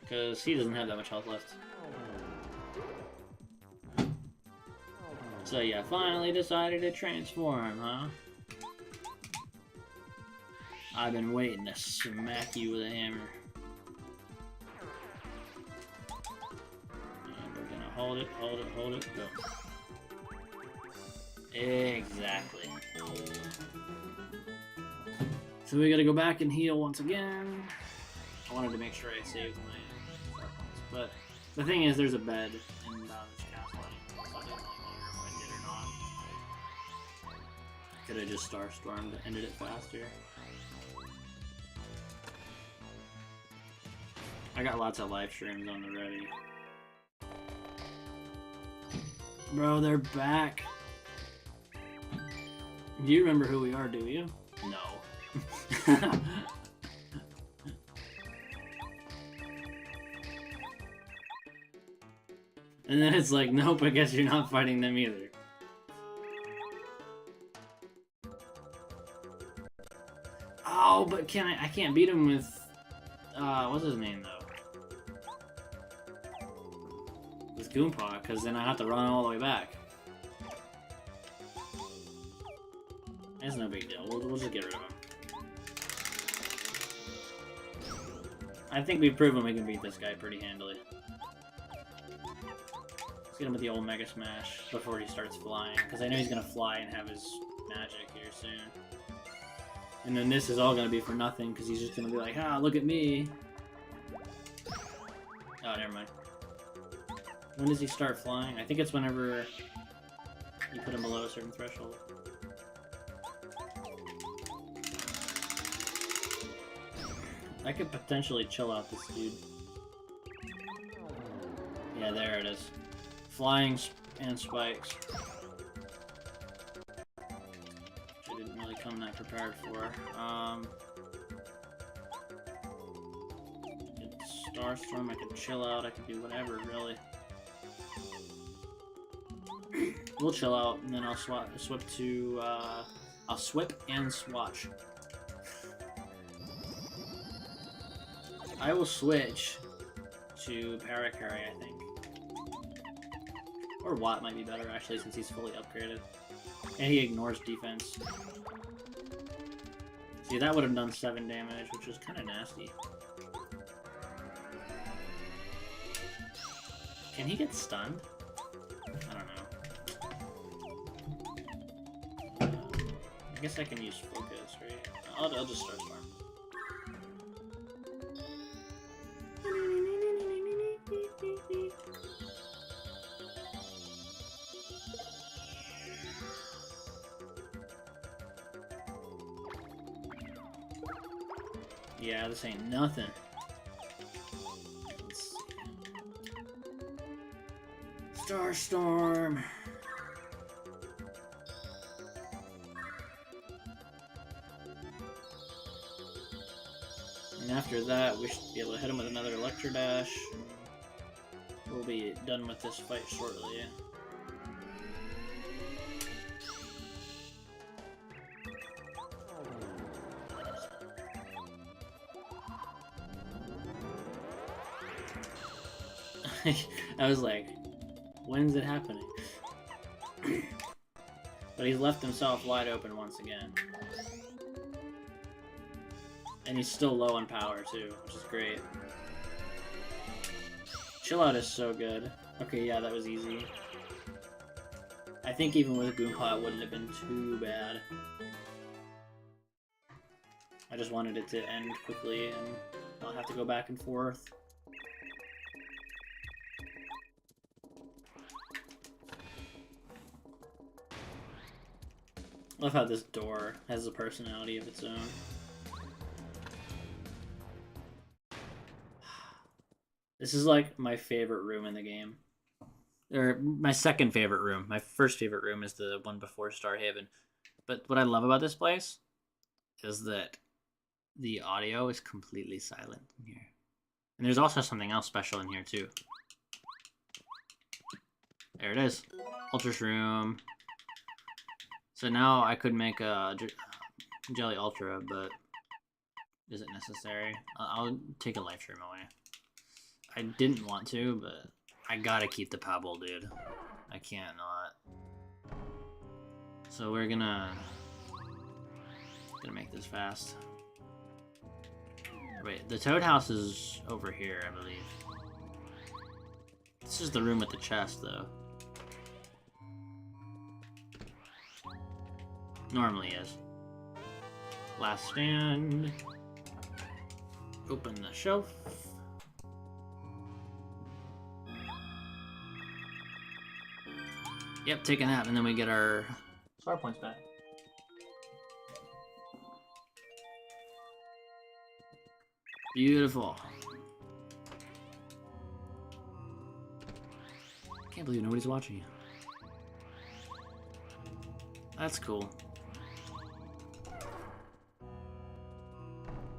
Because he doesn't have that much health left. So yeah, finally decided to transform, huh? I've been waiting to smack you with a hammer. And we're gonna hold it, hold it, hold it, go. Exactly. So we gotta go back and heal once again. I wanted to make sure I saved my star points, but the thing is, there's a bed in this castle, so I didn't really know if I did or not. Could have just Star Stormed and ended it faster. I got lots of live streams on the ready. Bro, they're back. Do you remember who we are, do you? No. And then it's like, nope, I guess you're not fighting them either. Oh, but I can't beat him with, what's his name though? With Goompa, because then I have to run all the way back. It's no big deal, we'll just get rid of him. I think we've proven we can beat this guy pretty handily. Let's get him with the old Mega Smash before he starts flying, because I know he's going to fly and have his magic here soon. And then this is all going to be for nothing, because he's just going to be like, ah, look at me. Oh, never mind. When does he start flying? I think it's whenever you put him below a certain threshold. I could potentially chill out this dude. Yeah, there it is. Flying and spikes. Which I didn't really come that prepared for. Starstorm, I could chill out, I could do whatever, really. We'll chill out, and then I'll swip to, I'll swip and swatch. I will switch to Parakarry, I think. Or Watt might be better, actually, since he's fully upgraded. And he ignores defense. See, that would have done 7 damage, which was kind of nasty. Can he get stunned? I don't know. I guess I can use Focus, right? I'll just start Storm. Yeah, this ain't nothing. Let's see. Starstorm. And after that, we should be able to hit him with another Electro Dash. We'll be done with this fight shortly. I was like, when's it happening? But he's left himself wide open once again. And he's still low on power too, which is great. Chill Out is so good. Okay, yeah, that was easy. I think even with Goompa it wouldn't have been too bad. I just wanted it to end quickly and not have to go back and forth. I love how this door has a personality of its own. This is like my favorite room in the game. Or my second favorite room. My first favorite room is the one before Starhaven. But what I love about this place is that the audio is completely silent in here. And there's also something else special in here too. There it is. Ultra's room. So now I could make a Jelly Ultra, but is it necessary? I'll take a life room away. I didn't want to, but I gotta keep the Pebble, dude. I can't not. So we're gonna make this fast. Wait, the Toad House is over here, I believe. This is the room with the chest, though. Normally is. Last stand. Open the shelf. Yep, take a nap, and then we get our star points back. Beautiful. Can't believe nobody's watching you. That's cool.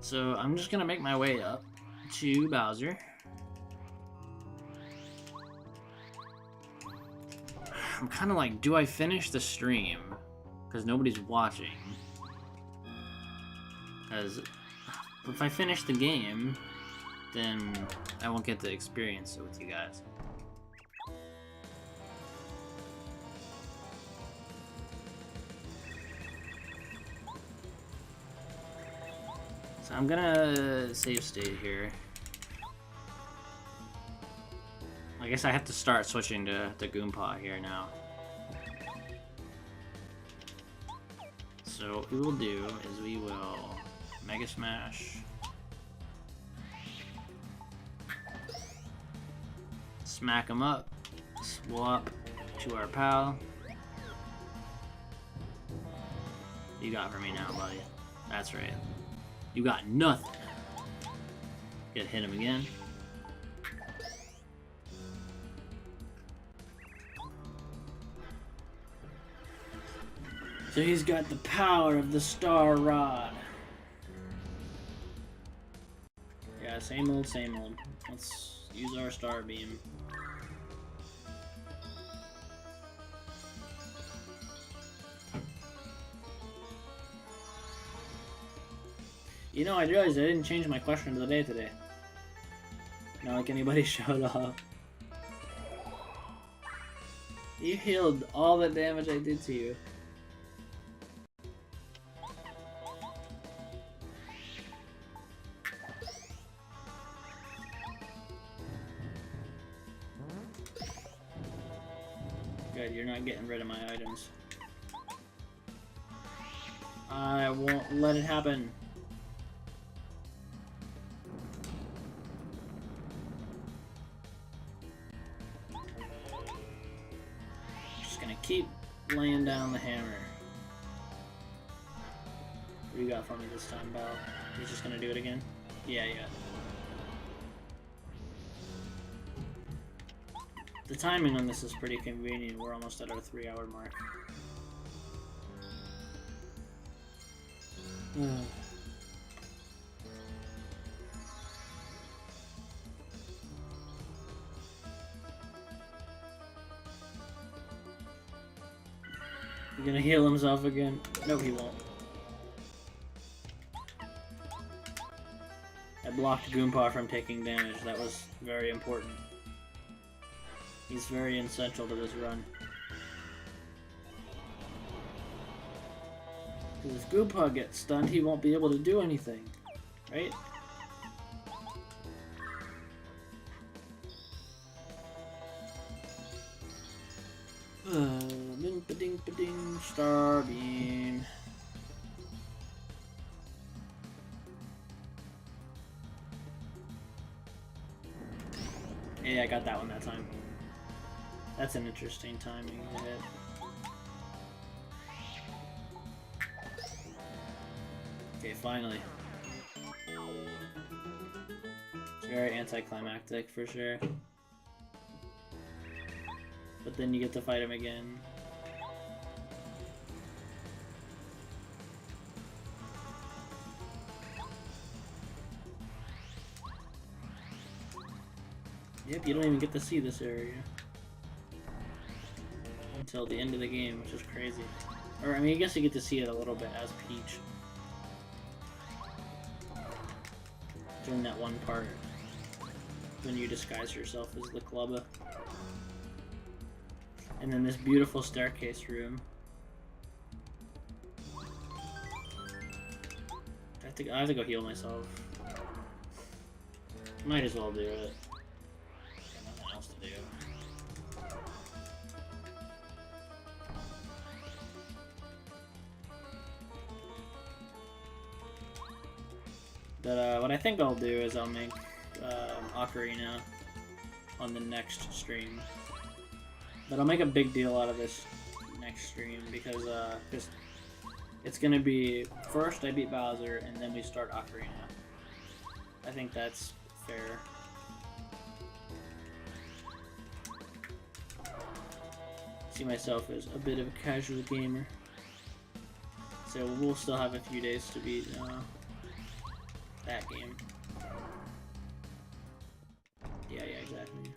So I'm just gonna make my way up to Bowser. I'm kind of like, do I finish the stream? Because nobody's watching. Because if I finish the game, then I won't get to experience it with you guys. So I'm gonna save state here. I guess I have to start switching to Goompa here now. So what we will do is we will Mega Smash. Smack him up. Swap to our pal. You got for me now, buddy. That's right. You got nothing. Hit him again. So he's got the power of the Star Rod. Yeah, same old, same old. Let's use our Star Beam. You know, I realized I didn't change my question of the day today. Not like anybody showed up. You healed all the damage I did to you. Good, you're not getting rid of my items. I won't let it happen. Just gonna keep laying down the hammer. What do you got for me this time, Bal? He's just gonna do it again? Yeah. The timing on this is pretty convenient. We're almost at our 3-hour mark. He's gonna heal himself again. No, he won't. I blocked Goompa from taking damage. That was very important. He's very essential to this run. Because if Goompa gets stunned, he won't be able to do anything. Right? Ding-ba-ding-ba-ding, Star Beam. Yeah, I got that one that time. That's an interesting timing hit. Okay, finally. It's very anticlimactic for sure. But then you get to fight him again. Yep, you don't even get to see this area until the end of the game, which is crazy. Or, I mean, I guess you get to see it a little bit as Peach. During that one part. When you disguise yourself as the Clubba. And then this beautiful staircase room. I have to go heal myself. Might as well do it. Got nothing else to do. But what I think I'll do is I'll make Ocarina on the next stream. But I'll make a big deal out of this next stream because it's gonna be first I beat Bowser and then we start Ocarina. I think that's fair. See myself as a bit of a casual gamer. So we'll still have a few days to beat that game. Yeah, exactly.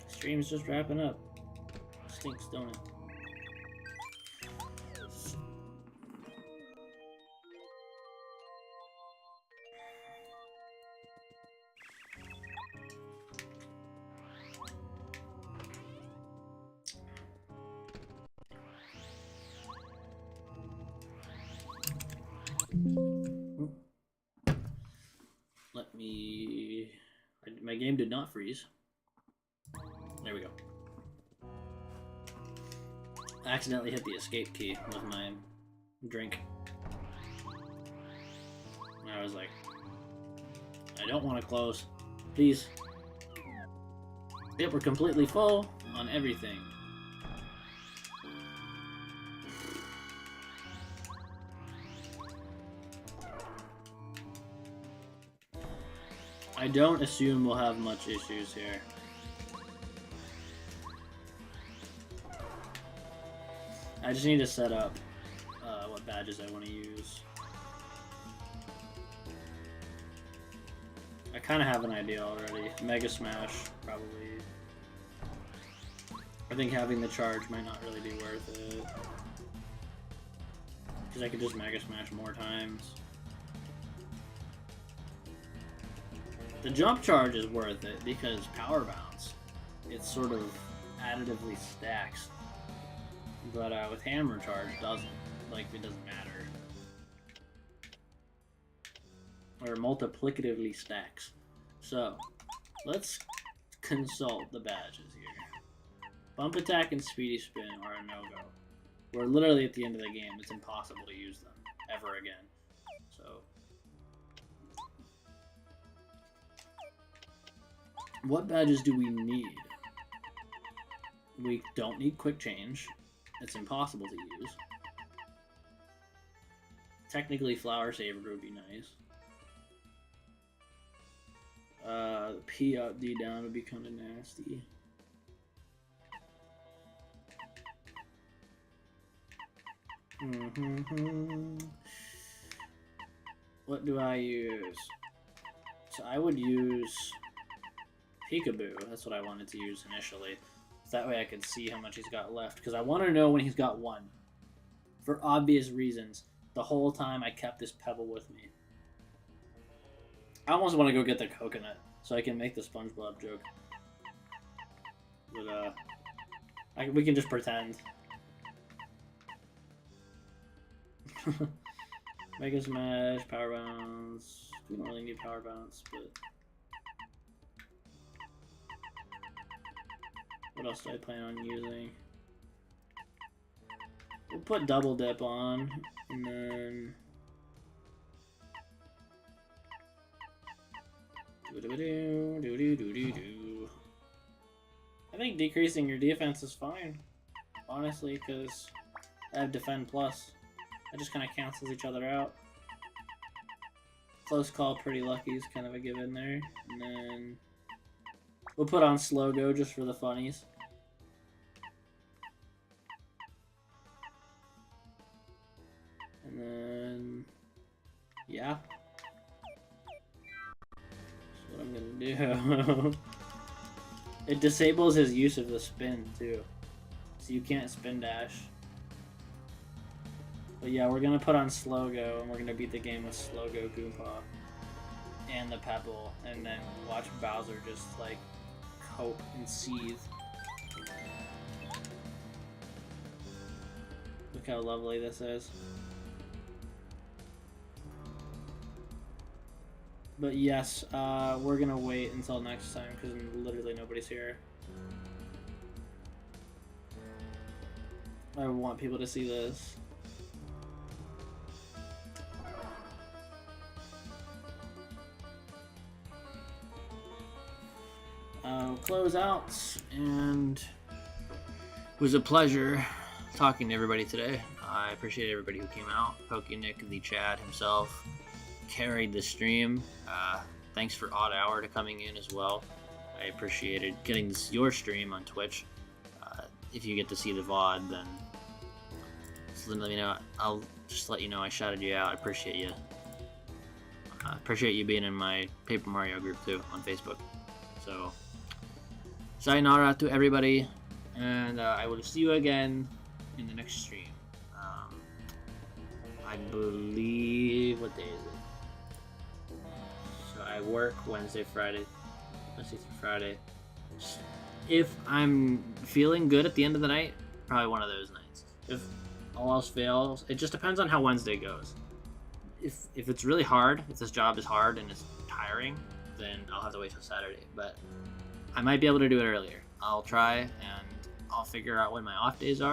Stream's just wrapping up. Stinks, don't it? Let me... My game did not freeze. There we go. I accidentally hit the escape key with my drink. And I was like, I don't want to close. Please. Yep, we're completely full on everything. I don't assume we'll have much issues here. I just need to set up what badges I want to use. I kind of have an idea already. Mega Smash, probably. I think having the charge might not really be worth it. Because I could just Mega Smash more times. The jump charge is worth it because Power Bounce, it sort of additively stacks. But with Hammer Charge, it doesn't. Like, it doesn't matter. Or multiplicatively stacks. So, let's consult the badges here. Bump Attack and Speedy Spin are a no-go. We're literally at the end of the game. It's impossible to use them ever again. So, what badges do we need? We don't need Quick Change. It's impossible to use. Technically, Flower Saver would be nice. P up, D down would be kind of nasty. What do I use? So I would use Peekaboo. That's what I wanted to use initially. That way I could see how much he's got left. Because I want to know when he's got one. For obvious reasons. The whole time I kept this pebble with me. I almost want to go get the coconut. So I can make the SpongeBob joke. But, We can just pretend. Mega Smash, Power Bounce. We don't really need Power Bounce, but... What else do I plan on using? We'll put Double Dip on, and then... I think decreasing your defense is fine, honestly, because I have Defend Plus. It just kind of cancels each other out. Close Call, Pretty Lucky is kind of a given there. And then we'll put on Slow Go just for the funnies. And then, yeah. That's what I'm gonna do. It disables his use of the spin, too. So you can't spin dash. But yeah, we're gonna put on Slow Go, and we're gonna beat the game with Slow Go Goompa and the Pebble, and then watch Bowser just like cope and seethe. Look how lovely this is. But yes, we're gonna wait until next time because literally nobody's here. I want people to see this. Close out, and it was a pleasure talking to everybody today. I appreciate everybody who came out. PokeNick, the Chad himself, carried the stream. Thanks for Odd Hour to coming in as well. I appreciated getting your stream on Twitch. If you get to see the VOD, then just let me know. I'll just let you know I shouted you out. I appreciate you. I appreciate you being in my Paper Mario group too on Facebook. So, sayonara to everybody, and I will see you again in the next stream. I believe, what day is it? So I work Wednesday through Friday. If I'm feeling good at the end of the night, probably one of those nights. If all else fails, it just depends on how Wednesday goes. If it's really hard, if this job is hard and it's tiring, then I'll have to wait till Saturday. But I might be able to do it earlier. I'll try, and I'll figure out when my off days are.